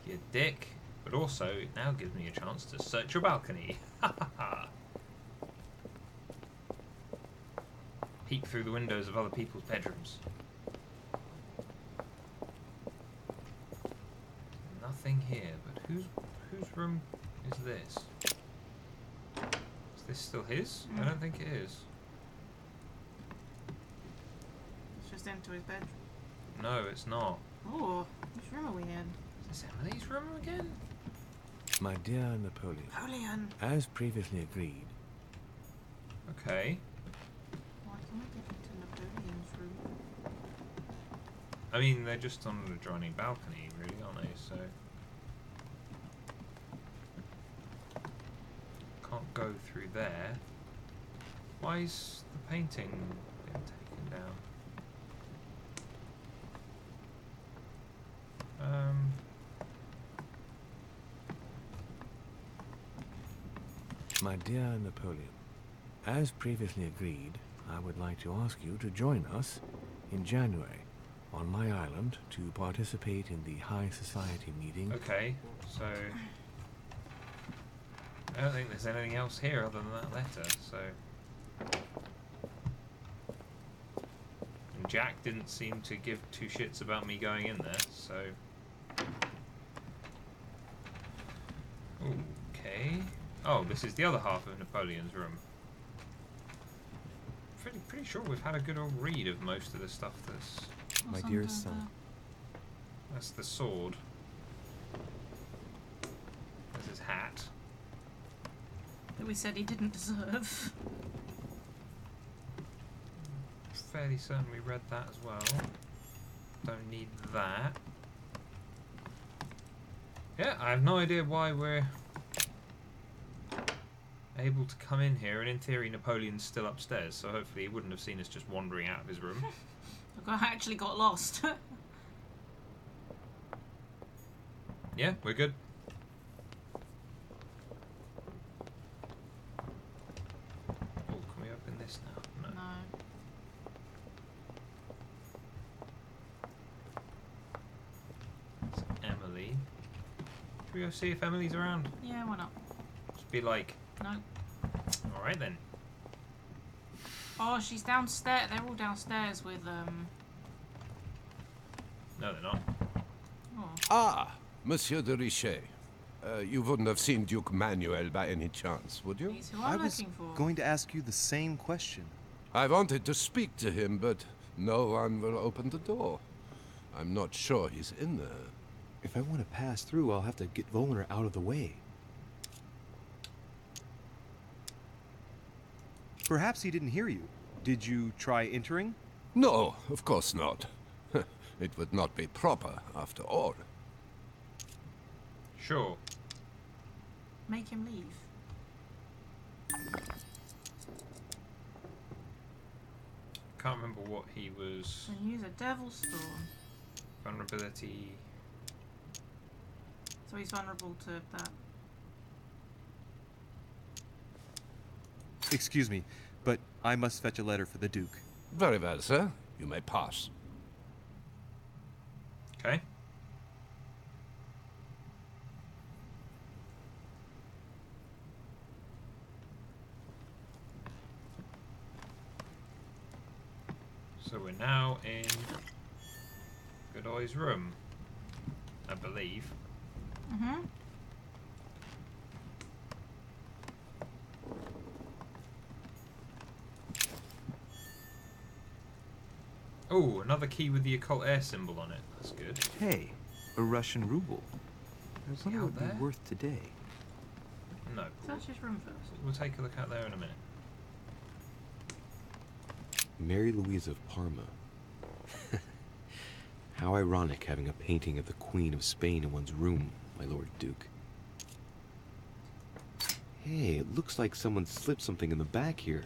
You dick. But also, it now gives me a chance to search your balcony. Ha ha ha. peek through the windows of other people's bedrooms. Nothing here, but whose room is this? Is this still his? I don't think it is. It's just into his bedroom. No, it's not. Oh, which room are we in? Is this Emily's room again? My dear Napoleon. Napoleon. As previously agreed. Okay. Why can we get into Napoleon's room? I mean, they're just on an adjoining balcony, really, aren't they? So can't go through there. Why is the painting being taken down? My dear Napoleon, as previously agreed, I would like to ask you to join us in January on my island to participate in the High Society meeting. Okay, so I don't think there's anything else here other than that letter, so. And Jack didn't seem to give two shits about me going in there, so. Okay. Oh, this is the other half of Napoleon's room. Pretty sure we've had a good old read of most of the stuff that's. My dearest son. That's the sword. There's his hat. That we said he didn't deserve. Fairly certain we read that as well. Don't need that. Yeah, I have no idea why we're able to come in here, and in theory Napoleon's still upstairs, so hopefully he wouldn't have seen us just wandering out of his room. I actually got lost. Yeah, we're good. Oh, can we open this now? No. It's Emily. Should we go see if Emily's around? Yeah, why not? Just be like... No. Alright then. Oh, she's downstairs. They're all downstairs with, No, they're not. Oh. Ah, Monsieur de Richet. You wouldn't have seen Duke Manuel by any chance, would you? He's who I'm looking for. Going to ask you the same question. I wanted to speak to him, but no one will open the door. I'm not sure he's in there. If I want to pass through, I'll have to get Volner out of the way. Perhaps he didn't hear you. Did you try entering? No, of course not. It would not be proper, after all. Sure. Make him leave. Can't remember what he was. And use a devil's storm. Vulnerability. So he's vulnerable to that. Excuse me, but I must fetch a letter for the Duke. Very well, sir. You may pass. Okay. So we're now in Godoy's room, I believe. Mm-hmm. Oh, another key with the occult air symbol on it. That's good. Hey, a Russian ruble. I wonder what out it would there? be worth today. No. Search his room first. We'll take a look out there in a minute. Mary Louise of Parma. How ironic having a painting of the Queen of Spain in one's room, my Lord Duke. Hey, it looks like someone slipped something in the back here.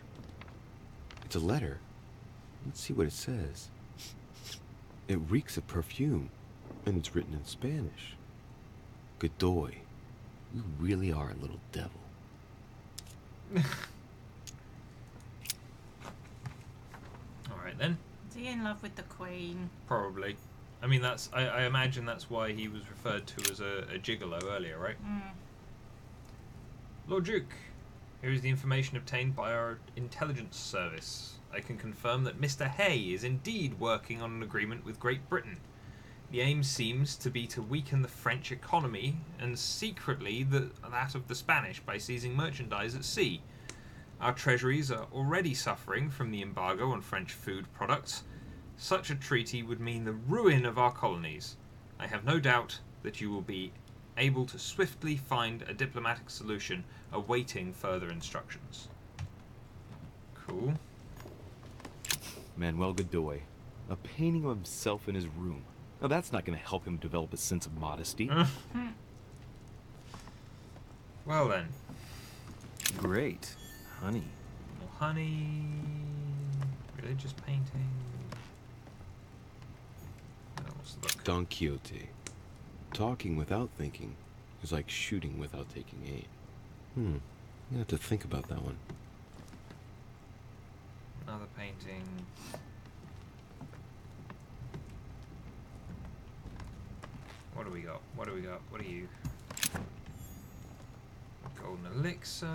It's a letter. Let's see what it says. It reeks of perfume, and it's written in Spanish. Godoy, you really are a little devil. Alright then. Is he in love with the Queen? Probably. I mean, that's. I imagine that's why he was referred to as a gigolo earlier, right? Mm. Lord Duke, Here is the information obtained by our intelligence service. I can confirm that Mr. Hay is indeed working on an agreement with Great Britain. The aim seems to be to weaken the French economy and secretly that of the Spanish by seizing merchandise at sea. Our treasuries are already suffering from the embargo on French food products. Such a treaty would mean the ruin of our colonies. I have no doubt that you will be able to swiftly find a diplomatic solution, awaiting further instructions. Cool. Manuel Godoy. A painting of himself in his room. Now that's not going to help him develop a sense of modesty. Well then. Great. Honey. More honey. Religious painting. What's the book? Don Quixote. Talking without thinking is like shooting without taking aim. You have to think about that one. Another painting. What do we got? What do we got? What are you? Golden elixir.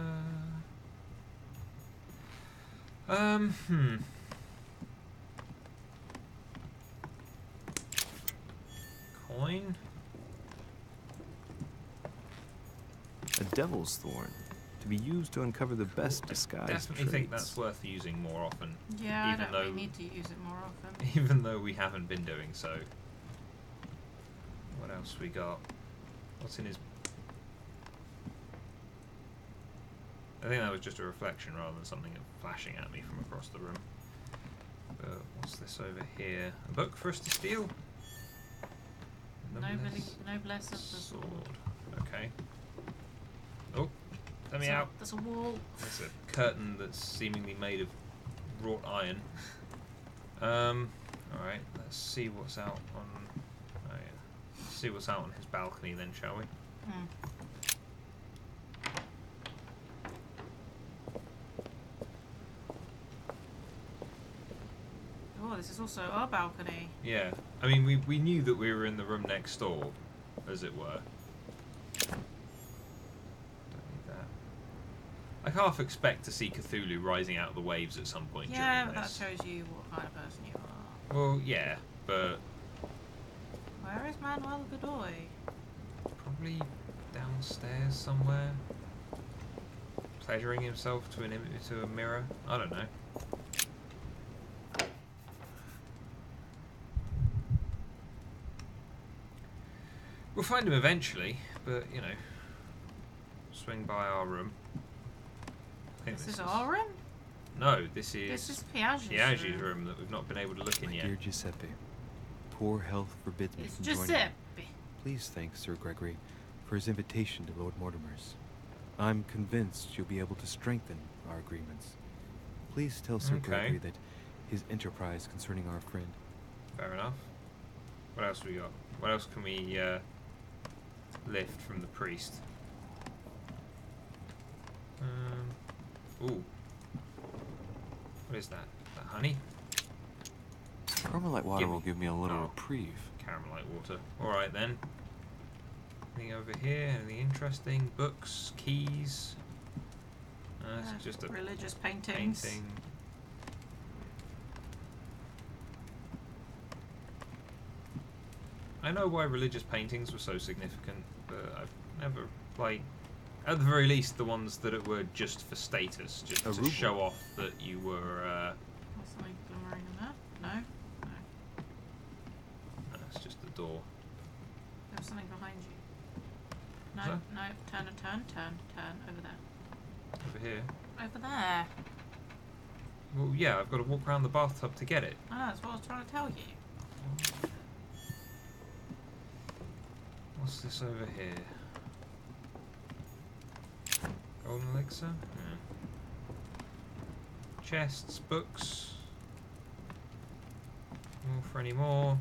Coin. A devil's thorn, to be used to uncover the best disguise. Definitely think that's worth using more often. Yeah, I don't really need to use it more often. Even though we haven't been doing so. What else we got? What's in his... I think that was just a reflection rather than something flashing at me from across the room. But what's this over here? A book for us to steal? Noblesse of the sword. Okay. Oh, let me out. There's a wall. There's a curtain that's seemingly made of wrought iron. Alright, let's see what's out on... Oh yeah. Let's see what's out on his balcony then, shall we? Oh, this is also our balcony. Yeah. I mean, we knew that we were in the room next door, as it were. I half expect to see Cthulhu rising out of the waves at some point yeah, during this. Yeah, that shows you what kind of person you are. Well, yeah, but... Where is Manuel Godoy? Probably downstairs somewhere. Pleasuring himself to a mirror. I don't know. We'll find him eventually, but, you know, swing by our room. This is our room? No, this is... This is Piaggi's room that we've not been able to look in yet. Dear Giuseppe, poor health forbids me from joining you. Please thank Sir Gregory for his invitation to Lord Mortimer's. I'm convinced you'll be able to strengthen our agreements. Please tell Sir Gregory that his enterprise concerning our friend... Fair enough. What else we got? What else can we lift from the priest? Ooh. What is that? Is that honey? Carmelite water will give me a little reprieve. Caramelite water. Alright then. Anything over here? Anything interesting? Books? Keys? It's just a religious paintings. Painting. I know why religious paintings were so significant, but I've never, like, at the very least, the ones that were just for status, just to show off that you were, What's something glimmering in there? No? No, it's just the door. There's something behind you. No, no, turn, over there. Over here? Over there. Well, yeah, I've got to walk around the bathtub to get it. I know, that's what I was trying to tell you. What's this over here? Golden elixir? Yeah. Chests, books. More for any more.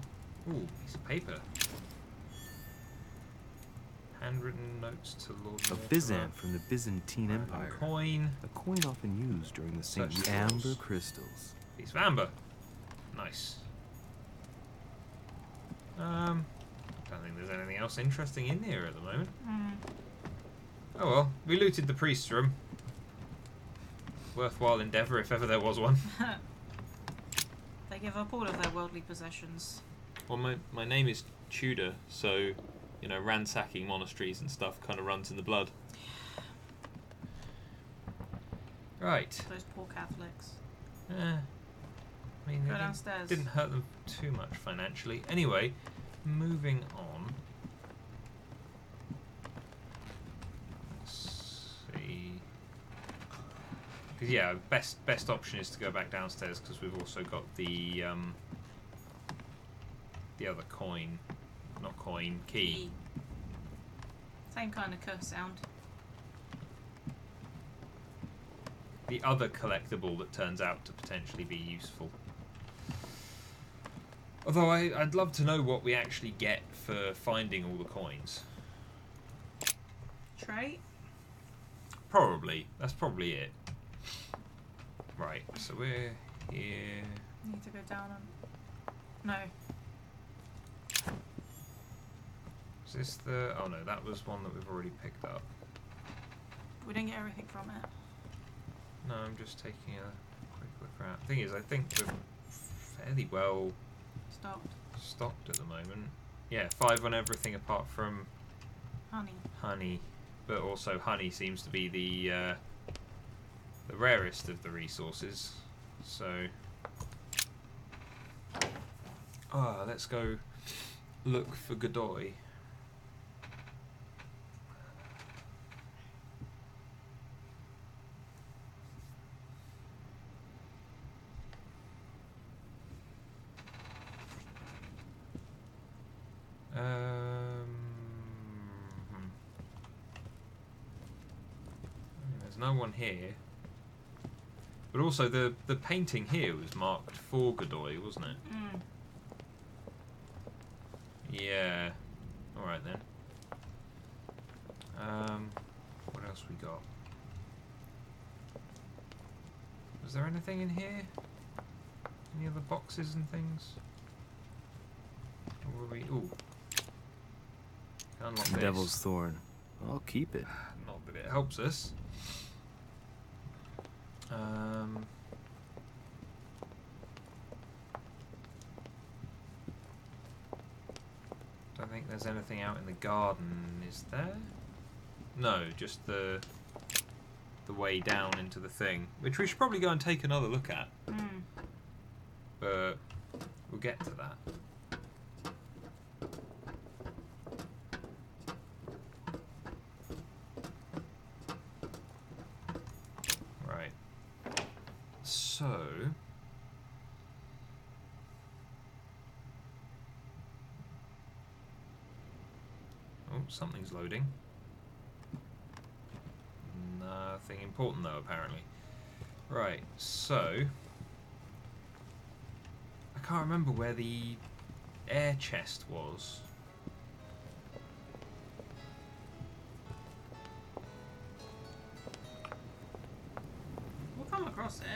Ooh, piece of paper. Handwritten notes to Lord A Byzant from the Byzantine Empire. Coin. A coin often used during the St. Amber crystals. Piece of amber. Nice. Don't think there's anything else interesting in here at the moment. Oh well, we looted the priest's room. worthwhile endeavour if ever there was one. They give up all of their worldly possessions. Well, my name is Tudor, so, you know, ransacking monasteries and stuff kind of runs in the blood. Right. Those poor Catholics. I mean, Go it downstairs. didn't hurt them too much financially. Anyway, moving on. Let's see. 'Cause yeah, best option is to go back downstairs because we've also got the other coin, not coin, key. Same kind of curse sound. The other collectible that turns out to potentially be useful. Although I'd love to know what we actually get for finding all the coins. Trait? Probably. That's probably it. Right, so we're here. Need to go down and... No. Is this the... Oh no, that was one that we've already picked up. We didn't get everything from it. No, I'm just taking a quick look around. The thing is, I think we're fairly well... stocked at the moment. Yeah, 5 on everything apart from... honey. But also honey seems to be the rarest of the resources. So... let's go look for Godoy. There's no one here. But also the painting here was marked for Godoy, wasn't it? Mm. Yeah. Alright then. What else we got? Was there anything in here? Any other boxes and things? Or were we... Ooh. Unlock this. Devil's Thorn. I'll keep it. Not that it helps us. Don't think there's anything out in the garden, is there? No, just the way down into the thing, which we should probably go and take another look at. Mm. But we'll get to that. Right. So... Oh, something's loading. Nothing important though, apparently. Right, so... I can't remember where the air chest was. We'll come across it.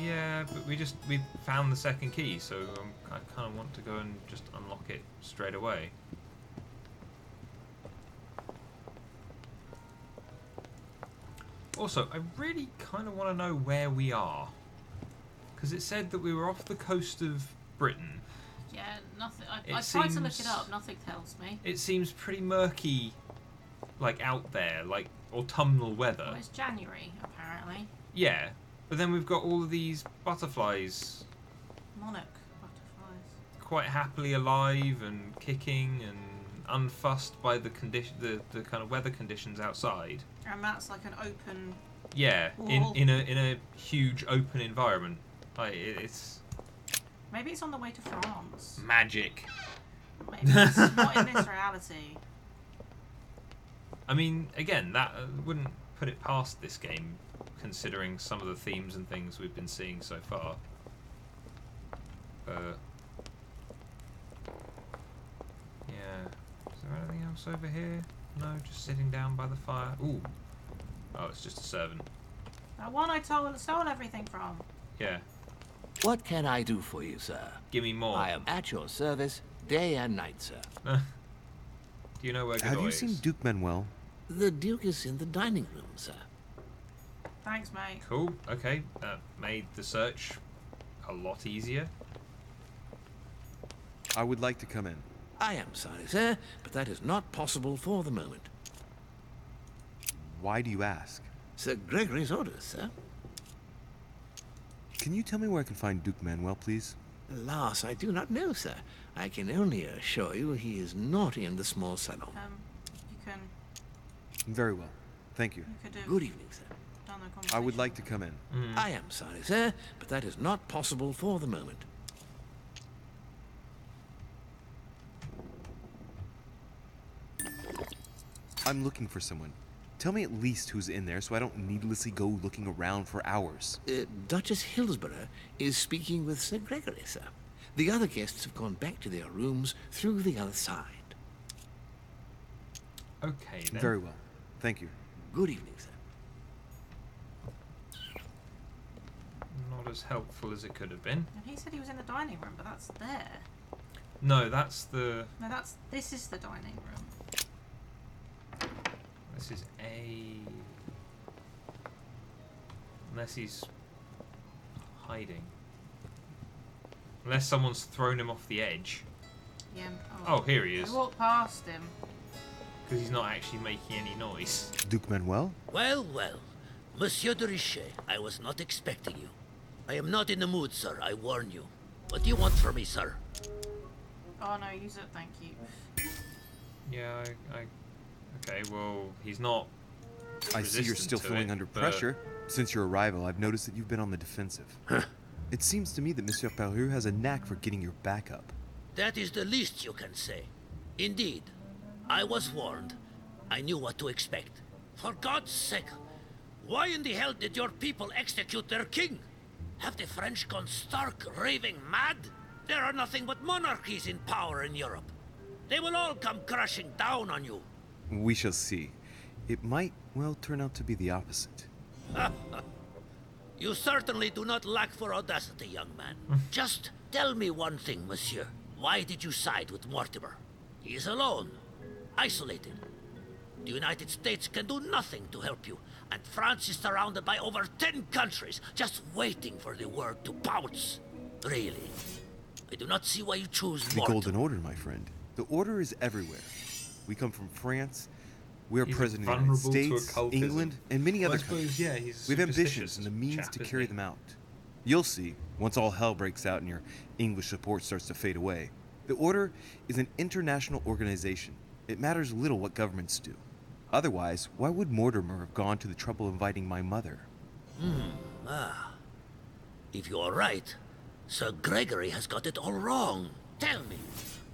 Yeah, but we found the second key, so I kind of want to go and just unlock it straight away. Also, I really kind of want to know where we are. Because it said that we were off the coast of Britain. Yeah, nothing. I tried to look it up, nothing tells me. It seems pretty murky, like out there, like autumnal weather. Well, it's January, apparently. Yeah, but then we've got all of these butterflies. Monarch butterflies. Quite happily alive and kicking and unfussed by the the kind of weather conditions outside. And that's like an open. Yeah, wall. in a huge open environment. Like it's. Maybe it's on the way to France. Magic. Maybe it's not in this reality. I mean, again, that wouldn't put it past this game, considering some of the themes and things we've been seeing so far. Yeah. Is there anything else over here? No, just sitting down by the fire. Ooh. Oh, it's just a servant. That one I stole everything from. Yeah. What can I do for you, sir? Give me more. I am at your service, day and night, sir. Do you know where Godoy Have you is? seen Duke Manuel? The Duke is in the dining room, sir. Thanks, mate. Cool. Okay, that made the search a lot easier. I would like to come in. I am sorry, sir, but that is not possible for the moment. Why do you ask? Sir Gregory's orders, sir. Can you tell me where I can find Duke Manuel, please? Alas, I do not know, sir. I can only assure you he is not in the small salon. You can... Very well. Thank you. You could have Good evening, sir. done the I conversation. would like to come in. I am sorry, sir, but that is not possible for the moment. I'm looking for someone. Tell me at least who's in there so I don't needlessly go looking around for hours. Duchess Hillsborough is speaking with Sir Gregory, sir. The other guests have gone back to their rooms through the other side. Okay, then. Very well. Thank you. Good evening, sir. Not as helpful as it could have been. And he said he was in the dining room, but that's there. No, that's the... No, this is the dining room. This is A... Unless he's hiding. Unless someone's thrown him off the edge. Yeah. Oh, here he is. I walked past him. Because he's not actually making any noise. Duke Manuel? Well, well. Monsieur de Richet, I was not expecting you. I am not in the mood, sir, I warn you. What do you want from me, sir? Oh no, use it, thank you. Yeah, okay, well, he's not I see you're still feeling under pressure. Since your arrival, I've noticed that you've been on the defensive. It seems to me that Monsieur Perru has a knack for getting your back up. That is the least you can say. Indeed, I was warned. I knew what to expect. For God's sake, why in the hell did your people execute their king? Have the French gone stark raving mad? There are nothing but monarchies in power in Europe. They will all come crashing down on you. We shall see. It might, well, turn out to be the opposite. You certainly do not lack for audacity, young man. Just tell me one thing, monsieur. Why did you side with Mortimer? He is alone, isolated. The United States can do nothing to help you, and France is surrounded by over 10 countries, just waiting for the word to pounce. Really, I do not see why you choose The Mortimer. Golden Order, my friend. The Order is everywhere. We come from France. We're He's President of the United vulnerable to States, occultism. England, and many Well, other I suppose, countries. yeah, he's We have ambitions superstitious and the means chap, to isn't carry he? them out. You'll see, once all hell breaks out and your English support starts to fade away. The Order is an international organization. It matters little what governments do. Otherwise, why would Mortimer have gone to the trouble of inviting my mother? If you are right, Sir Gregory has got it all wrong. Tell me,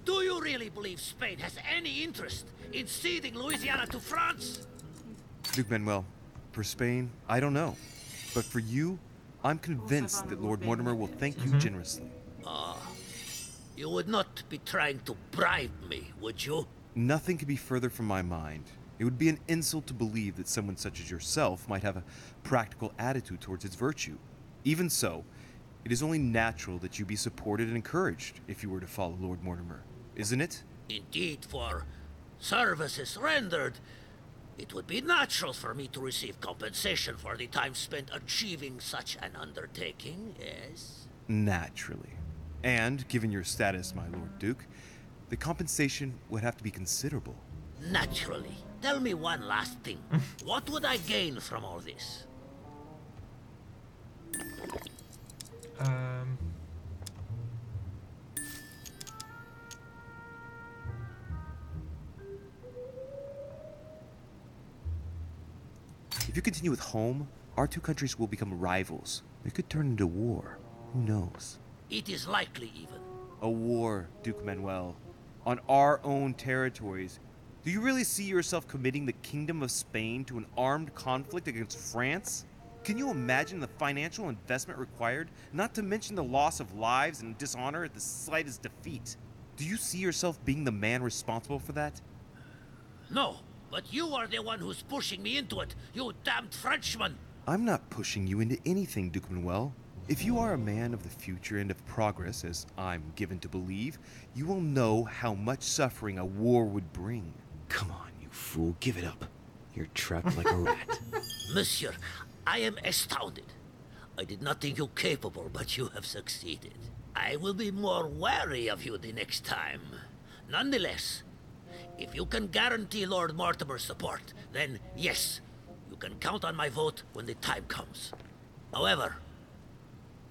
do you really believe Spain has any interest in ceding Louisiana to France? Duke Manuel, for Spain, I don't know. But for you, I'm convinced that Lord Mortimer will thank you generously. You would not be trying to bribe me, would you? Nothing could be further from my mind. It would be an insult to believe that someone such as yourself might have a practical attitude towards its virtue. Even so, it is only natural that you be supported and encouraged if you were to follow Lord Mortimer, isn't it? Indeed, for services rendered, it would be natural for me to receive compensation for the time spent achieving such an undertaking, yes? Naturally. And, given your status, my Lord Duke, the compensation would have to be considerable. Naturally. Tell me one last thing. What would I gain from all this? If you continue with home, our two countries will become rivals. It could turn into war. Who knows? It is likely, even. A war, Duke Manuel. On our own territories. Do you really see yourself committing the Kingdom of Spain to an armed conflict against France? Can you imagine the financial investment required, not to mention the loss of lives and dishonor at the slightest defeat? Do you see yourself being the man responsible for that? No, but you are the one who's pushing me into it, you damned Frenchman! I'm not pushing you into anything, Duke Manuel. If you are a man of the future and of progress, as I'm given to believe, you will know how much suffering a war would bring. Come on, you fool, give it up. You're trapped like a rat. Monsieur, I am astounded. I did not think you capable, but you have succeeded. I will be more wary of you the next time. Nonetheless, if you can guarantee Lord Mortimer's support, then yes, you can count on my vote when the time comes. However,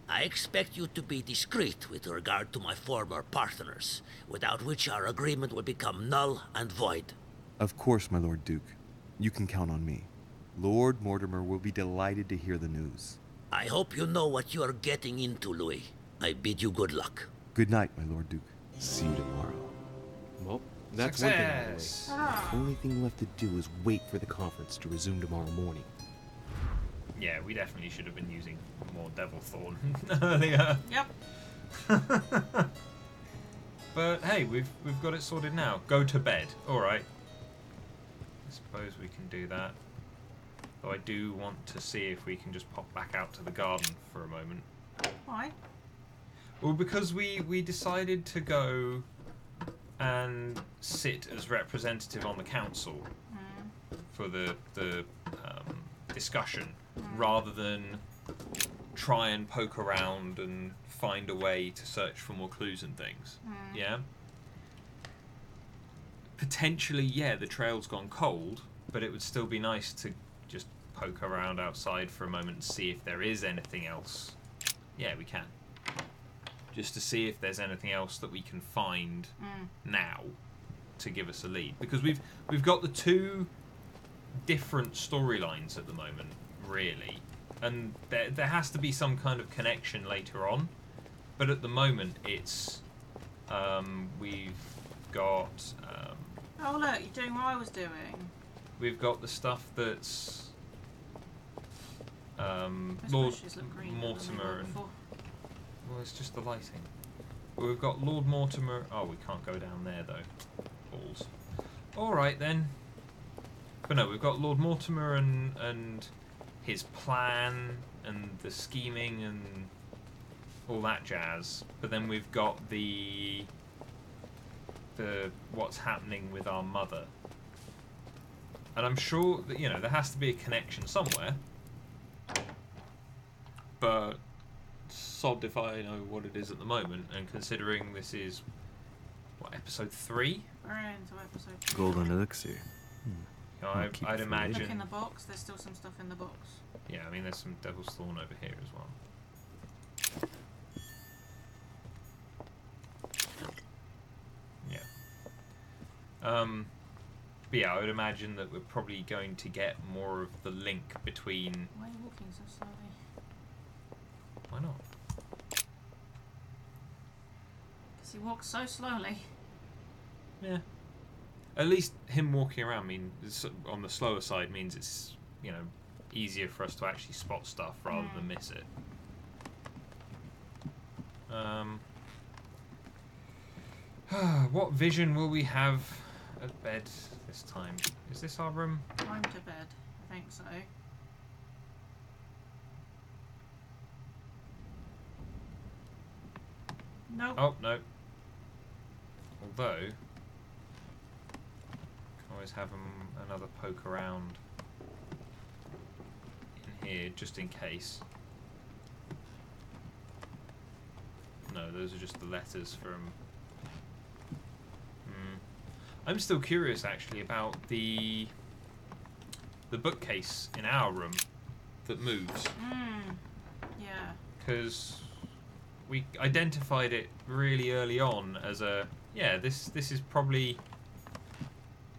I expect you to be discreet with regard to my former partners, without which our agreement will become null and void. Of course, my Lord Duke. You can count on me. Lord Mortimer will be delighted to hear the news. I hope you know what you are getting into, Louis. I bid you good luck. Good night, my Lord Duke. See you tomorrow. Well, that's Success. one thing out of the way. The only thing left to do is wait for the conference to resume tomorrow morning. Yeah, we definitely should have been using more Devil Thorn earlier. Yep. But hey, we've got it sorted now. Go to bed. Alright. I suppose we can do that. Though I do want to see if we can just pop back out to the garden for a moment. Why? Well, because we decided to go and sit as representative on the council for the discussion, rather than try and poke around and find a way to search for more clues and things. Yeah? Potentially, yeah, the trail's gone cold, but it would still be nice to just poke around outside for a moment and see if there is anything else. Yeah, we can. Just to see if there's anything else that we can find now to give us a lead. Because we've got the two different storylines at the moment, really. And there has to be some kind of connection later on. But at the moment, it's... we've got... oh, look, you're doing what I was doing. We've got the stuff that's... Lord Mortimer and... Well, it's just the lighting. Well, we've got Lord Mortimer... Oh, we can't go down there, though. Balls. Alright, then. But no, we've got Lord Mortimer and his plan and the scheming and all that jazz. But then we've got the what's happening with our mother. And I'm sure that, you know, there has to be a connection somewhere. But sod if I know what it is at the moment, and considering this is, what, episode 3? We're into episode 3. Golden Elixir. You know, I'd imagine... Look in the box, there's still some stuff in the box. Yeah, I mean, there's some Devil's Thorn over here as well. Yeah. But yeah, I would imagine that we're probably going to get more of the link between... Why are you walking so slowly? Why not? Because he walks so slowly. Yeah. At least him walking around on the slower side means it's, you know, easier for us to actually spot stuff rather than miss it. What vision will we have at bed this time? Is this our room? I'm to bed. I think so. Nope. Oh, no. Although, can always have another poke around in here just in case. No, those are just the letters from... I'm still curious actually about the bookcase in our room that moves. Yeah. Because we identified it really early on as a... Yeah, this is probably...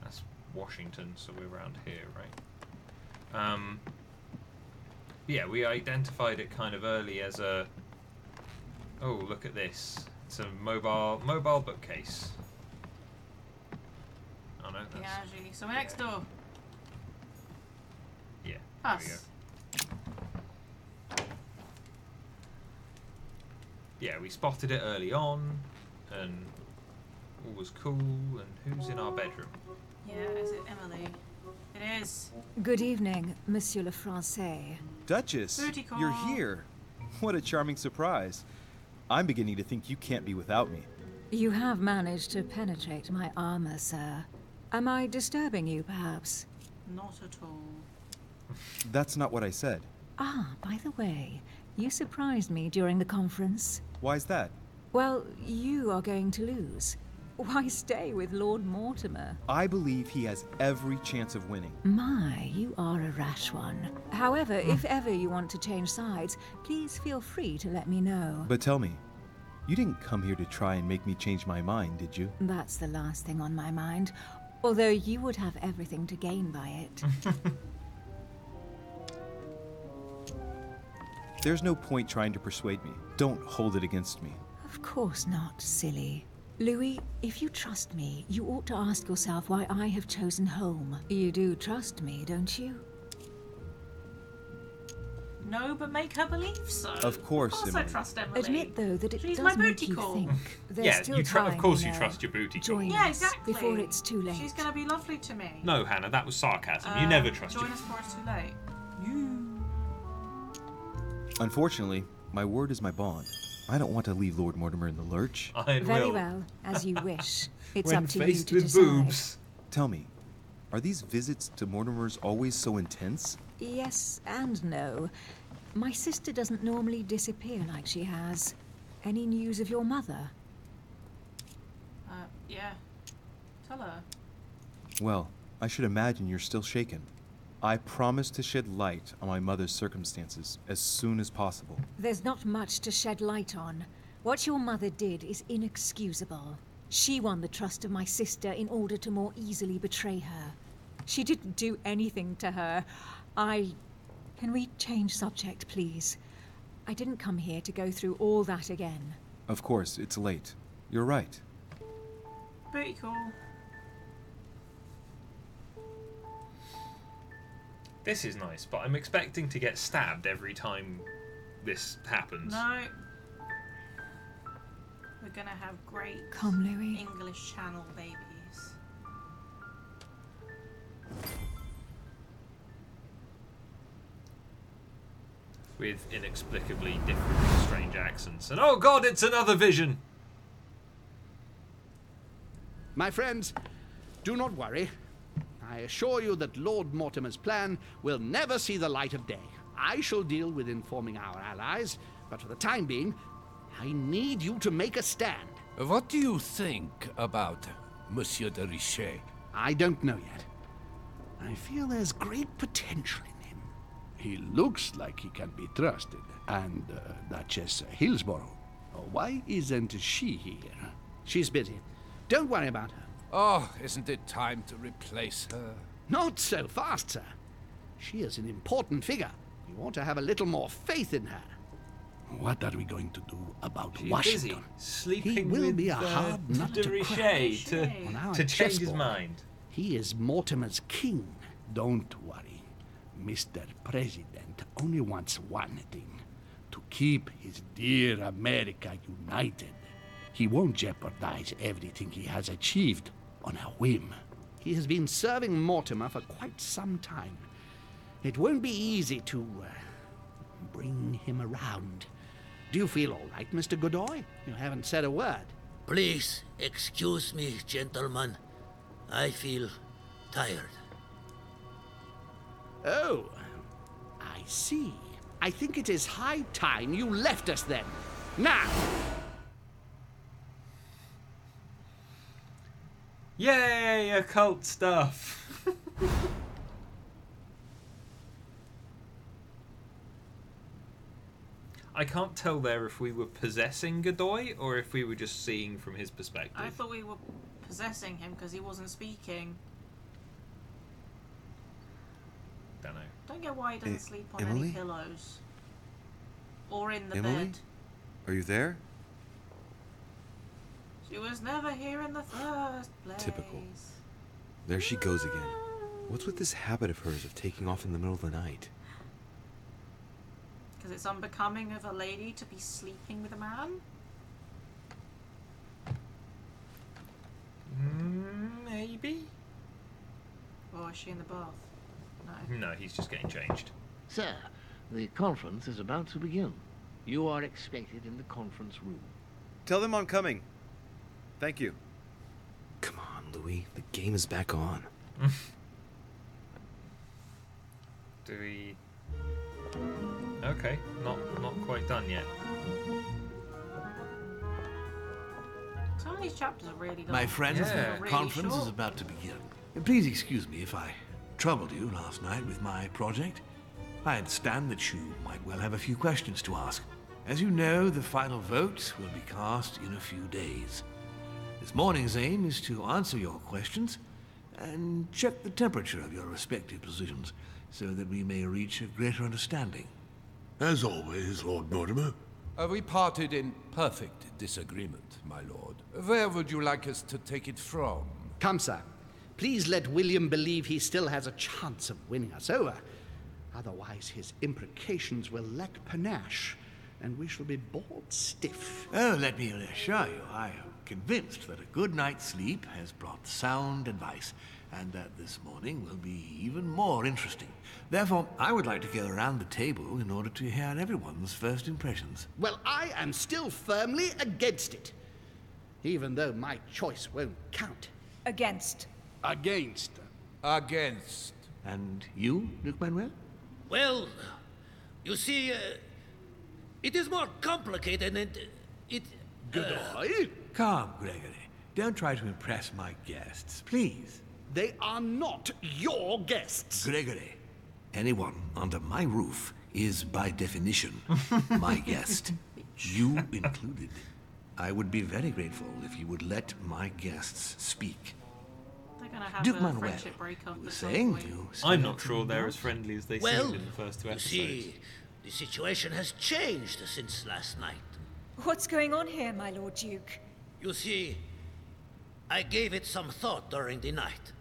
That's Washington, so we're around here, right? Yeah, we identified it kind of early as a... Oh, look at this. It's a mobile bookcase. Oh no, that's... Yeah, so we're next door. Yeah, Us. there we go. Yeah, we spotted it early on, and all was cool, and who's in our bedroom? Yeah, is it Emily? It is. Good evening, Monsieur le Français. Duchess, Booty call. you're here. What a charming surprise. I'm beginning to think you can't be without me. You have managed to penetrate my armor, sir. Am I disturbing you, perhaps? Not at all. That's not what I said. Ah, by the way, you surprised me during the conference. Why's that? Well, you are going to lose. Why stay with Lord Mortimer? I believe he has every chance of winning. My, you are a rash one. However, if ever you want to change sides, please feel free to let me know. But tell me, you didn't come here to try and make me change my mind, did you? That's the last thing on my mind. Although you would have everything to gain by it. There's no point trying to persuade me. Don't hold it against me. Of course not, silly. Louis, if you trust me, you ought to ask yourself why I have chosen home. You do trust me, don't you? No, but make her believe so. Of course, I Emily. trust Emily. Admit, though, that it She's does my make booty you call. think. There's Yeah, still of time, course you know. trust your booty call. Join Yeah, us exactly. before it's too late. She's gonna be lovely to me. No, Hannah, that was sarcasm. You never trust Join your... us before it's too late. Unfortunately, my word is my bond. I don't want to leave Lord Mortimer in the lurch. Very well, as you wish. It's When up to you faced to with decide. boobs. Tell me, are these visits to Mortimer's always so intense? Yes and no. My sister doesn't normally disappear like she has. Any news of your mother? Yeah. Tell her. Well, I should imagine you're still shaken. I promise to shed light on my mother's circumstances as soon as possible. There's not much to shed light on. What your mother did is inexcusable. She won the trust of my sister in order to more easily betray her. She didn't do anything to her. Can we change subject, please? I didn't come here to go through all that again. Of course, it's late. You're right. Booty call. This is nice, but I'm expecting to get stabbed every time this happens. No. We're gonna have great Come, Louis. English Channel babies. With inexplicably different, strange accents. And oh god, it's another vision! My friends, do not worry. I assure you that Lord Mortimer's plan will never see the light of day. I shall deal with informing our allies, but for the time being, I need you to make a stand. What do you think about Monsieur de Richet? I don't know yet. I feel there's great potential in him. He looks like he can be trusted. And Duchess Hillsborough. Why isn't she here? She's busy. Don't worry about her. Oh, isn't it time to replace her? Not so fast, sir. She is an important figure. You ought to have a little more faith in her. What are we going to do about She's Washington? busy sleeping He will with be a hard nut de to Richet crack. On our to change his chessboard, mind. He is Mortimer's king. Don't worry. Mr. President only wants one thing. To keep his dear America united. He won't jeopardize everything he has achieved on a whim. He has been serving Mortimer for quite some time. It won't be easy to bring him around. Do you feel all right, Mr. Godoy? You haven't said a word. Please excuse me, gentlemen. I feel tired. Oh, I see. I think it is high time you left us then. Now! Yay, occult stuff! I can't tell there if we were possessing Godoy or if we were just seeing from his perspective. I thought we were possessing him because he wasn't speaking. Don't know. Don't get why he doesn't sleep on Emily? any pillows. Or in the Emily? bed. Are you there? She was never here in the first place. Typical. There she goes again. What's with this habit of hers of taking off in the middle of the night? Because it's unbecoming of a lady to be sleeping with a man? Maybe? Or is she in the bath? No. No, he's just getting changed. Sir, the conference is about to begin. You are expected in the conference room. Tell them I'm coming. Thank you. Come on, Louis. The game is back on. Do we... Okay, not quite done yet. Some of these chapters are really long. My friends, Yeah. the Really conference short. is about to begin. Please excuse me if I troubled you last night with my project. I understand that you might well have a few questions to ask. As you know, the final vote will be cast in a few days. This morning's aim is to answer your questions and check the temperature of your respective positions so that we may reach a greater understanding. As always, Lord Mortimer. We parted in perfect disagreement, my lord. Where would you like us to take it from? Come, sir. Please let William believe he still has a chance of winning us over. Otherwise, his imprecations will lack panache, and we shall be bored stiff. Oh, let me reassure you, I am convinced that a good night's sleep has brought sound advice, and that this morning will be even more interesting. Therefore, I would like to go around the table in order to hear everyone's first impressions. Well, I am still firmly against it, even though my choice won't count. Against. Against. Against. And you, Duke Manuel? Well, you see, it is more complicated and it... Goodbye? Calm, Gregory. Don't try to impress my guests, please. They are not your guests. Gregory, anyone under my roof is by definition my guest. You included. I would be very grateful if you would let my guests speak. They're gonna have Duke a Manuel, friendship breakup. you were at some saying point. you... I'm not sure they're as friendly as they Well, seemed in the first two you episodes. see, the situation has changed since last night. What's going on here, my Lord Duke? You see, I gave it some thought during the night.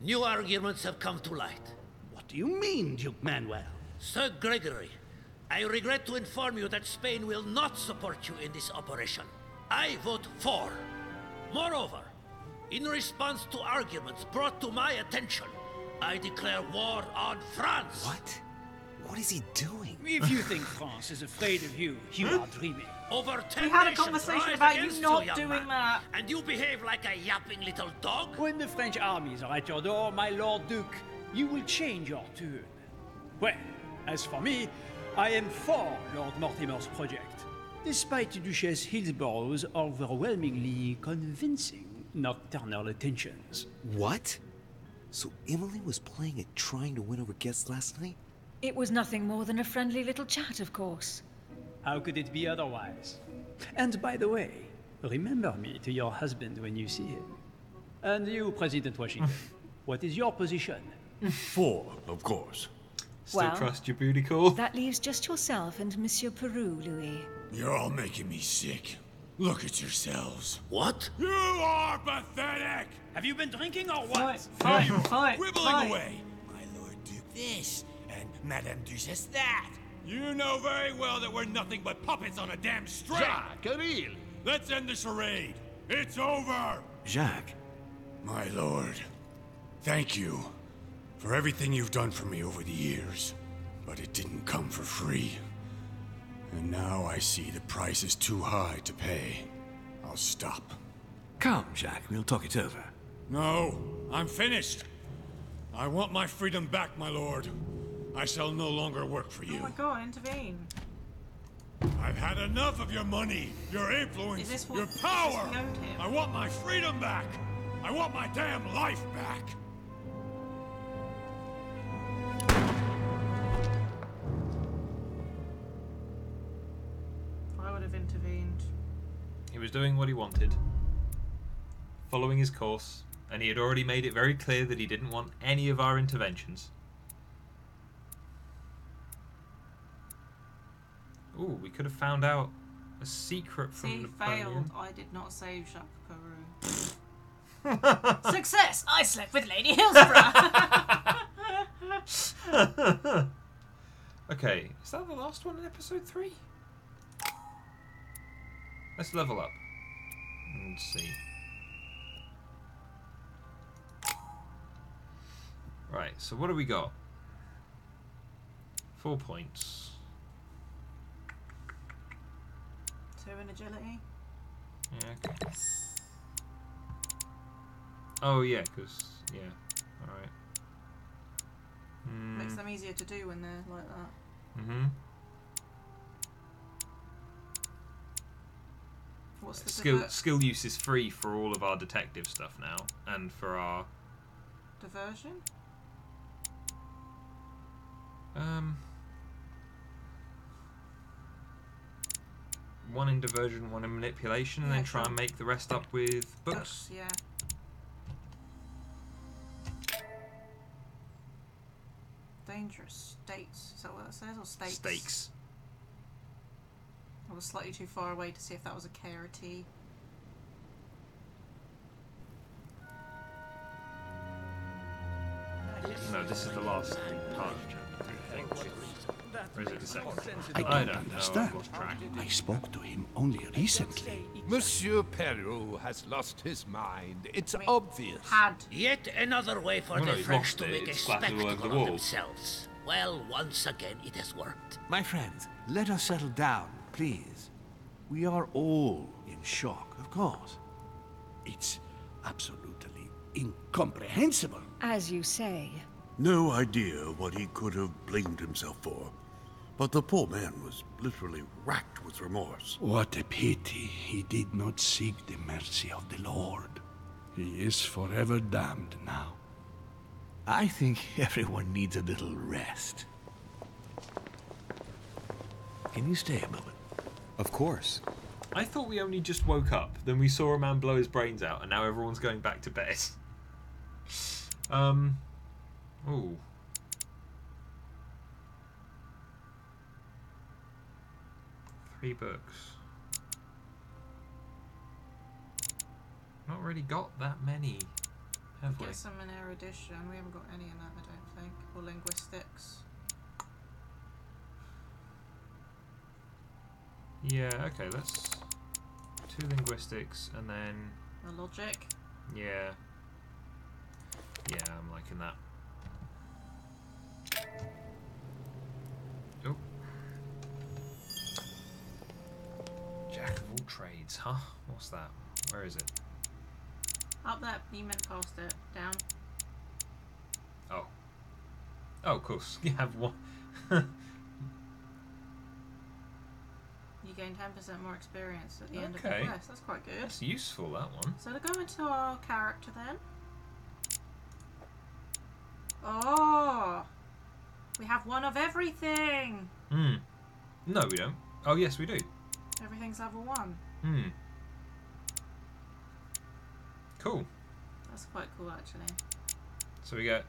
New arguments have come to light. What do you mean, Duke Manuel? Sir Gregory, I regret to inform you that Spain will not support you in this operation. I vote for. Moreover, in response to arguments brought to my attention, I declare war on France. What? What is he doing? If you think France is afraid of you, you are dreaming. Over 10 We had a nations conversation rise about you against not young doing man, that. and you behave like a yapping little dog? When the French armies are at your door, my Lord Duke, you will change your tune. Well, as for me, I am for Lord Mortimer's project, despite Duchess Hillsborough's overwhelmingly convincing nocturnal attentions. What? So Emily was playing at trying to win over guests last night? It was nothing more than a friendly little chat, of course. How could it be otherwise? And by the way, remember me to your husband when you see him. And you, President Washington, what is your position? For, of course. Still Well, trust your booty call? That leaves just yourself and Monsieur Peru, Louis. You're all making me sick. Look at yourselves. What? You are pathetic! Have you been drinking or what? Fight, fight, Quibbling fight. away. My Lord Duke this, and Madame Duchess that. You know very well that we're nothing but puppets on a damn string. Jacques, really? Let's end the charade. It's over. Jacques. My lord, thank you for everything you've done for me over the years. But it didn't come for free. And now I see the price is too high to pay. I'll stop. Come, Jacques, we'll talk it over. No, I'm finished. I want my freedom back, my lord. I shall no longer work for you. Oh my god, intervene. I've had enough of your money, your influence, Is this what- your is this power. what you owed him? I want my freedom back. I want my damn life back. I would have intervened. He was doing what he wanted, following his course, and he had already made it very clear that he didn't want any of our interventions. Ooh, we could have found out a secret from See, Napoleon. failed. I did not save Jacques Peru. Success! I slept with Lady Hillsborough. Okay, is that the last one in episode 3? Let's level up and see. Right, so what do we got? 4 points. 2 in agility. Yeah, okay. Oh yeah, because, yeah, alright. Makes them easier to do when they're like that. Mm-hmm. What's the skill use is free for all of our detective stuff now, and for our diversion? One in diversion, one in manipulation, and then try and make the rest up with books. Yeah. Dangerous states. Is that what that says? Or stakes? Stakes. I was slightly too far away to see if that was a K or a T. No, this is the last part of chapter 2, I think. Or is it the second? I don't don't understand. I spoke to him only recently. Monsieur Perrault has lost his mind. It's obvious. Yet another way for Well, the no, he's French lost to it. make a It's splattered all over spectacle the of walls. themselves. Well, once again, it has worked. My friends, let us settle down, please. We are all in shock, of course. It's absolutely incomprehensible. As you say. No idea what he could have blamed himself for. But the poor man was literally racked with remorse. What a pity he did not seek the mercy of the Lord. He is forever damned now. I think everyone needs a little rest. Can you stay a moment? Of course. I thought we only just woke up, then we saw a man blow his brains out, and now everyone's going back to bed. Ooh. Three books. Not really got that many, have we? Get some in erudition. We haven't got any in that, I don't think. Or linguistics. Yeah, okay, let's... 2 linguistics, and then... The logic. Yeah. Yeah, I'm liking that. Oh. Jack of all trades, huh? What's that? Where is it? Up there. You meant past it. Down. Oh. Oh, of course. You have one. You gain 10% more experience at the end of the Okay. quest. That's quite good. That's useful, that one. So to go into our character then. Oh! We have one of everything! Hmm. No, we don't. Oh, yes, we do. Everything's level 1. Hmm. Cool. That's quite cool, actually. So we get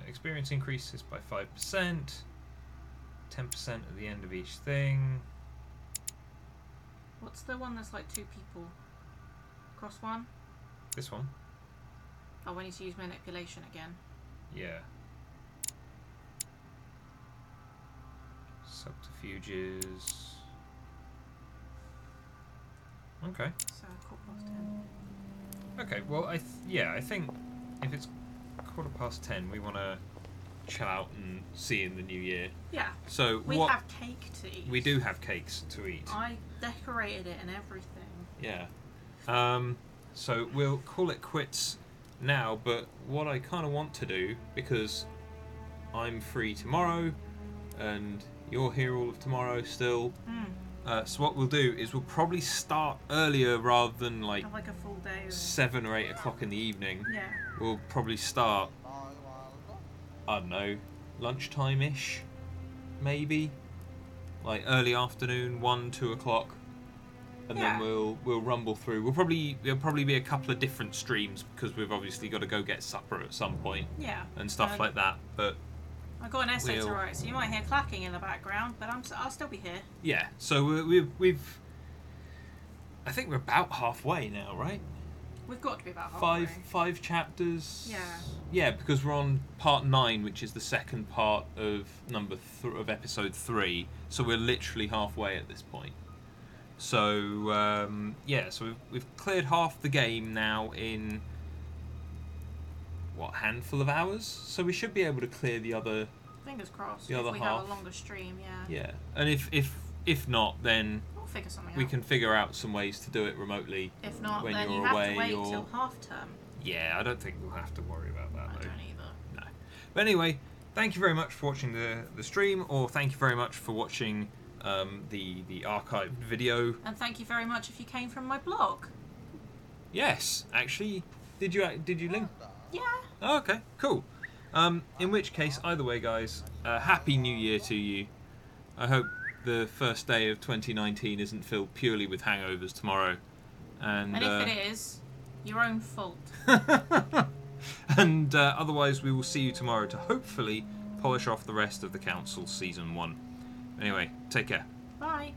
experience increases by 5%, 10% at the end of each thing. What's the one that's like 2 people? Cross one? This one. Oh, we need to use manipulation again. Yeah. Subterfuges. Okay. So, quarter past 10. Okay, well, I think if it's 10:15, we want to chill out and see in the new year. Yeah. So we have cake to eat. We do have cakes to eat. I decorated it and everything. Yeah. So we'll call it quits now, but what I kind of want to do, because I'm free tomorrow and you're here all of tomorrow still, so what we'll do is we'll probably start earlier rather than like Have like a full day. 7 or 8 o'clock in the evening. Yeah. We'll probably start, I don't know, lunchtime-ish, maybe, like early afternoon, 1, 2 o'clock, and Yeah. then we'll rumble through. There'll probably be a couple of different streams because we've obviously got to go get supper at some point. Yeah. And stuff like that. But I got an essay to we'll- write, so you might hear clacking in the background, but I'll still be here. yeah, so we've I think we're about halfway now, right? We've got to be about halfway. Five chapters. Yeah. Yeah, because we're on part 9, which is the second part of of episode 3. So we're literally halfway at this point. So yeah, so we've cleared half the game now in what, handful of hours. So we should be able to clear the other. Fingers crossed. The if other we half. have a longer stream, yeah. Yeah, and if not, then We'll figure something we out. can figure out some ways to do it remotely. If not, when then you're you have away to wait or till half term. Yeah, I don't think we'll have to worry about that. I though. don't either. No. But anyway, thank you very much for watching the stream, or thank you very much for watching the archived video. And thank you very much if you came from my blog. Yes, actually, did you link? Yeah. Oh, okay, cool. In which case, either way, guys, Happy New Year to you. I hope the first day of 2019 isn't filled purely with hangovers tomorrow. And if it is, your own fault. And otherwise, we will see you tomorrow to hopefully polish off the rest of the Council Season 1. Anyway, take care. Bye.